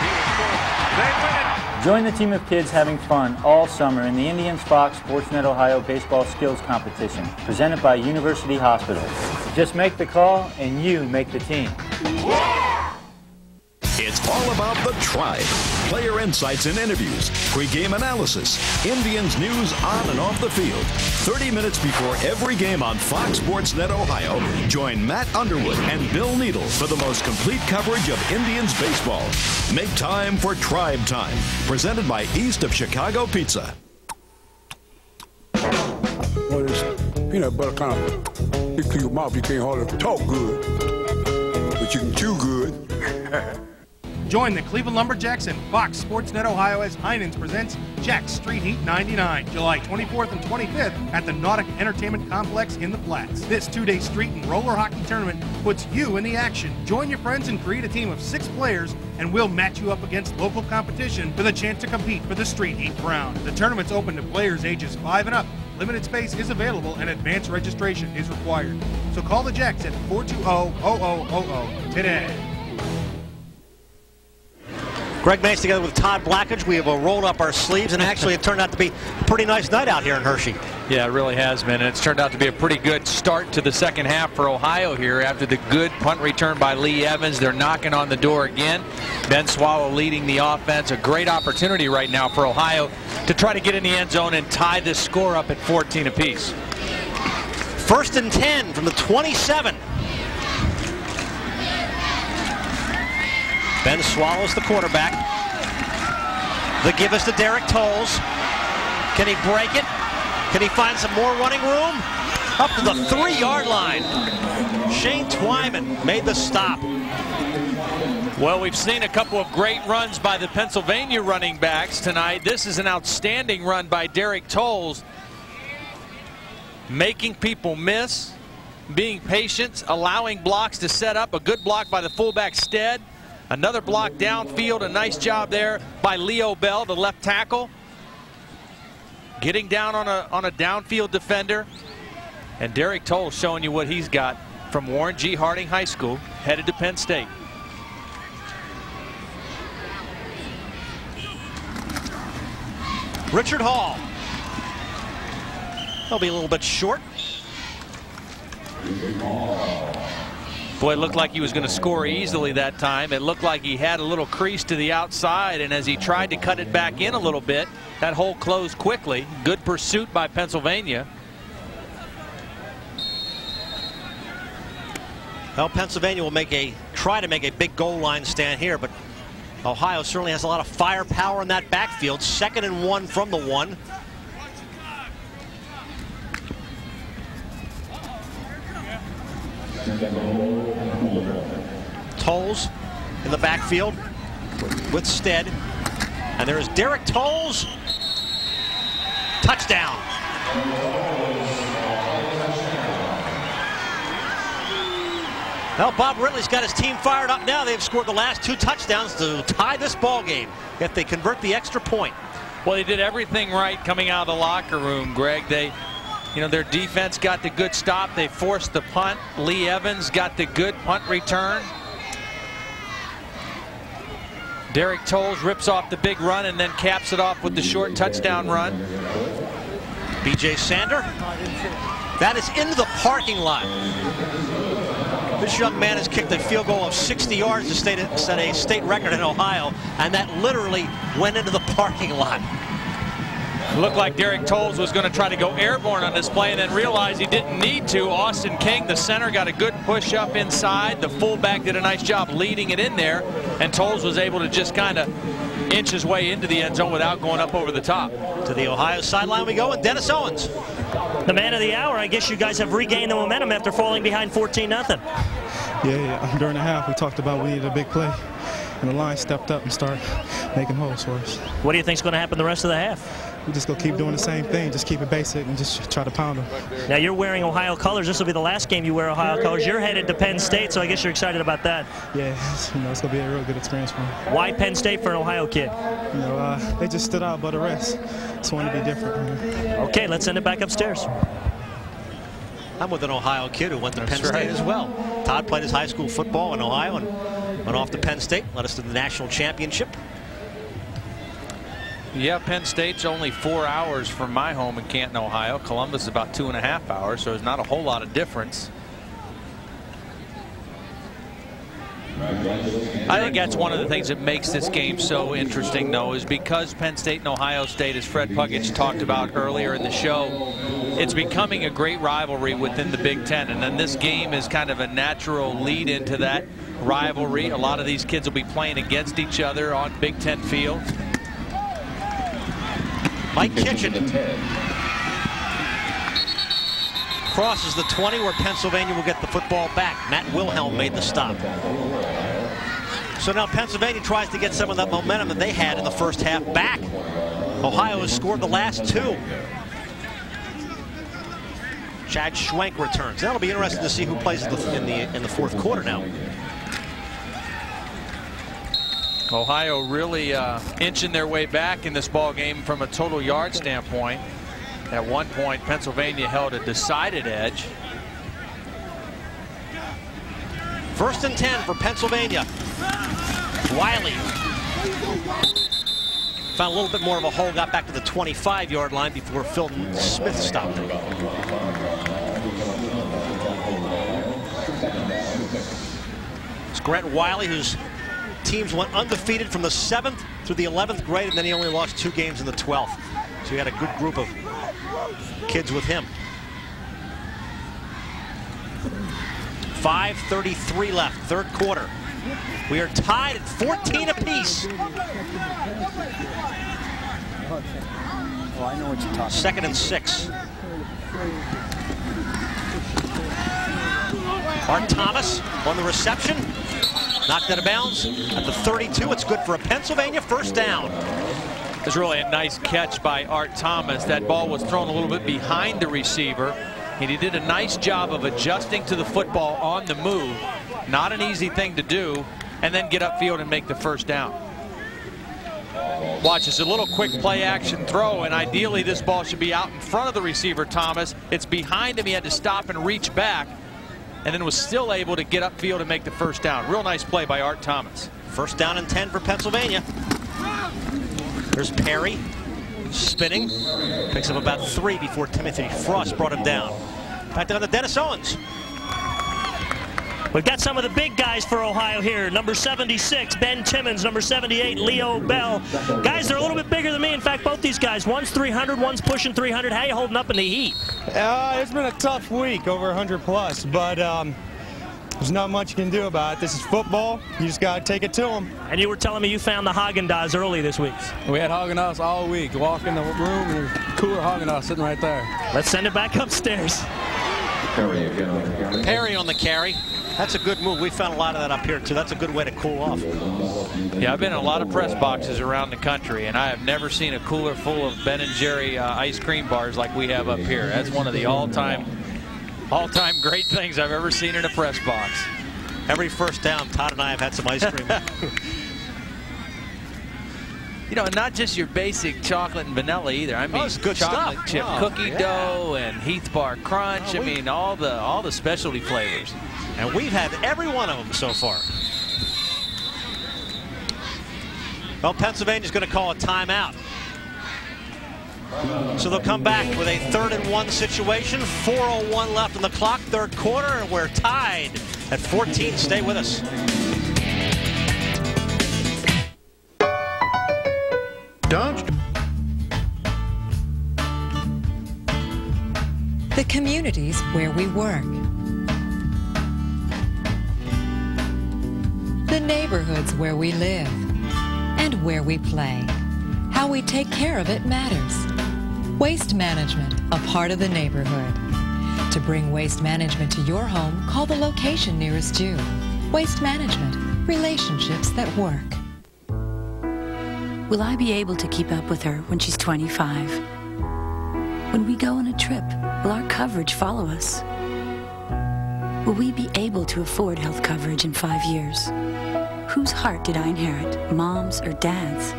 Join the team of kids having fun all summer in the Indians Fox Sportsnet Ohio Baseball Skills Competition, presented by University Hospital. Just make the call, and you make the team. It's all about the Tribe. Player insights and interviews, pre-game analysis, Indians news on and off the field. 30 minutes before every game on Fox Sportsnet Ohio, join Matt Underwood and Bill Needle for the most complete coverage of Indians baseball. Make time for Tribe Time, presented by East of Chicago Pizza. Well, this peanut butter kind of hits your mouth. You can't hardly talk good, but you can chew good. Join the Cleveland Lumberjacks and Fox Sportsnet Ohio as Heinens presents Jack's Street Heat 99, July 24th and 25th at the Nautic Entertainment Complex in the Flats. This 2-day street and roller hockey tournament puts you in the action. Join your friends and create a team of 6 players, and we'll match you up against local competition for the chance to compete for the Street Heat crown. The tournament's open to players ages 5 and up. Limited space is available and advanced registration is required. So call the Jacks at 420-0000 today. Greg Mace together with Todd Blackledge. We have rolled up our sleeves, and actually it turned out to be a pretty nice night out here in Hershey. Yeah, it really has been, and it's turned out to be a pretty good start to the second half for Ohio here after the good punt return by Lee Evans. They're knocking on the door again. Ben Swallow leading the offense. A great opportunity right now for Ohio to try to get in the end zone and tie this score up at 14 apiece. 1st and 10 from the 27. Ben Swallow's the quarterback. The give us to Derek Tolles. Can he break it? Can he find some more running room? Up to the 3-yard line. Shane Twyman made the stop. Well, we've seen a couple of great runs by the Pennsylvania running backs tonight. This is an outstanding run by Derek Tolles. Making people miss, being patient, allowing blocks to set up. A good block by the fullback Stead. Another block downfield, a nice job there by Leo Bell, the left tackle. Getting down on a downfield defender. And Derek Tolles showing you what he's got from Warren G. Harding High School, headed to Penn State. Richard Hall. He'll be a little bit short. Boy, it looked like he was going to score easily that time. It looked like he had a little crease to the outside, and as he tried to cut it back in a little bit, that hole closed quickly. Good pursuit by Pennsylvania. Well, Pennsylvania will try to make a big goal line stand here, but Ohio certainly has a lot of firepower in that backfield. 2nd and 1 from the 1. Tolles in the backfield with Stead. And there's Derek Tolles. Touchdown. Well, Bob Ridley's got his team fired up now. They've scored the last 2 touchdowns to tie this ball game if they convert the extra point. Well, they did everything right coming out of the locker room, Greg. Their defense got the good stop. They forced the punt. Lee Evans got the good punt return. Derek Tolles rips off the big run and then caps it off with the short touchdown run. B.J. Sander. That is into the parking lot. This young man has kicked a field goal of 60 yards to set a state record in Ohio, and that literally went into the parking lot. Looked like Derek Tolles was going to try to go airborne on this play and then realized he didn't need to. Austin King, the center, got a good push up inside. The fullback did a nice job leading it in there, and Tolles was able to just kind of inch his way into the end zone without going up over the top. To the Ohio sideline we go, and Dennis Owens. The man of the hour. I guess you guys have regained the momentum after falling behind 14-0. Yeah, during the half we talked about we needed a big play, and the line stepped up and started making holes for us. What do you think is going to happen the rest of the half? We just go keep doing the same thing, just keep it basic and just try to pound them. Now you're wearing Ohio colors. This will be the last game you wear Ohio colors. You're headed to Penn State, so I guess you're excited about that. Yeah, it's going to be a real good experience for me. Why Penn State for an Ohio kid? They just stood out above the rest. Just wanted to be different. Okay, let's send it back upstairs. I'm with an Ohio kid who went to Penn State as well. Todd played his high school football in Ohio and went off to Penn State, led us to the national championship. Yeah, Penn State's only 4 hours from my home in Canton, Ohio. Columbus is about 2.5 hours, so there's not a whole lot of difference. I think that's one of the things that makes this game so interesting, though, is because Penn State and Ohio State, as Fred Puckett talked about earlier in the show, it's becoming a great rivalry within the Big Ten. And then this game is kind of a natural lead into that rivalry. A lot of these kids will be playing against each other on Big Ten field. Mike Kitchen crosses the 20 where Pennsylvania will get the football back. Matt Wilhelm made the stop. So now Pennsylvania tries to get some of that momentum that they had in the first half back. Ohio has scored the last 2. Chad Schwenk returns. That'll be interesting to see who plays in the fourth quarter now. Ohio really inching their way back in this ball game from a total yard standpoint. At one point, Pennsylvania held a decided edge. 1st and 10 for Pennsylvania. Wiley found a little bit more of a hole, got back to the 25-yard line before Phil Smith stopped him. It's Grant Wiley, whose teams went undefeated from the 7th through the 11th grade, and then he only lost 2 games in the 12th. So he had a good group of kids with him. 5:33 left, third quarter. We are tied at 14 apiece. I know what you're talking 2nd and 6. Art Thomas on the reception. Knocked out of bounds at the 32. It's good for a Pennsylvania first down. It was really a nice catch by Art Thomas. That ball was thrown a little bit behind the receiver, and he did a nice job of adjusting to the football on the move. Not an easy thing to do, and then get upfield and make the first down. Watch, it's a little quick play action throw, and ideally this ball should be out in front of the receiver, Thomas. It's behind him. He had to stop and reach back, and then was still able to get upfield and make the first down. Real nice play by Art Thomas. First down and 10 for Pennsylvania. There's Perry spinning. Picks up about 3 before Timothy Frost brought him down. Back down to Dennis Owens. We've got some of the big guys for Ohio here. Number 76, Ben Timmons. Number 78, Leo Bell. Guys, they're a little bit bigger than me. In fact, both these guys, one's 300, one's pushing 300. How you holding up in the heat? It's been a tough week, over 100 plus, but there's not much you can do about it. This is football. You just got to take it to them. And you were telling me you found the Haagen-Dazs early this week. We had Haagen-Dazs all week. Walk in the room and there's cooler Haagen-Dazs sitting right there. Let's send it back upstairs. Perry on the carry. That's a good move. We found a lot of that up here, too. That's a good way to cool off. Yeah, I've been in a lot of press boxes around the country, and I have never seen a cooler full of Ben & Jerry ice cream bars like we have up here. That's one of the all-time great things I've ever seen in a press box. Every first down, Todd and I have had some ice cream. You know, not just your basic chocolate and vanilla either. I mean, it's good chocolate stuff. chip cookie dough and Heath Bar Crunch. I mean, all the specialty flavors. And we've had every one of them so far. Well, Pennsylvania's going to call a timeout. So they'll come back with a 3rd and 1 situation. 4:01 left on the clock, 3rd quarter, and we're tied at 14. Stay with us. The communities where we work. The neighborhoods where we live and where we play. How we take care of it matters. Waste management, a part of the neighborhood. To bring waste management to your home, call the location nearest you. Waste management, relationships that work. Will I be able to keep up with her when she's 25? When we go on a trip, will our coverage follow us? Will we be able to afford health coverage in 5 years? Whose heart did I inherit, Mom's or Dad's?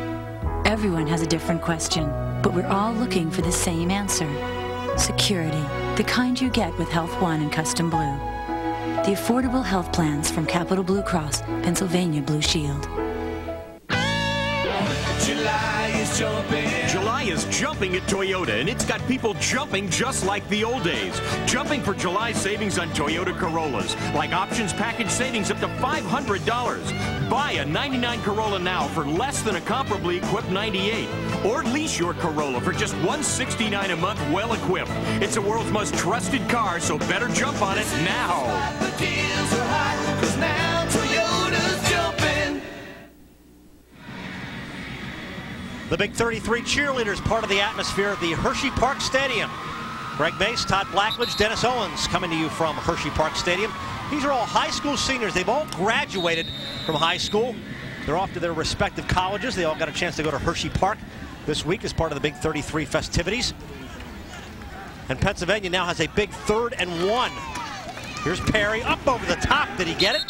Everyone has a different question, but we're all looking for the same answer. Security, the kind you get with Health One and Custom Blue. The affordable health plans from Capital Blue Cross, Pennsylvania Blue Shield. July is jumping at Toyota, and it's got people jumping just like the old days. Jumping for July savings on Toyota Corollas, like options package savings up to $500. Buy a '99 Corolla now for less than a comparably equipped '98. Or lease your Corolla for just $169 a month well equipped. It's the world's most trusted car, so better jump on it now. The deals are hot, 'cause now Toyota's jumping. The Big 33 cheerleaders, part of the atmosphere at the Hersheypark Stadium. Greg Mace, Todd Blackledge, Dennis Owens coming to you from Hersheypark Stadium. These are all high school seniors. They've all graduated from high school. They're off to their respective colleges. They all got a chance to go to Hersheypark this week as part of the Big 33 festivities. And Pennsylvania now has a big 3rd and 1. Here's Perry up over the top. Did he get it?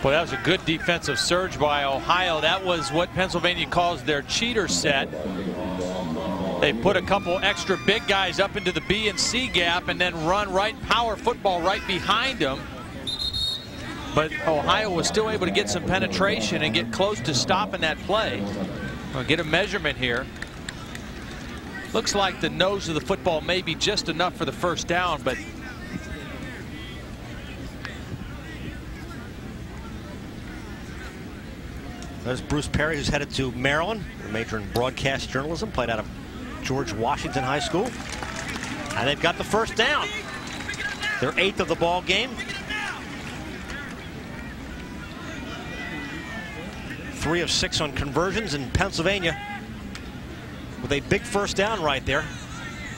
Well, that was a good defensive surge by Ohio. That was what Pennsylvania calls their cheater set. They put a couple extra big guys up into the B and C gap and then run power football right behind them. But Ohio was still able to get some penetration and get close to stopping that play. We'll get a measurement here. Looks like the nose of the football may be just enough for the first down, but there's Bruce Perry, who's headed to Maryland, a major in broadcast journalism, played out of George Washington High School. And they've got the first down. Their 8th of the ball game. 3 of 6 on conversions in Pennsylvania with a big first down right there.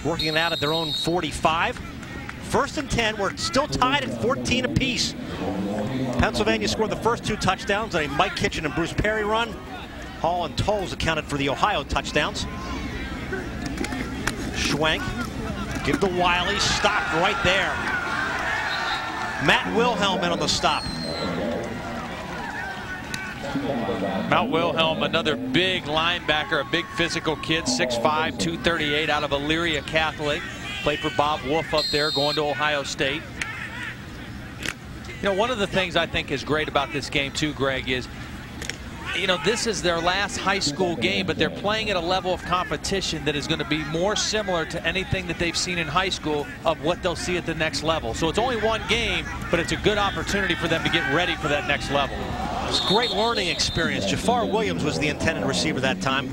Working it out at their own 45. 1st and 10. We're still tied at 14 apiece. Pennsylvania scored the first 2 touchdowns on a Mike Kitchen and Bruce Perry run. Hall and Tolles accounted for the Ohio touchdowns. Schwenk, give to Wiley, stopped right there. Matt Wilhelm in on the stop. Matt Wilhelm, another big linebacker, a big physical kid, 6'5", 238 out of Elyria Catholic. Played for Bob Wolf up there, going to Ohio State. You know, one of the things I think is great about this game too, Greg, is you know, this is their last high school game, but they're playing at a level of competition that is going to be more similar to anything that they've seen in high school of what they'll see at the next level. So it's only one game, but it's a good opportunity for them to get ready for that next level. It's a great learning experience. Jafar Williams was the intended receiver that time.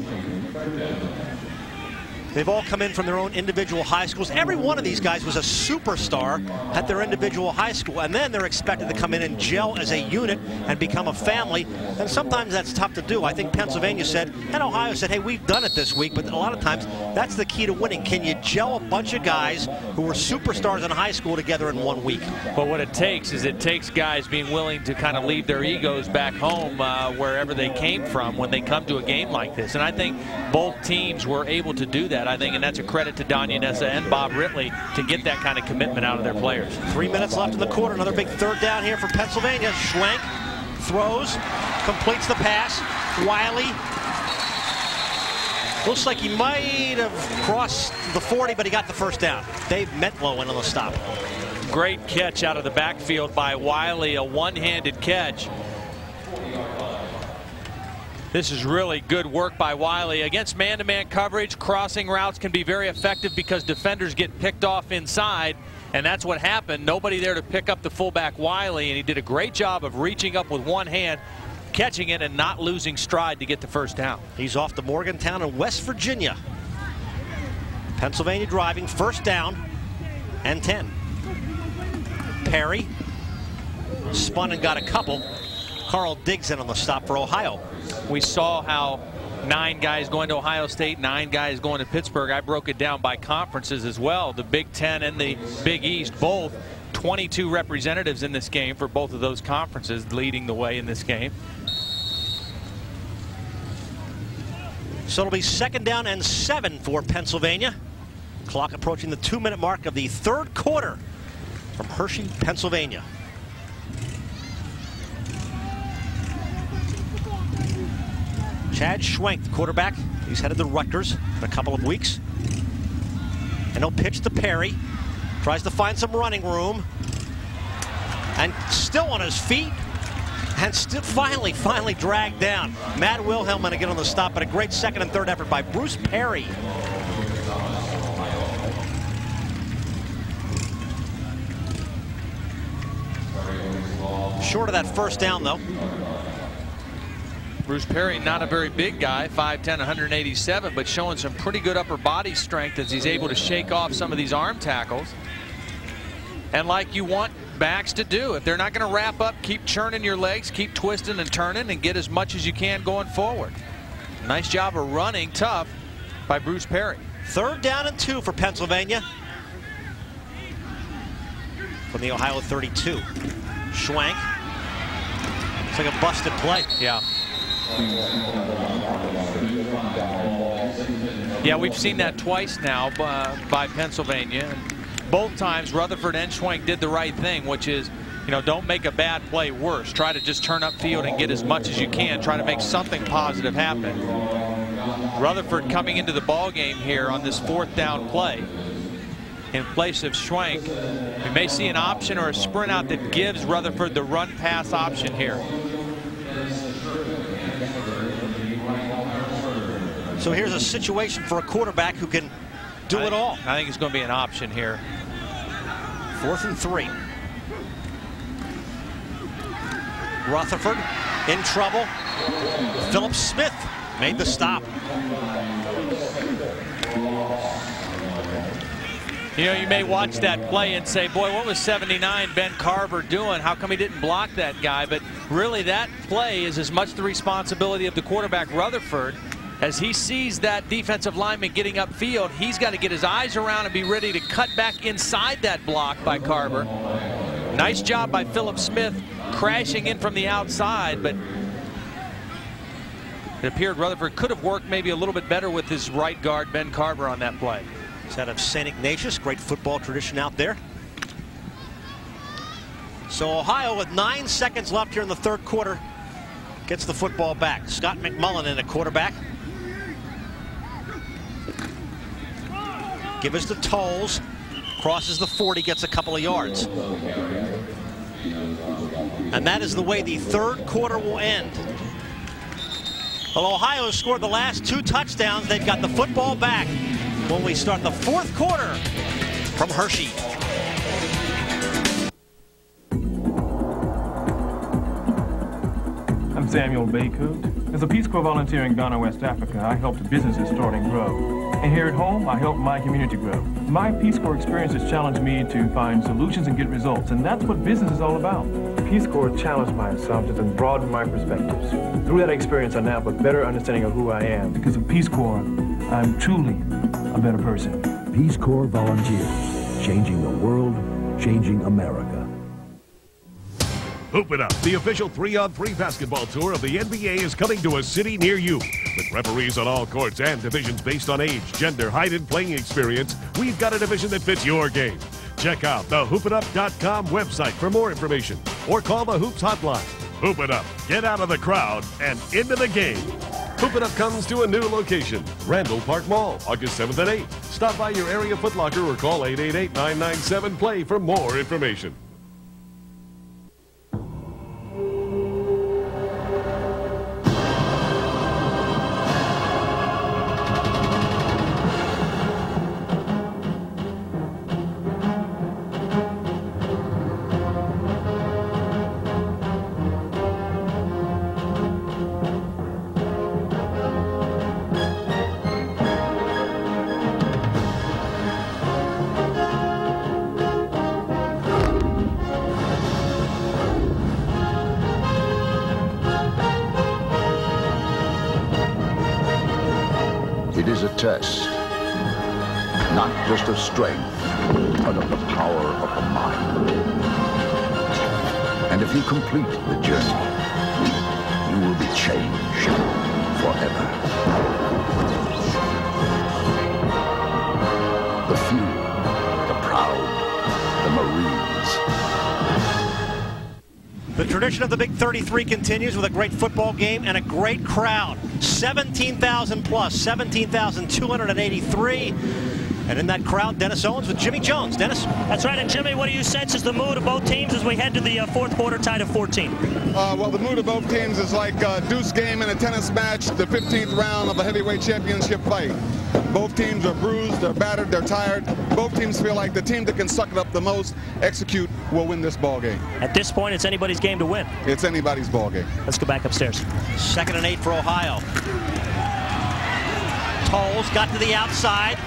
They've all come in from their own individual high schools. Every one of these guys was a superstar at their individual high school, and then they're expected to come in and gel as a unit and become a family, and sometimes that's tough to do. I think Pennsylvania said, and Ohio said, hey, we've done it this week, but a lot of times that's the key to winning. Can you gel a bunch of guys who were superstars in high school together in 1 week? But what it takes is guys being willing to kind of leave their egos back home wherever they came from when they come to a game like this, and I think both teams were able to do that. I think, and that's a credit to Don Yanessa and Bob Ritley to get that kind of commitment out of their players. 3 minutes left in the quarter. Another big third down here for Pennsylvania. Schwenk throws, completes the pass. Wiley looks like he might have crossed the 40, but he got the first down. Dave Metlow went on the stop. Great catch out of the backfield by Wiley, a one-handed catch. This is really good work by Wiley. Against man-to-man coverage, crossing routes can be very effective because defenders get picked off inside, and that's what happened. Nobody there to pick up the fullback Wiley, and he did a great job of reaching up with one hand, catching it, and not losing stride to get the first down. He's off to Morgantown in West Virginia. Pennsylvania driving, first down and 10. Perry spun and got a couple. Carl Diggs in on the stop for Ohio. We saw how 9 guys going to Ohio State, 9 guys going to Pittsburgh. I broke it down by conferences as well. The Big Ten and the Big East, both 22 representatives in this game for both of those conferences, leading the way in this game. So it'll be second down and 7 for Pennsylvania. Clock approaching the 2-minute mark of the third quarter from Hershey, Pennsylvania. Chad Schwenk, the quarterback. He's headed to Rutgers in a couple of weeks. And he'll pitch to Perry. Tries to find some running room. And still on his feet. And still finally dragged down. Matt Wilhelm again on the stop, but a great second and third effort by Bruce Perry. Short of that first down, though. Bruce Perry, not a very big guy, 5'10", 187, but showing some pretty good upper body strength as he's able to shake off some of these arm tackles. And like you want backs to do, if they're not going to wrap up, keep churning your legs, keep twisting and turning, and get as much as you can going forward. Nice job of running tough by Bruce Perry. Third down and 2 for Pennsylvania. From the Ohio 32. Schwenk. It's like a busted play. Yeah. Yeah, we've seen that twice now by Pennsylvania. Both times Rutherford and Schwenk did the right thing, which is, you know, don't make a bad play worse. Try to just turn up field and get as much as you can. Try to make something positive happen. Rutherford coming into the ball game here on this fourth down play in place of Schwenk. We may see an option or a sprint out that gives Rutherford the run pass option here. So here's a situation for a quarterback who can do it all. I think it's going to be an option here. 4th and 3. Rutherford in trouble. Philip Smith made the stop. You know, you may watch that play and say, boy, what was 79 Ben Carver doing? How come he didn't block that guy? But really, that play is as much the responsibility of the quarterback, Rutherford. As he sees that defensive lineman getting upfield, he's got to get his eyes around and be ready to cut back inside that block by Carver. Nice job by Philip Smith crashing in from the outside, but it appeared Rutherford could have worked maybe a little bit better with his right guard, Ben Carver, on that play. He's out of St. Ignatius, great football tradition out there. So Ohio, with 9 seconds left here in the third quarter, gets the football back. Scott McMullen in at quarterback. Give us the tolls. Crosses the 40, gets a couple of yards. And that is the way the third quarter will end. Well, Ohio scored the last 2 touchdowns. They've got the football back when we start the 4th quarter from Hershey. I'm Samuel Baycoot. As a Peace Corps volunteer in Ghana, West Africa, I helped businesses start and grow. And here at home, I help my community grow. My Peace Corps experience has challenged me to find solutions and get results, and that's what business is all about. Peace Corps challenged my assumptions and broadened my perspectives. Through that experience, I now have a better understanding of who I am. Because of Peace Corps, I'm truly a better person. Peace Corps volunteers, changing the world, changing America. Hoop It Up, the official 3-on-3 basketball tour of the NBA, is coming to a city near you. With referees on all courts and divisions based on age, gender, height, and playing experience, we've got a division that fits your game. Check out the hoopitup.com website for more information, or call the Hoops hotline. Hoop It Up. Get out of the crowd and into the game. Hoop It Up comes to a new location, Randall Park Mall, August 7th and 8th. Stop by your area Foot Locker or call 888-997-PLAY for more information. It is a test, not just of strength, but of the power of the mind. And if you complete the journey, you will be changed forever. The few, the proud, the Marines. The tradition of the Big 33 continues with a great football game and a great crowd. 17,000 plus, 17,283. And in that crowd, Dennis Owens with Jimmy Jones. Dennis? That's right. And Jimmy, what do you sense is the mood of both teams as we head to the 4th quarter tied at 14? Well, the mood of both teams is like a deuce game in a tennis match, the 15th round of a heavyweight championship fight. Both teams are bruised, they're battered, they're tired. Both teams feel like the team that can suck it up the most, execute, will win this ball game. At this point, it's anybody's game to win. It's anybody's ball game. Let's go back upstairs. 2nd and 8 for Ohio. Tolles got to the outside.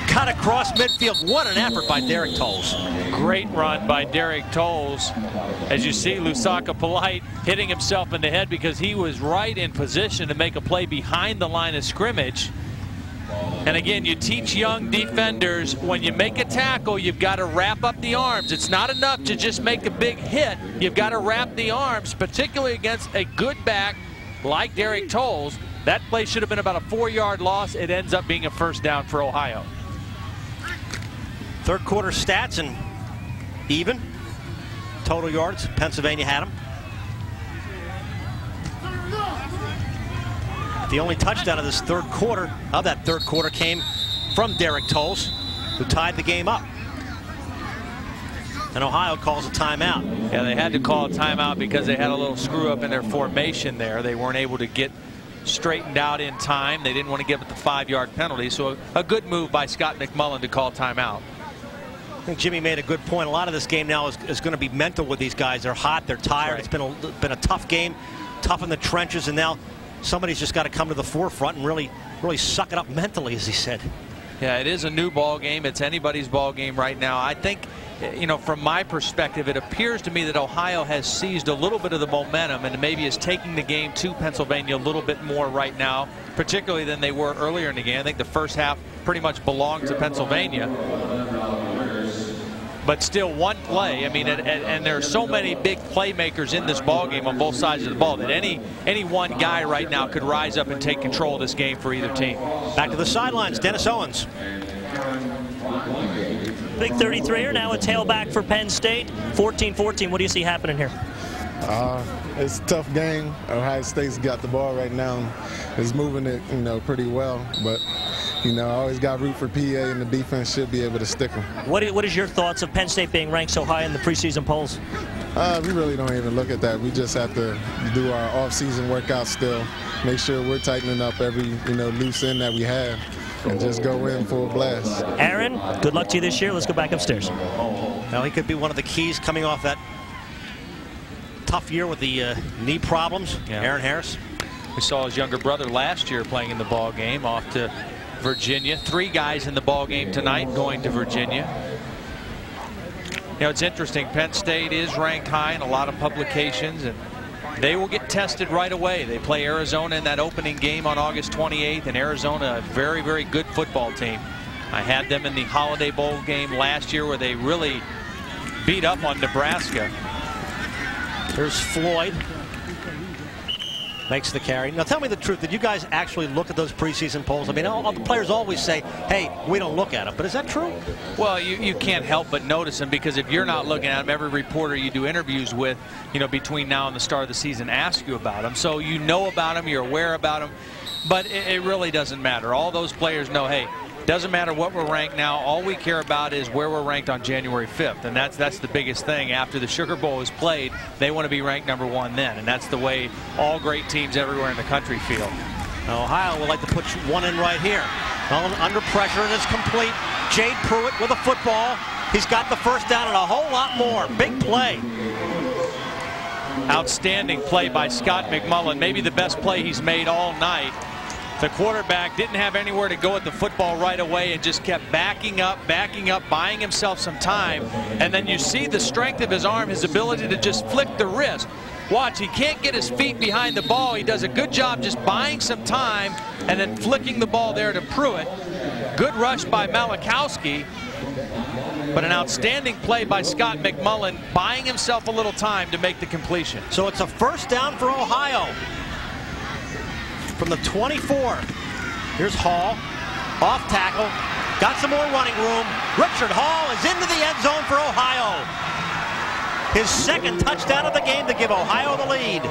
Cut across midfield. What an effort by Derek Tolles. Great run by Derek Tolles. As you see, Lusaka Polite hitting himself in the head because he was right in position to make a play behind the line of scrimmage. And again, you teach young defenders, when you make a tackle, you've got to wrap up the arms. It's not enough to just make a big hit. You've got to wrap the arms, particularly against a good back like Derek Tolles. That play should have been about a 4-yard loss. It ends up being a 1st down for Ohio. 3rd quarter stats and even. Total yards, Pennsylvania had them. The only touchdown of this 3rd quarter, came from Derek Tolles, who tied the game up. And Ohio calls a timeout. Yeah, they had to call a timeout because they had a little screw up in their formation there. They weren't able to get straightened out in time. They didn't want to give it the 5-yard penalty. So a good move by Scott McMullen to call timeout. I think Jimmy made a good point. A lot of this game now is going to be mental with these guys. They're hot, they're tired. Right. It's been a tough game, tough in the trenches, and now somebody's just got to come to the forefront and really suck it up mentally, as he said. Yeah, it is a new ball game. It's anybody's ball game right now. I think, you know, from my perspective, it appears to me that Ohio has seized a little bit of the momentum and maybe is taking the game to Pennsylvania a little bit more right now, particularly than they were earlier in the game. I think the first half pretty much belonged to Pennsylvania. But still, one play. I mean, and there are so many big playmakers in this ball game on both sides of the ball that any one guy right now could rise up and take control of this game for either team. Back to the sidelines, Dennis Owens. Big 33er, now a tailback for Penn State. 14-14. What do you see happening here? It's a tough game. Ohio State's got the ball right now. It's moving it, pretty well, but. I always got root for PA, and the defense should be able to stick them. What is your thoughts of Penn State being ranked so high in the preseason polls? We really don't even look at that. We just have to do our off-season workouts still, make sure we're tightening up every loose end that we have, and just go in full blast. Aaron, good luck to you this year. Let's go back upstairs. Well, he could be one of the keys coming off that tough year with the knee problems. Yeah. Aaron Harris. We saw his younger brother last year playing in the ball game, off to Virginia. 3 guys in the ball game tonight going to Virginia. It's interesting. Penn State is ranked high in a lot of publications, and they will get tested right away. They play Arizona in that opening game on August 28th, and Arizona, a very, very good football team. I had them in the Holiday Bowl game last year where they really beat up on Nebraska. There's Floyd. Makes the carry. Now tell me the truth. Did you guys actually look at those preseason polls? I mean, all the players always say, hey, we don't look at them. But is that true? Well, you can't help but notice them, because if you're not looking at them, every reporter you do interviews with, between now and the start of the season, ask you about them. So you know about them, you're aware about them. But it really doesn't matter. All those players know, hey, doesn't matter what we're ranked now. All we care about is where we're ranked on January 5th. And that's the biggest thing. After the Sugar Bowl is played, they want to be ranked #1 then. And that's the way all great teams everywhere in the country feel. Ohio would like to put one in right here. Under pressure, and it's complete. Jade Pruitt with a football. He's got the first down and a whole lot more. Big play. Outstanding play by Scott McMullen. Maybe the best play he's made all night. The quarterback didn't have anywhere to go at the football right away and just kept backing up, buying himself some time. And then you see the strength of his arm, his ability to just flick the wrist. Watch, he can't get his feet behind the ball. He does a good job just buying some time and then flicking the ball there to Pruitt. Good rush by Malachowski, but an outstanding play by Scott McMullen, buying himself a little time to make the completion. So it's a first down for Ohio. From the 24. Here's Hall. Off tackle. Got some more running room. Richard Hall is into the end zone for Ohio. His second touchdown of the game to give Ohio the lead.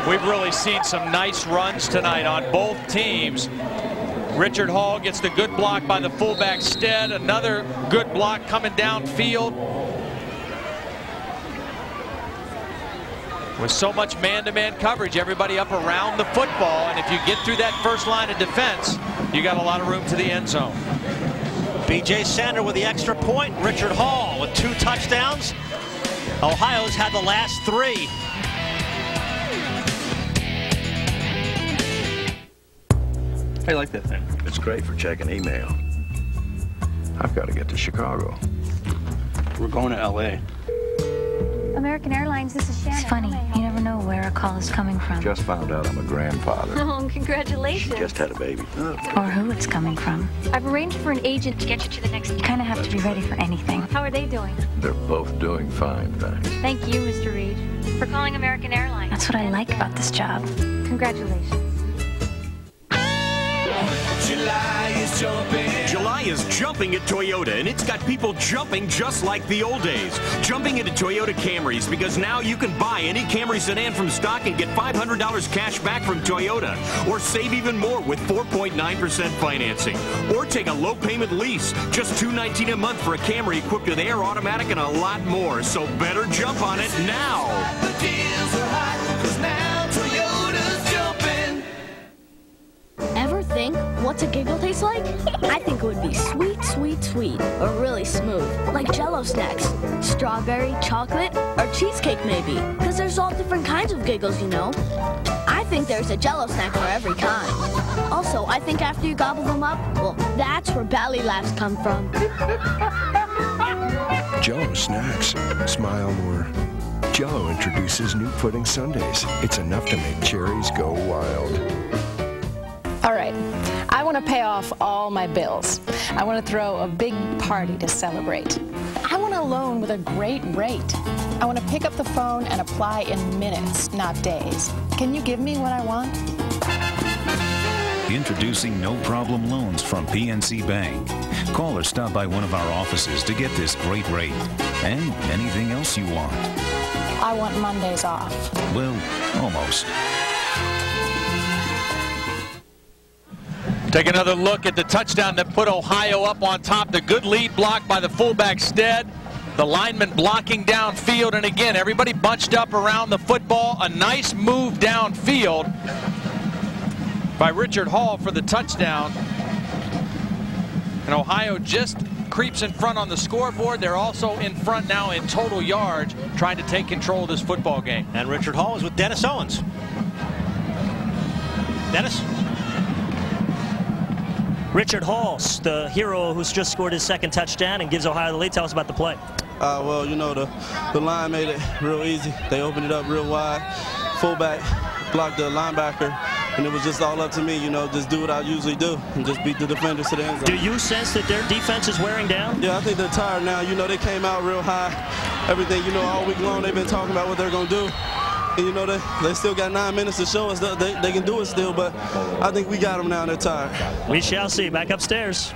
We've really seen some nice runs tonight on both teams. Richard Hall gets the good block by the fullback Stead. Another good block coming downfield. With so much man-to-man coverage, everybody up around the football, and if you get through that first line of defense, you got a lot of room to the end zone. B.J. Sander with the extra point. Richard Hall with 2 touchdowns. Ohio's had the last 3. I like that thing. It's great for checking email. I've got to get to Chicago. We're going to L.A. American Airlines, this is Shannon. It's funny. You never know where a call is coming from. Just found out I'm a grandfather. Oh, congratulations. She just had a baby. Or who it's coming from. I've arranged for an agent to get you to the next... You kind of have to be ready for anything. How are they doing? They're both doing fine, thanks. Thank you, Mr. Reed, for calling American Airlines. That's what I like about this job. Congratulations. July is jumping at Toyota, and it's got people jumping just like the old days. Jumping into Toyota Camrys, because now you can buy any Camry sedan from stock and get $500 cash back from Toyota. Or save even more with 4.9% financing. Or take a low payment lease, just $219 a month for a Camry equipped with air, automatic, and a lot more. So better jump on it now. The deals are hot, 'cause now Toyota's jumping. Ever think what's a giggle taste like? I think it would be sweet, sweet, sweet, or really smooth, like Jell-O snacks, strawberry, chocolate, or cheesecake maybe, because there's all different kinds of giggles, you know. I think there's a Jell-O snack for every kind. Also, I think after you gobble them up, well, that's where belly laughs come from. Jell-O snacks. Smile more. Jell-O introduces new pudding sundaes. It's enough to make cherries go wild. All right, I want to pay off all my bills. I want to throw a big party to celebrate. I want a loan with a great rate. I want to pick up the phone and apply in minutes, not days. Can you give me what I want? Introducing no-problem loans from PNC Bank. Call or stop by one of our offices to get this great rate and anything else you want. I want Mondays off. Well, almost. Take another look at the touchdown that put Ohio up on top. The good lead block by the fullback Stead. The lineman blocking downfield, and again, everybody bunched up around the football. A nice move downfield by Richard Hall for the touchdown. And Ohio just creeps in front on the scoreboard. They're also in front now in total yards, trying to take control of this football game. And Richard Hall is with Dennis Owens. Dennis? Richard Hall, the hero who's just scored his second touchdown and gives Ohio the lead. Tell us about the play. Well, you know, the line made it real easy. They opened it up real wide. Fullback blocked the linebacker, and it was just all up to me, you know, just do what I usually do and just beat the defenders to the end zone. Do you sense that their defense is wearing down? Yeah, I think they're tired now. You know, they came out real high. Everything, you know, all week long they've been talking about what they're going to do. And, you know, they still got 9 minutes to show us that they can do it still, but I think we got them now and they're tired. We shall see. Back upstairs.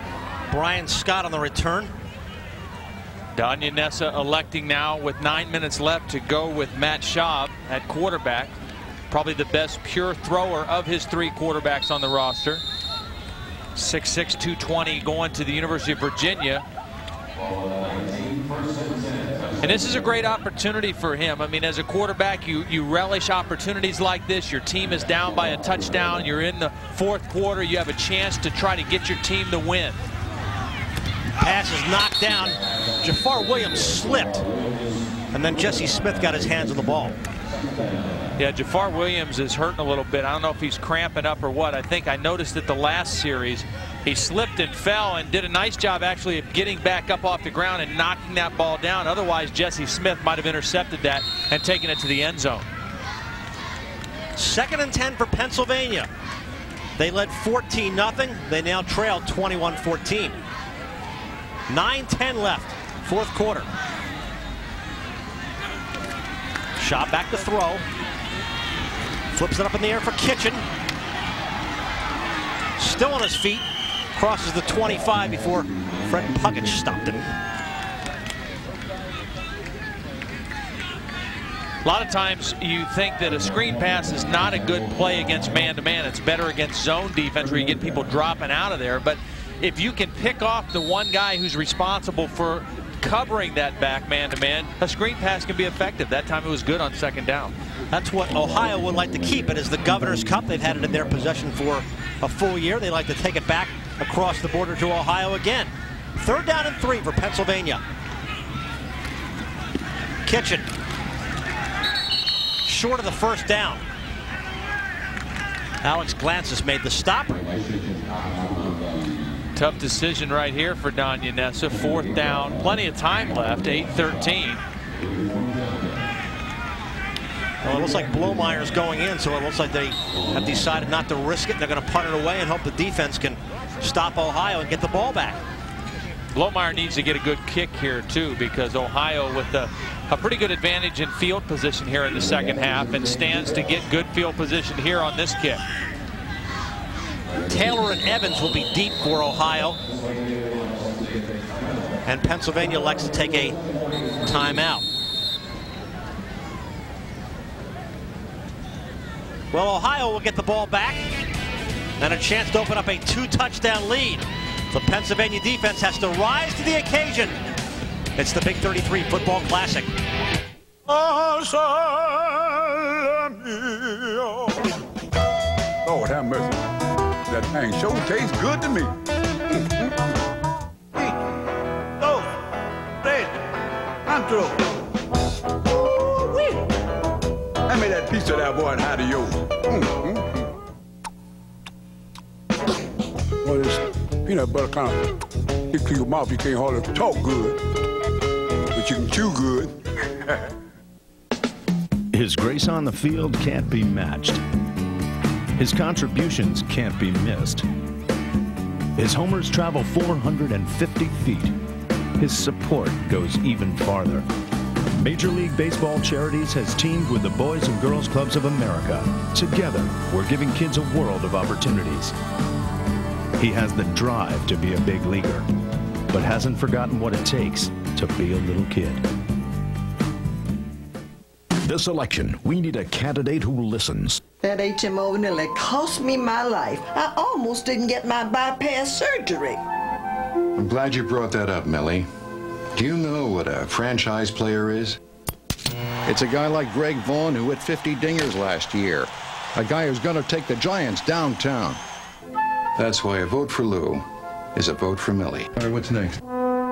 Brian Scott on the return. Don Yanessa electing now with 9 minutes left to go with Matt Schaub at quarterback. Probably the best pure thrower of his 3 quarterbacks on the roster. 6'6", 220 going to the University of Virginia. And this is a great opportunity for him. I mean, as a quarterback, you relish opportunities like this. Your team is down by a touchdown. You're in the 4th quarter. You have a chance to try to get your team to win. Pass is knocked down. Jafar Williams slipped. And then Jesse Smith got his hands on the ball. Yeah, Jafar Williams is hurting a little bit. I don't know if he's cramping up or what. I think I noticed at the last series he slipped and fell and did a nice job actually of getting back up off the ground and knocking that ball down. Otherwise, Jesse Smith might have intercepted that and taken it to the end zone. 2nd and 10 for Pennsylvania. They led 14-0. They now trail 21-14. 9:10 left, 4th quarter. Shot back to throw. Flips it up in the air for Kitchen. Still on his feet. Crosses the 25 before Fred Puckett stopped him. A lot of times you think that a screen pass is not a good play against man-to-man. It's better against zone defense where you get people dropping out of there. But if you can pick off the one guy who's responsible for covering that back man-to-man, a screen pass can be effective. That time it was good on 2nd down. That's what Ohio would like to keep. It is the Governor's Cup. They've had it in their possession for a full year. They like to take it back across the border to Ohio again. 3rd down and 3 for Pennsylvania. Kitchen. Short of the 1st down. Alex Glances made the stop. Tough decision right here for Don Yanessa. 4th down. Plenty of time left. 8:13. Well, it looks like Blomeyer's going in, so it looks like they have decided not to risk it. They're going to punt it away and hope the defense can stop Ohio and get the ball back. Blomeyer needs to get a good kick here, too, because Ohio with a pretty good advantage in field position here in the 2nd half and stands to get good field position here on this kick. Taylor and Evans will be deep for Ohio. And Pennsylvania likes to take a timeout. Well, Ohio will get the ball back and a chance to open up a 2-touchdown lead. The Pennsylvania defense has to rise to the occasion. It's the Big 33 Football Classic. Lord have mercy. That thing sure tastes good to me. Hand me that piece of that boy and hide of yours. Well, this peanut butter kind of stick to your mouth. You can't hardly talk good, but you can chew good. His grace on the field can't be matched. His contributions can't be missed. His homers travel 450 feet. His support goes even farther. Major League Baseball Charities has teamed with the Boys and Girls Clubs of America. Together, we're giving kids a world of opportunities. He has the drive to be a big leaguer but hasn't forgotten what it takes to be a little kid. This election, we need a candidate who listens. That HMO nearly cost me my life. I almost didn't get my bypass surgery. I'm glad you brought that up, Millie. Do you know what a franchise player is? It's a guy like Greg Vaughn who hit 50 dingers last year. A guy who's going to take the Giants downtown. That's why a vote for Lou is a vote for Millie. All right, what's next?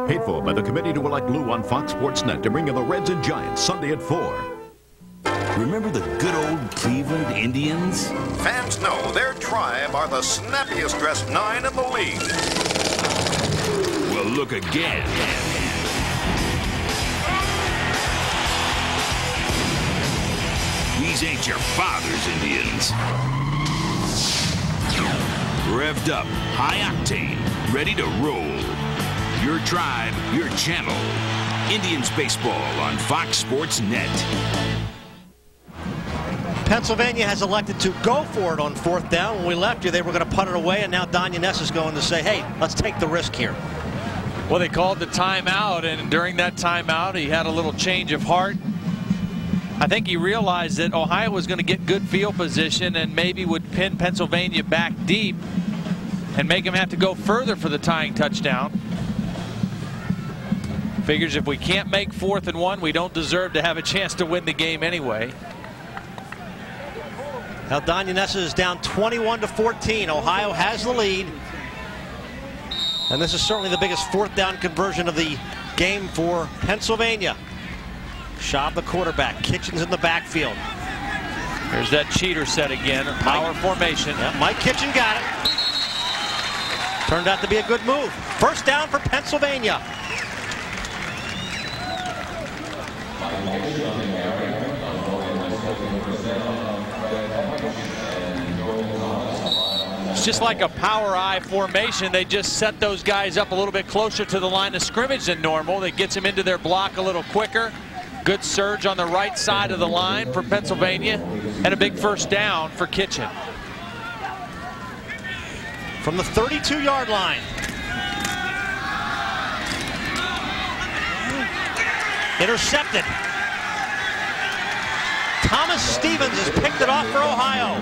Paid for by the committee to elect Lou on Fox Sports Net to bring you the Reds and Giants Sunday at 4. Remember the good old Cleveland Indians? Fans know their tribe are the snappiest dressed 9 in the league. Well, look again. These ain't your father's Indians. Revved up, high octane, ready to roll. Your tribe, your channel. Indians baseball on Fox Sports Net. Pennsylvania has elected to go for it on 4th down. When we left you, they were going to punt it away, and now Don Yaness is going to say, hey, let's take the risk here. Well, they called the timeout, and during that timeout, he had a little change of heart. I think he realized that Ohio was going to get good field position and maybe would pin Pennsylvania back deep and make him have to go further for the tying touchdown. Figures if we can't make 4th and 1, we don't deserve to have a chance to win the game anyway. Now Don Yaness is down 21-14. Ohio has the lead. And this is certainly the biggest 4th down conversion of the game for Pennsylvania. Schaub the quarterback. Kitchens in the backfield. There's that cheater set again. Power formation. Yeah, Mike Kitchen got it. Turned out to be a good move. 1st down for Pennsylvania. It's just like a power I formation. They just set those guys up a little bit closer to the line of scrimmage than normal. That gets them into their block a little quicker. Good surge on the right side of the line for Pennsylvania. And a big 1st down for Kitchen. From the 32-yard line. Intercepted. Thomas Stevens has picked it off for Ohio.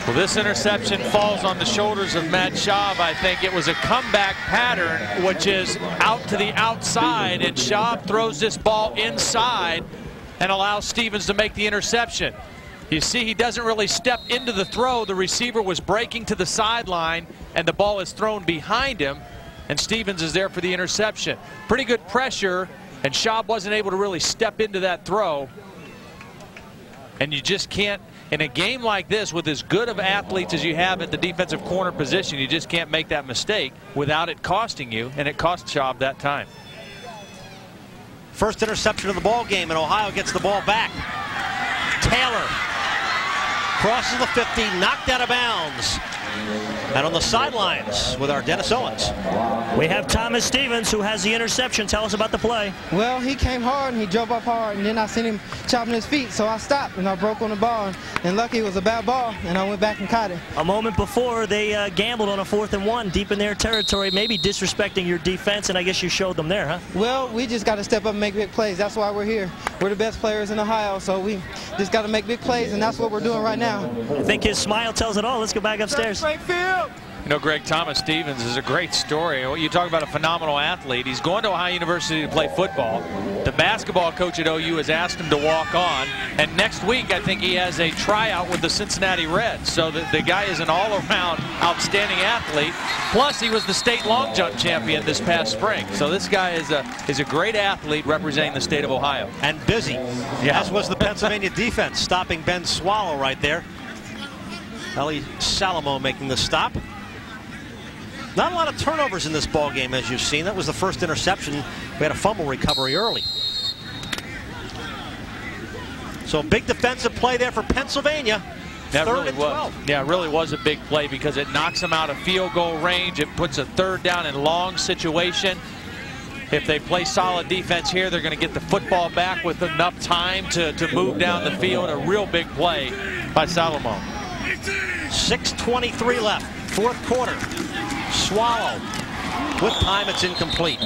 Well, this interception falls on the shoulders of Matt Schaub. I think it was a comeback pattern, which is out to the outside, and Schaub throws this ball inside and allows Stevens to make the interception. You see, he doesn't really step into the throw. The receiver was breaking to the sideline, and the ball is thrown behind him, and Stevens is there for the interception. Pretty good pressure, and Schaub wasn't able to really step into that throw. And you just can't, in a game like this, with as good of athletes as you have at the defensive corner position, you just can't make that mistake without it costing you, and it cost Schaub that time. First interception of the ball game, and Ohio gets the ball back. Taylor crosses the 50, knocked out of bounds. And on the sidelines with our Dennis Owens. We have Thomas Stevens, who has the interception. Tell us about the play. Well, he came hard and he drove up hard, and then I seen him chopping his feet, so I stopped and I broke on the ball, and lucky it was a bad ball, and I went back and caught it. A moment before, they gambled on a 4th and 1 deep in their territory, maybe disrespecting your defense, and I guess you showed them there, huh? Well, we just got to step up and make big plays. That's why we're here. We're the best players in Ohio, so we just got to make big plays, and that's what we're doing right now. I think his smile tells it all. Let's go back upstairs. You know, Greg, Thomas Stevens is a great story. You talk about a phenomenal athlete. He's going to Ohio University to play football. The basketball coach at OU has asked him to walk on. And next week, I think he has a tryout with the Cincinnati Reds. So the guy is an all-around outstanding athlete. Plus, he was the state long jump champion this past spring. So this guy is a great athlete representing the state of Ohio. And busy, as was the Pennsylvania defense, stopping Ben Swallow right there. Ellie Salamo making the stop. Not a lot of turnovers in this ball game, as you've seen. That was the first interception. We had a fumble recovery early. So a big defensive play there for Pennsylvania. That Third really and was. 12. Yeah, it really was a big play because it knocks them out of field goal range. It puts a 3rd down and long situation. If they play solid defense here, they're going to get the football back with enough time to move down the field. A real big play by Salomon. 6:23 left, fourth quarter. Swallow. With time, it's incomplete.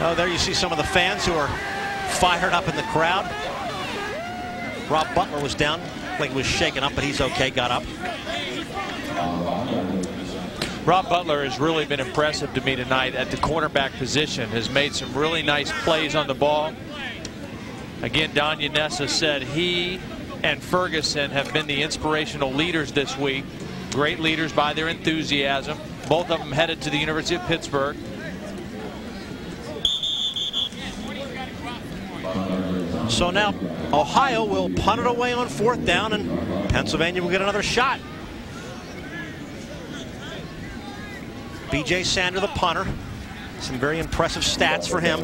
Oh, there you see some of the fans who are fired up in the crowd. Rob Butler was down, like he was shaken up, but he's okay, got up. Rob Butler has really been impressive to me tonight at the cornerback position. Has made some really nice plays on the ball. Again, Don Yanessa said he and Ferguson have been the inspirational leaders this week. Great leaders by their enthusiasm. Both of them headed to the University of Pittsburgh. So now Ohio will punt it away on fourth down, and Pennsylvania will get another shot. B.J. Sander, the punter. Some very impressive stats for him.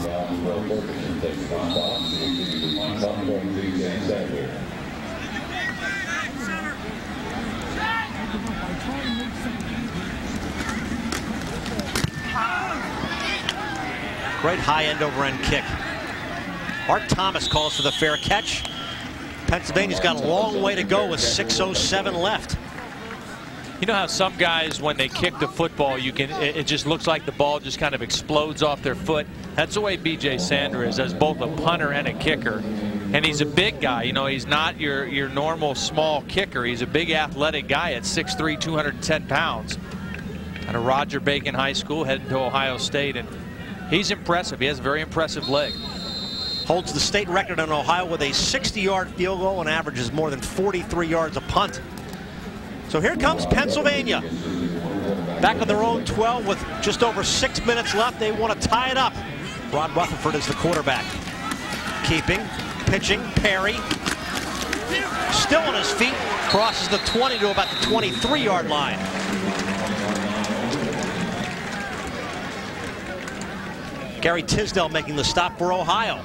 Great high end over end kick. Art Thomas calls for the fair catch. Pennsylvania's got a long way to go with 6:07 left. You know how some guys, when they kick the football, it just looks like the ball just kind of explodes off their foot. That's the way B.J. Sander is, as both a punter and a kicker. And he's a big guy. You know, he's not your normal small kicker. He's a big athletic guy at 6'3", 210 pounds. Out of Roger Bacon High School, heading to Ohio State. And he's impressive. He has a very impressive leg. Holds the state record in Ohio with a 60-yard field goal and averages more than 43 yards a punt. So here comes Pennsylvania. Back on their own 12 with just over 6 minutes left. They want to tie it up. Ron Rutherford is the quarterback. Keeping, pitching, Perry. Still on his feet. Crosses the 20 to about the 23-yard line. Gary Tisdale making the stop for Ohio.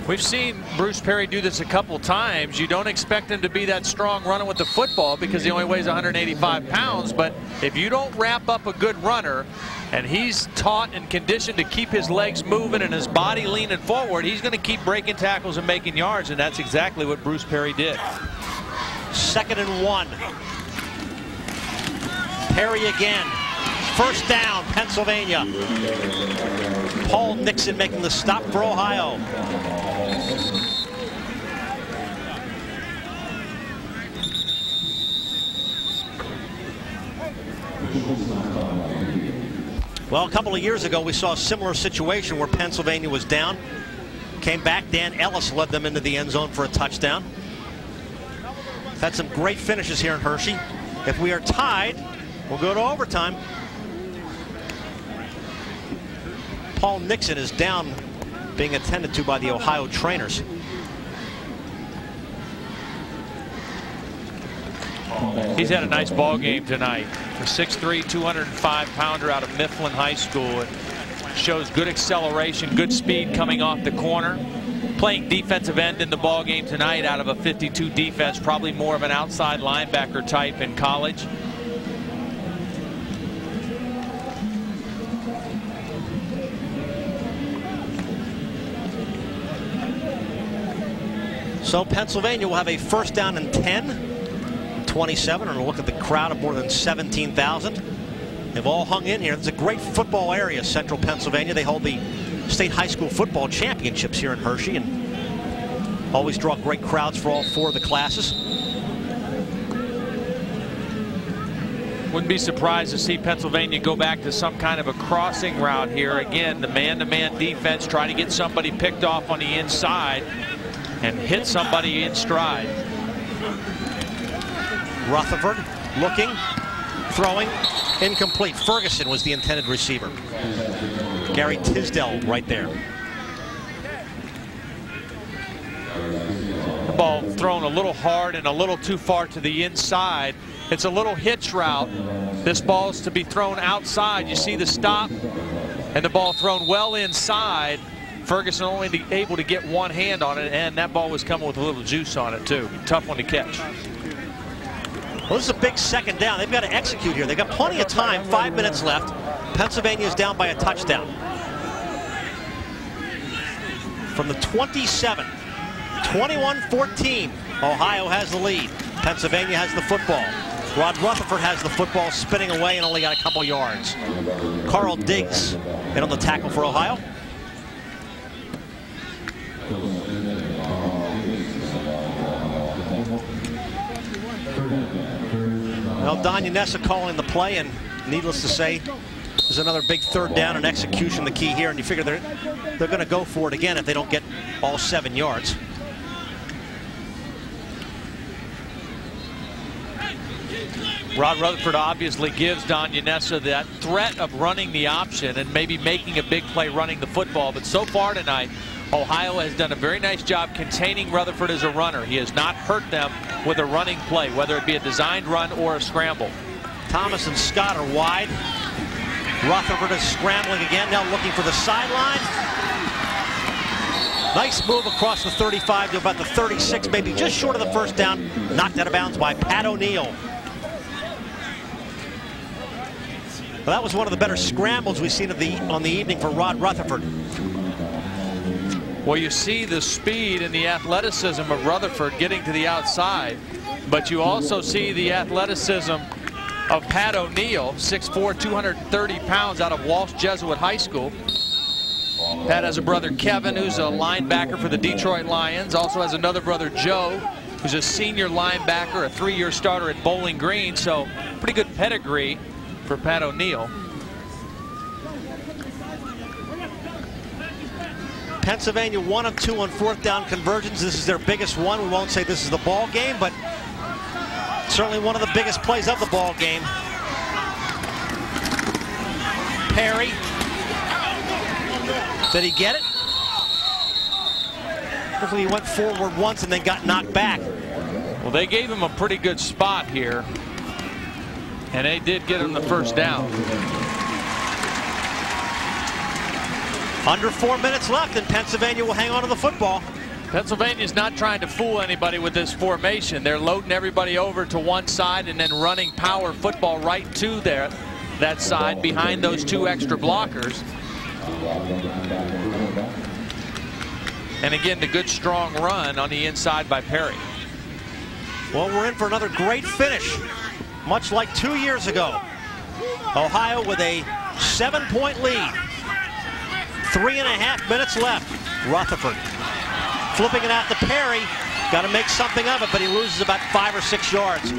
We've seen Bruce Perry do this a couple times. You don't expect him to be that strong running with the football because he only weighs 185 pounds. But if you don't wrap up a good runner, and he's taught and conditioned to keep his legs moving and his body leaning forward, he's going to keep breaking tackles and making yards, and that's exactly what Bruce Perry did. 2nd and 1. Perry again. First down, Pennsylvania. Paul Nixon making the stop for Ohio. Well, a couple of years ago, we saw a similar situation where Pennsylvania was down. Came back, Dan Ellis led them into the end zone for a touchdown. Had some great finishes here in Hershey. If we are tied, we'll go to overtime. Paul Nixon is down, being attended to by the Ohio trainers. He's had a nice ball game tonight. A 6'3", 205-pounder out of Mifflin High School. It shows good acceleration, good speed coming off the corner. Playing defensive end in the ball game tonight out of a 52 defense, probably more of an outside linebacker type in college. So Pennsylvania will have a first down and 10. 27, and look at the crowd of more than 17,000. They've all hung in here. It's a great football area, central Pennsylvania. They hold the state high school football championships here in Hershey and always draw great crowds for all 4 of the classes. Wouldn't be surprised to see Pennsylvania go back to some kind of a crossing route here. Again, the man-to-man defense, try to get somebody picked off on the inside and hit somebody in stride. Rutherford looking, throwing, incomplete. Ferguson was the intended receiver. Gary Tisdale right there. The ball thrown a little hard and a little too far to the inside. It's a little hitch route. This ball is to be thrown outside. You see the stop and the ball thrown well inside. Ferguson only able to get one hand on it, and that ball was coming with a little juice on it too. Tough one to catch. Well, this is a big second down. They've got to execute here. They've got plenty of time. 5 minutes left. Pennsylvania is down by a touchdown. From the 27. 21-14. Ohio has the lead. Pennsylvania has the football. Rod Rutherford has the football spinning away and only got a couple yards. Carl Diggs in on the tackle for Ohio. Well, Don Yanessa calling the play, and needless to say, there's another big third down and execution the key here, and you figure they're going to go for it again if they don't get all 7 yards. Rod Rutherford obviously gives Don Yanessa that threat of running the option and maybe making a big play running the football. But so far tonight, Ohio has done a very nice job containing Rutherford as a runner. He has not hurt them with a running play, whether it be a designed run or a scramble. Thomas and Scott are wide. Rutherford is scrambling again, now looking for the sideline. Nice move across the 35 to about the 36, maybe just short of the first down. Knocked out of bounds by Pat O'Neill. Well, that was one of the better scrambles we've seen on the evening for Rod Rutherford. Well, you see the speed and the athleticism of Rutherford getting to the outside, but you also see the athleticism of Pat O'Neill, 6'4", 230 pounds, out of Walsh Jesuit High School. Pat has a brother, Kevin, who's a linebacker for the Detroit Lions. Also has another brother, Joe, who's a senior linebacker, a 3-year starter at Bowling Green. So pretty good pedigree for Pat O'Neill. Pennsylvania 1 of 2 on 4th down conversions. This is their biggest one. We won't say this is the ball game, but certainly one of the biggest plays of the ball game. Perry. Did he get it? Hopefully he went forward once and then got knocked back. Well, they gave him a pretty good spot here, and they did get him the first down. Under 4 minutes left, and Pennsylvania will hang on to the football. Pennsylvania's not trying to fool anybody with this formation. They're loading everybody over to one side and then running power football right to that side behind those 2 extra blockers. And again, the good strong run on the inside by Perry. Well, we're in for another great finish, much like 2 years ago. Ohio with a 7-point lead. 3.5 minutes left. Rutherford flipping it out to Perry. Got to make something of it, but he loses about 5 or 6 yards.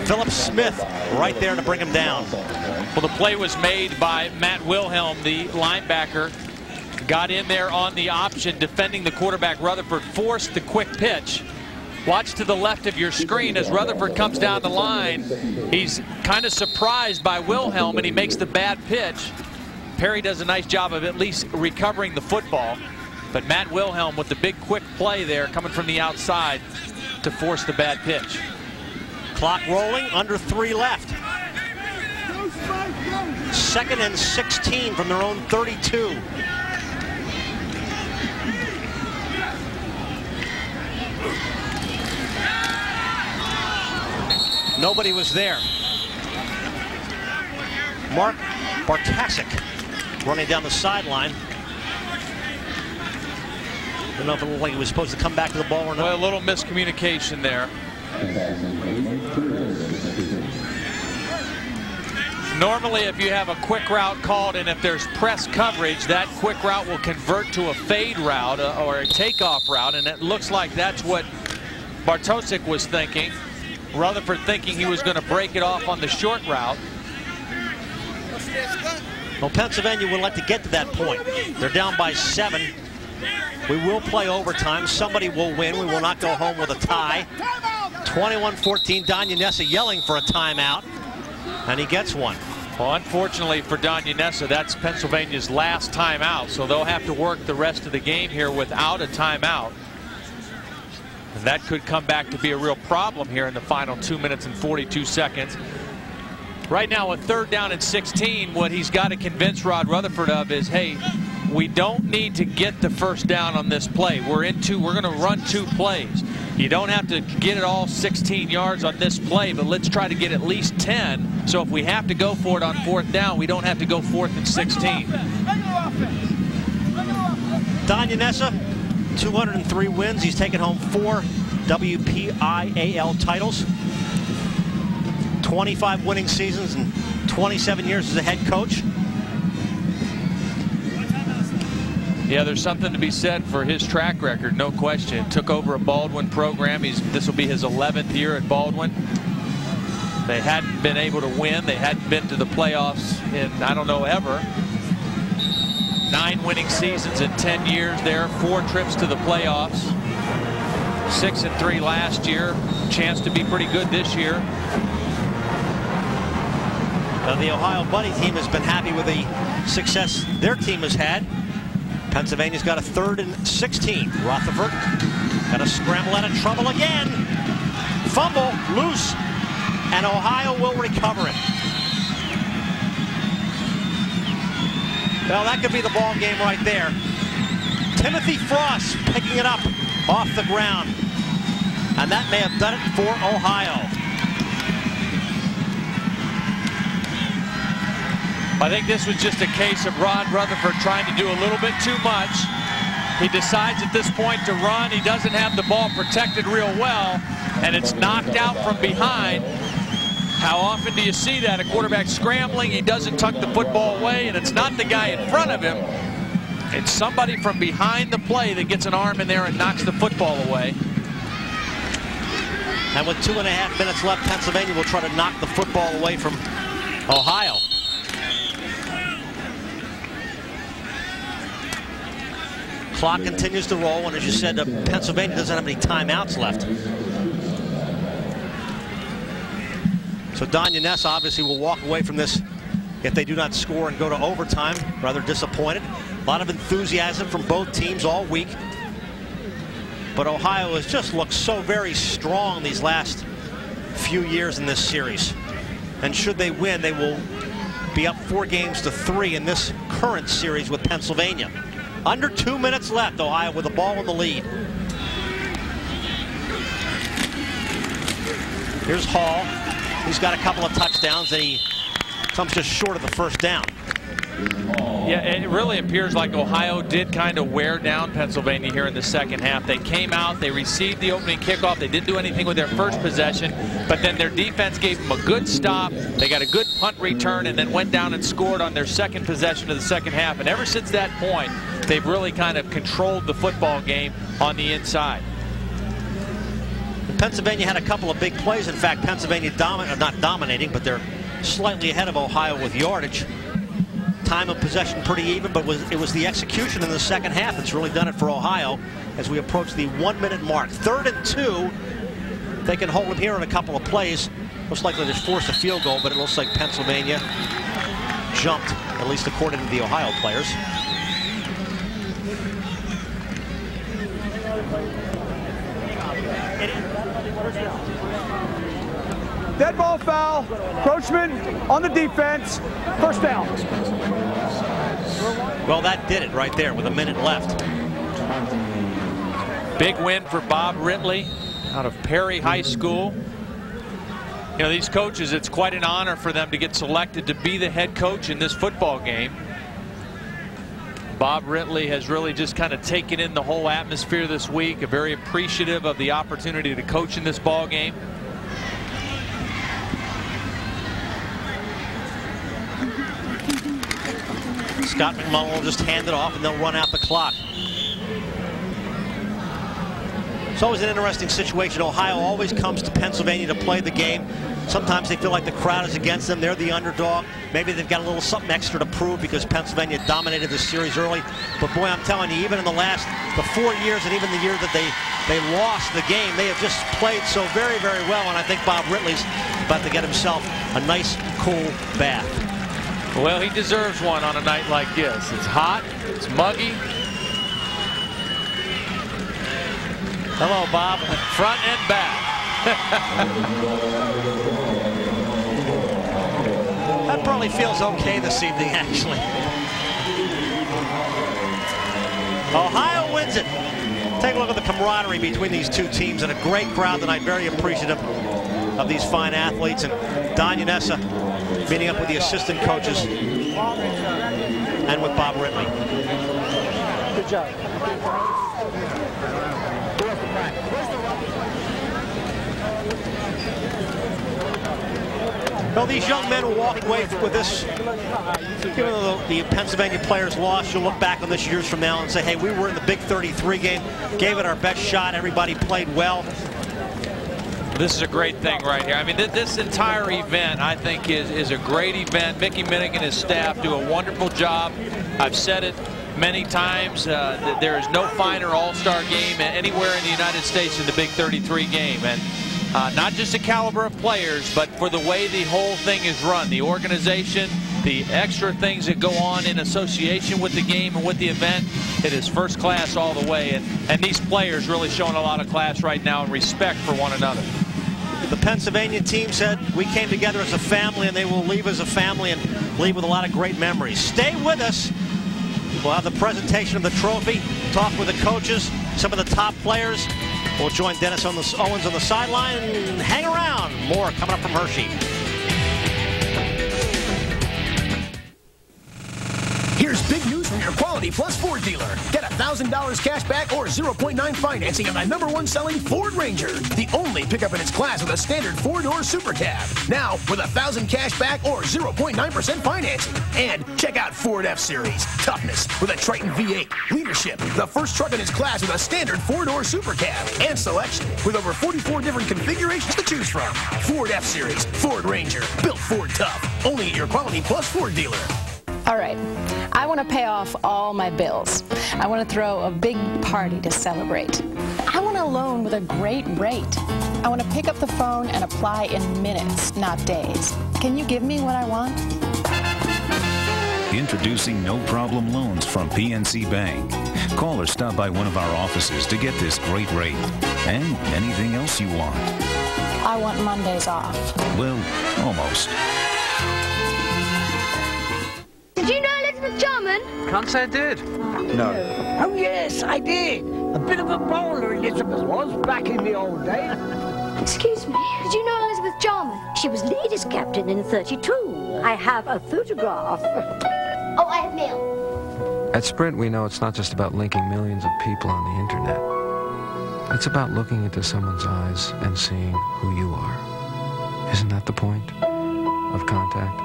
Philip Smith right there to bring him down. Well, the play was made by Matt Wilhelm, the linebacker. Got in there on the option, defending the quarterback. Rutherford forced the quick pitch. Watch to the left of your screen as Rutherford comes down the line. He's kind of surprised by Wilhelm, and he makes the bad pitch. Perry does a nice job of at least recovering the football. But Matt Wilhelm with the big quick play there coming from the outside to force the bad pitch. Clock rolling, under 3 left. 2nd and 16 from their own 32. Nobody was there. Mark Bartasic running down the sideline. I don't know if it looked like he was supposed to come back to the ball or not. Well, a little miscommunication there. Normally, if you have a quick route called and if there's press coverage, that quick route will convert to a fade route or a takeoff route, and it looks like that's what Bartosic was thinking. Rutherford thinking he was going to break it off on the short route. Well, Pennsylvania would like to get to that point. They're down by 7. We will play overtime. Somebody will win. We will not go home with a tie. 21-14. Don Yanessa yelling for a timeout, and he gets one. Well, unfortunately for Don Yanessa, that's Pennsylvania's last timeout, so they'll have to work the rest of the game here without a timeout. And that could come back to be a real problem here in the final 2 minutes and 42 seconds. Right now, a 3rd down and 16, what he's got to convince Rod Rutherford of is, hey, we don't need to get the first down on this play. We're going to run 2 plays. You don't have to get it all 16 yards on this play, but let's try to get at least 10. So if we have to go for it on 4th down, we don't have to go 4th and 16. Don Yanessa, 203 wins. He's taken home 4 WPIAL titles, 25 winning seasons, and 27 years as a head coach. Yeah, there's something to be said for his track record, no question. Took over a Baldwin program. This will be his 11th year at Baldwin. They hadn't been able to win. They hadn't been to the playoffs in, I don't know, ever. 9 winning seasons in 10 years there. 4 trips to the playoffs. 6-3 last year. Chance to be pretty good this year. Now, the Ohio Buddy team has been happy with the success their team has had. Pennsylvania's got a 3rd and 16. Rutherford got a scramble out of trouble again. Fumble, loose, and Ohio will recover it. Well, that could be the ball game right there. Timothy Frost picking it up off the ground. And that may have done it for Ohio. I think this was just a case of Ron Rutherford trying to do a little bit too much. He decides at this point to run. He doesn't have the ball protected real well, and it's knocked out from behind. How often do you see that? A quarterback scrambling, he doesn't tuck the football away, and it's not the guy in front of him. It's somebody from behind the play that gets an arm in there and knocks the football away. And with 2.5 minutes left, Pennsylvania will try to knock the football away from Ohio. Clock continues to roll, and as you said, Pennsylvania doesn't have any timeouts left. So Don Yanessa obviously will walk away from this if they do not score and go to overtime. Rather disappointed. A lot of enthusiasm from both teams all week. But Ohio has just looked so very strong these last few years in this series. And should they win, they will be up 4-3 in this current series with Pennsylvania. Under 2 minutes left, Ohio with the ball in the lead. Here's Hall. He's got a couple of touchdowns, and he comes just short of the 1st down. Yeah, it really appears like Ohio did kind of wear down Pennsylvania here in the 2nd half. They came out, they received the opening kickoff. They didn't do anything with their first possession, but then their defense gave them a good stop. They got a good punt return and then went down and scored on their 2nd possession of the 2nd half. And ever since that point, they've really kind of controlled the football game on the inside. Pennsylvania had a couple of big plays. In fact, Pennsylvania not dominating, but they're slightly ahead of Ohio with yardage. Time of possession pretty even, but it was the execution in the 2nd half that's really done it for Ohio as we approach the 1-minute mark. 3rd and 2. They can hold them here in a couple of plays. Most likely to force a field goal, but it looks like Pennsylvania jumped, at least according to the Ohio players. Dead ball foul, encroachment on the defense, 1st down. Well, that did it right there with a minute left. Big win for Bob Ridley out of Perry High School. You know, these coaches, it's quite an honor for them to get selected to be the head coach in this football game. Bob Ridley has really just kind of taken in the whole atmosphere this week, very appreciative of the opportunity to coach in this ball game. Scott McMullen will just hand it off, and they'll run out the clock. It's always an interesting situation. Ohio always comes to Pennsylvania to play the game. Sometimes they feel like the crowd is against them. They're the underdog. Maybe they've got a little something extra to prove because Pennsylvania dominated the series early. But boy, I'm telling you, even in the 4 years and even the year that they lost the game, they have just played so very, very well. And I think Bob Ridley's about to get himself a nice, cool bath. Well, he deserves one on a night like this. It's hot, it's muggy. Hello, Bob. Front and back. That probably feels okay this evening, actually. Ohio wins it. Take a look at the camaraderie between these two teams, and a great crowd tonight. Very appreciative of these fine athletes, and Don Yanessa meeting up with the assistant coaches and with Bob Ridley. Good job. Well, these young men will walk away with this. Even though the Pennsylvania players lost, you'll look back on this years from now and say, hey, we were in the Big 33 game, gave it our best shot, everybody played well. This is a great thing right here. I mean, this entire event, I think, is a great event. Mickey Minnick and his staff do a wonderful job. I've said it many times, that there is no finer all-star game anywhere in the United States than the Big 33 game. And not just the caliber of players, but for the way the whole thing is run, the organization, the extra things that go on in association with the game and with the event. It is first class all the way, and these players really showing a lot of class right now and respect for one another. The Pennsylvania team said we came together as a family, and they will leave as a family and leave with a lot of great memories. Stay with us. We'll have the presentation of the trophy, talk with the coaches, some of the top players. We'll join Dennis Owens on the sideline and hang around. More coming up from Hershey. Here's big news from your Quality Plus Ford dealer. Get $1,000 cash back or 0.9 financing on my #1 selling Ford Ranger. The only pickup in its class with a standard 4-door Super Cab. Now with $1,000 cash back or 0.9% financing. And check out Ford F-Series. Toughness with a Triton V8. Leadership, the first truck in its class with a standard 4-door Super Cab. And selection with over 44 different configurations to choose from. Ford F-Series, Ford Ranger, built Ford tough. Only at your Quality Plus Ford dealer. All right, I want to pay off all my bills. I want to throw a big party to celebrate. I want a loan with a great rate. I want to pick up the phone and apply in minutes, not days. Can you give me what I want? Introducing no-problem loans from PNC Bank. Call or stop by one of our offices to get this great rate and anything else you want. I want Mondays off. Well, almost. Did you know Elizabeth Jarman? Can't say I did. No. Oh, yes, I did. A bit of a bowler, Elizabeth was, back in the old days. Excuse me, did you know Elizabeth Jarman? She was ladies captain in 32. I have a photograph. Oh, I have mail. At Sprint, we know it's not just about linking millions of people on the internet. It's about looking into someone's eyes and seeing who you are. Isn't that the point of contact?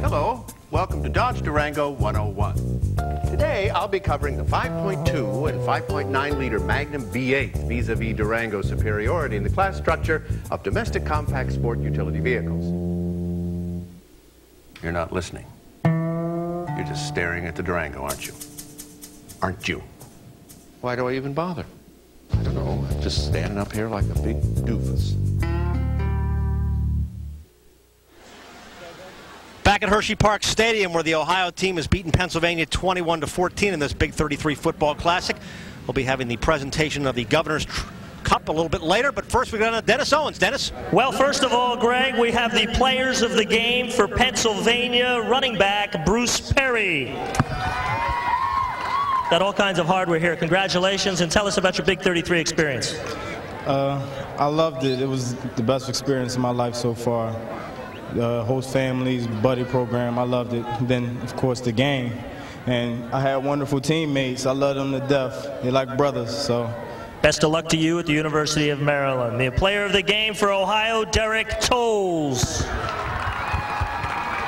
Hello, welcome to Dodge Durango 101. Today I'll be covering the 5.2 and 5.9 liter Magnum V8 vis-a-vis Durango superiority in the class structure of domestic compact sport utility vehicles. You're not listening. You're just staring at the Durango, aren't you? Aren't you? Why do I even bother? I don't know, I'm just standing up here like a big doofus. Back at Hersheypark Stadium, where the Ohio team has beaten Pennsylvania 21-14 in this Big 33 football classic. We'll be having the presentation of the Governor's Cup a little bit later, but first we're going to Dennis Owens. Dennis? Well, first of all, Greg, we have the players of the game for Pennsylvania. Running back Bruce Perry. Got all kinds of hardware here. Congratulations, and tell us about your Big 33 experience. I loved it. It was the best experience of my life so far. The host families, buddy program, I loved it. Then, of course, the game. And I had wonderful teammates. I love them to death. They're like brothers, so. Best of luck to you at the University of Maryland. The player of the game for Ohio, Derek Tolles.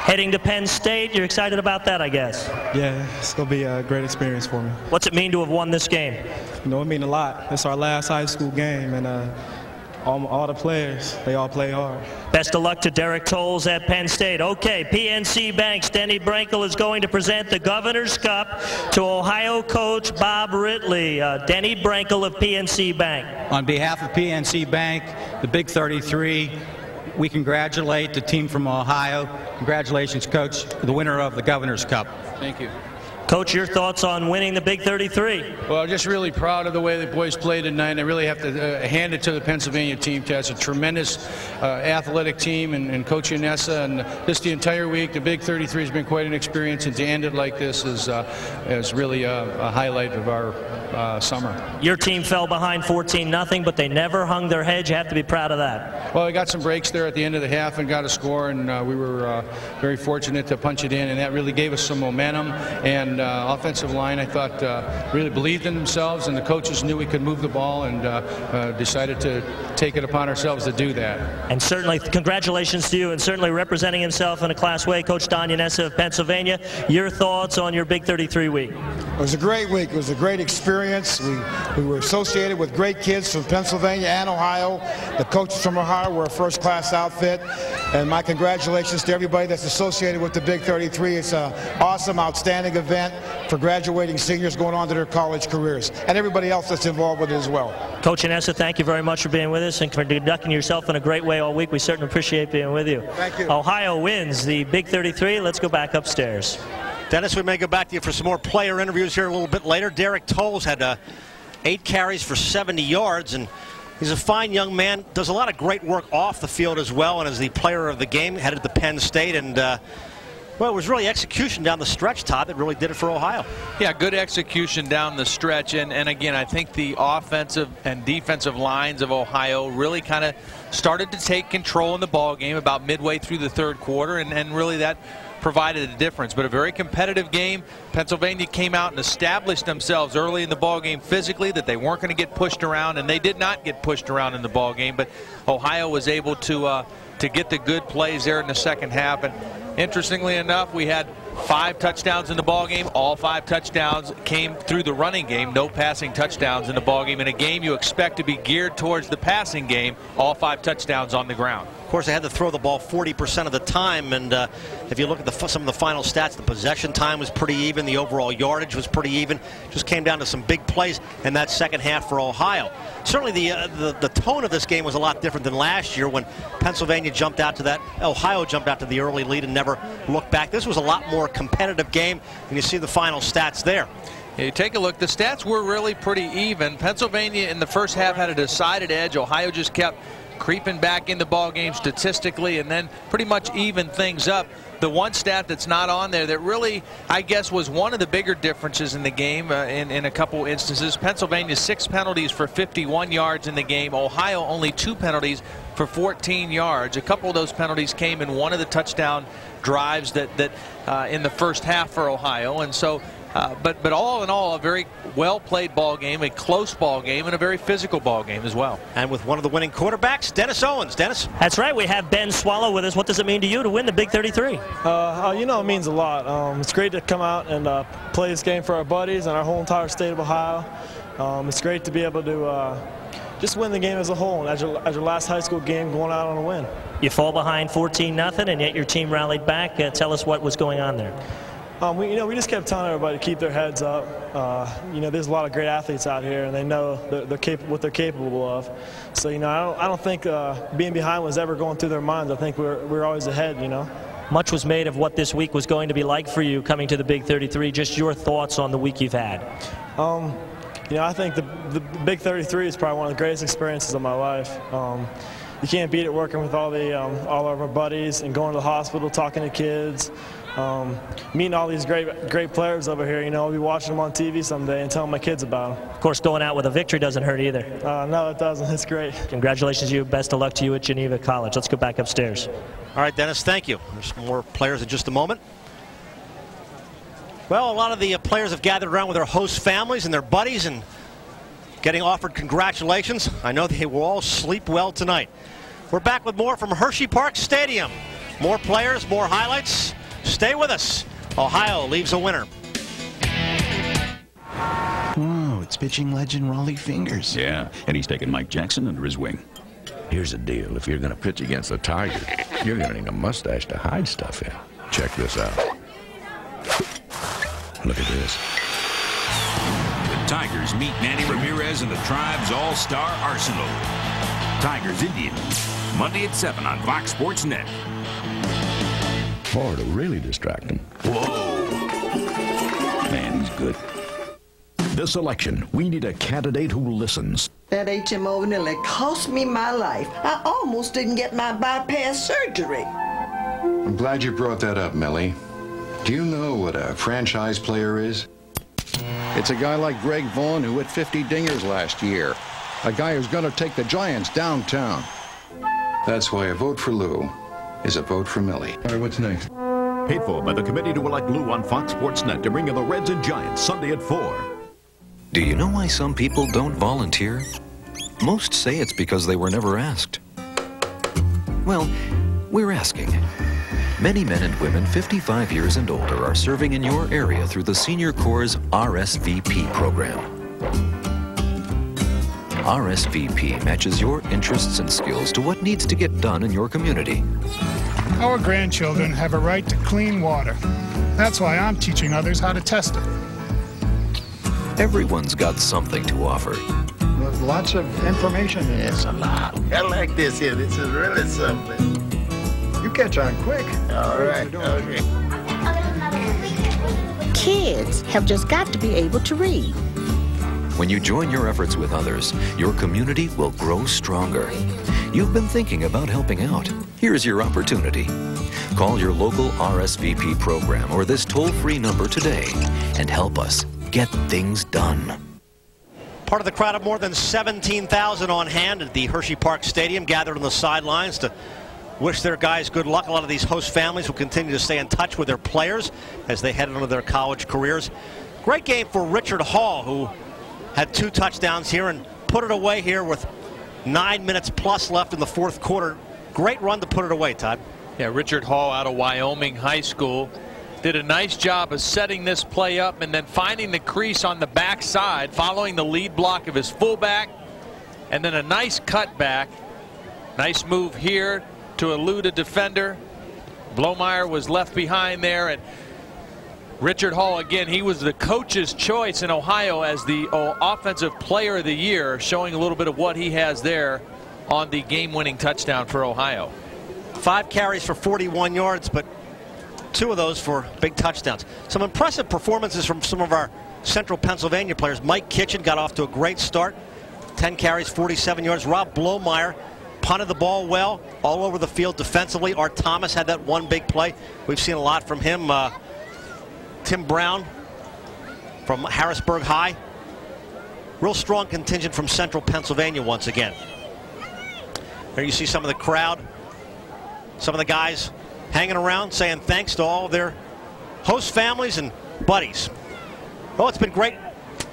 Heading to Penn State, you're excited about that, I guess. Yeah, it's going to be a great experience for me. What's it mean to have won this game? You know, it means a lot. It's our last high school game, and all the players, they all play hard. Best of luck to Derek Tolles at Penn State. Okay, PNC Bank's Denny Brankel is going to present the Governor's Cup to Ohio coach Bob Ridley. Denny Brankel of PNC Bank. On behalf of PNC Bank, the Big 33, we congratulate the team from Ohio. Congratulations, Coach, the winner of the Governor's Cup. Thank you. Coach, your thoughts on winning the Big 33? Well, I'm just really proud of the way the boys played tonight. I really have to hand it to the Pennsylvania team. It's a tremendous athletic team, and Coach Yanessa, and just the entire week, the Big 33 has been quite an experience, and to end it like this is really a highlight of our summer. Your team fell behind 14-0, but they never hung their head. You have to be proud of that. Well, I got some breaks there at the end of the half and got a score, and we were very fortunate to punch it in, and that really gave us some momentum. And offensive line, I thought, really believed in themselves, and the coaches knew we could move the ball, and decided to take it upon ourselves to do that. And certainly, congratulations to you, and certainly representing himself in a class way, Coach Don Yanessa of Pennsylvania. Your thoughts on your Big 33 week? It was a great week. It was a great experience. We were associated with great kids from Pennsylvania and Ohio. The coaches from Ohio were a first-class outfit. And my congratulations to everybody that's associated with the Big 33. It's an awesome, outstanding event for graduating seniors going on to their college careers, and everybody else that's involved with it as well. Coach Yanessa, thank you very much for being with us and for conducting yourself in a great way all week. We certainly appreciate being with you. Thank you. Ohio wins the Big 33. Let's go back upstairs. Dennis, we may go back to you for some more player interviews here a little bit later. Derek Tolles had 8 carries for 70 yards, and he's a fine young man, does a lot of great work off the field as well, and as the player of the game, headed to Penn State, and well, it was really execution down the stretch, Todd, that really did it for Ohio. Yeah, good execution down the stretch, and again, I think the offensive and defensive lines of Ohio really kind of started to take control in the ball game about midway through the third quarter, and really that provided a difference. But a very competitive game. Pennsylvania came out and established themselves early in the ball game physically, that they weren't going to get pushed around, and they did not get pushed around in the ball game. But Ohio was able to get the good plays there in the second half. And interestingly enough, we had 5 touchdowns in the ball game. All 5 touchdowns came through the running game. No passing touchdowns in the ball game. In a game you expect to be geared towards the passing game, all 5 touchdowns on the ground. Of course, they had to throw the ball 40% of the time, and if you look at some of the final stats, the possession time was pretty even, the overall yardage was pretty even. Just came down to some big plays in that second half for Ohio. Certainly the tone of this game was a lot different than last year when Pennsylvania jumped out to that, Ohio jumped out to the early lead and never looked back. This was a lot more competitive game, and you see the final stats there. You take a look, the stats were really pretty even. Pennsylvania in the first half had a decided edge. Ohio just kept creeping back in the ball game statistically, and then pretty much evened things up. The one stat that's not on there that really, I guess, was one of the bigger differences in the game in a couple instances. Pennsylvania 6 penalties for 51 yards in the game. Ohio only 2 penalties for 14 yards. A couple of those penalties came in one of the touchdown drives that in the first half for Ohio, and so but all in all, a very well-played ball game, a close ball game, and a very physical ball game as well. And with one of the winning quarterbacks, Dennis Owens. Dennis? That's right. We have Ben Swallow with us. What does it mean to you to win the Big 33? You know, it means a lot. It's great to come out and play this game for our buddies and our whole entire state of Ohio. It's great to be able to just win the game as a whole, as your last high school game, going out on a win. You fall behind 14-0, and yet your team rallied back. Tell us what was going on there. We just kept telling everybody to keep their heads up. There's a lot of great athletes out here, and they know what they're capable of. So, I don't think being behind was ever going through their minds. I think we're always ahead, Much was made of what this week was going to be like for you coming to the Big 33. Just your thoughts on the week you've had. I think the Big 33 is probably one of the greatest experiences of my life. You can't beat it working with all of our buddies and going to the hospital, talking to kids. Meeting all these great players over here. I'll be watching them on TV someday and telling my kids about them. Of course, going out with a victory doesn't hurt either. No, it doesn't. It's great. Congratulations to you. Best of luck to you at Geneva College. Let's go back upstairs. All right, Dennis, thank you. There's more players in just a moment. Well, a lot of the players have gathered around with their host families and their buddies and getting offered congratulations. I know they will all sleep well tonight. We're back with more from Hersheypark Stadium. More players, more highlights. Stay with us. Ohio leaves a winner. Whoa, it's pitching legend Raleigh Fingers. Yeah, and he's taking Mike Jackson under his wing. Here's the deal. If you're going to pitch against the Tigers, you're going to need a mustache to hide stuff in. Check this out. Look at this. The Tigers meet Manny Ramirez and the Tribe's All-Star Arsenal. Tigers Indians, Monday at 7 on Fox Sports Net. Boy, to really distract them. Whoa. Man, good. This election, we need a candidate who listens. That HMO nearly cost me my life. I almost didn't get my bypass surgery. I'm glad you brought that up, Millie. Do you know what a franchise player is? It's a guy like Greg Vaughn who hit 50 dingers last year. A guy who's going to take the Giants downtown. That's why a vote for Lou is a vote for Millie. All right, what's next? Paid for by the committee to elect Lou on Fox Sports Net to bring you the Reds and Giants Sunday at 4. Do you know why some people don't volunteer? Most say it's because they were never asked. Well, we're asking. Many men and women 55 years and older are serving in your area through the Senior Corps' RSVP program. RSVP matches your interests and skills to what needs to get done in your community. Our grandchildren have a right to clean water. That's why I'm teaching others how to test it. Everyone's got something to offer. There's lots of information. It's a lot. I like this here. This is really something. You catch on quick. All right. Okay. Kids have just got to be able to read. When you join your efforts with others, your community will grow stronger. You've been thinking about helping out. Here's your opportunity. Call your local RSVP program or this toll-free number today and help us get things done. Part of the crowd of more than 17,000 on hand at the Hersheypark Stadium gathered on the sidelines to wish their guys good luck. A lot of these host families will continue to stay in touch with their players as they head into their college careers. Great game for Richard Hall, who had 2 touchdowns here and put it away here with 9 minutes plus left in the fourth quarter. Great run to put it away, Todd. Yeah, Richard Hall out of Wyoming High School did a nice job of setting this play up and then finding the crease on the backside, following the lead block of his fullback, and then a nice cutback. Nice move here to elude a defender. Blomeyer was left behind there, and Richard Hall, again, he was the coach's choice in Ohio as the Offensive Player of the Year, showing a little bit of what he has there on the game-winning touchdown for Ohio. 5 carries for 41 yards, but 2 of those for big touchdowns. Some impressive performances from some of our Central Pennsylvania players. Mike Kitchen got off to a great start. 10 carries, 47 yards. Rob Blomeyer punted the ball well all over the field defensively. Art Thomas had that one big play. We've seen a lot from him. Tim Brown from Harrisburg High. Real strong contingent from Central Pennsylvania once again. There you see some of the crowd, some of the guys hanging around saying thanks to all of their host families and buddies. Well, it's been great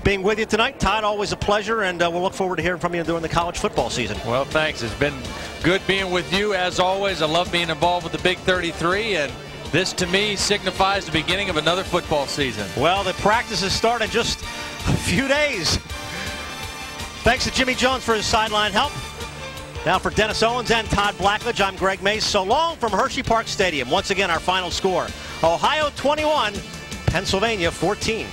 being with you tonight. Todd, always a pleasure, and we'll look forward to hearing from you during the college football season. Well, thanks. It's been good being with you as always. I love being involved with the Big 33, and this to me signifies the beginning of another football season. Well, the practices start in just a few days. Thanks to Jimmy Jones for his sideline help. Now for Dennis Owens and Todd Blackledge, I'm Greg Mace. So long from Hersheypark Stadium. Once again, our final score, Ohio 21, Pennsylvania 14.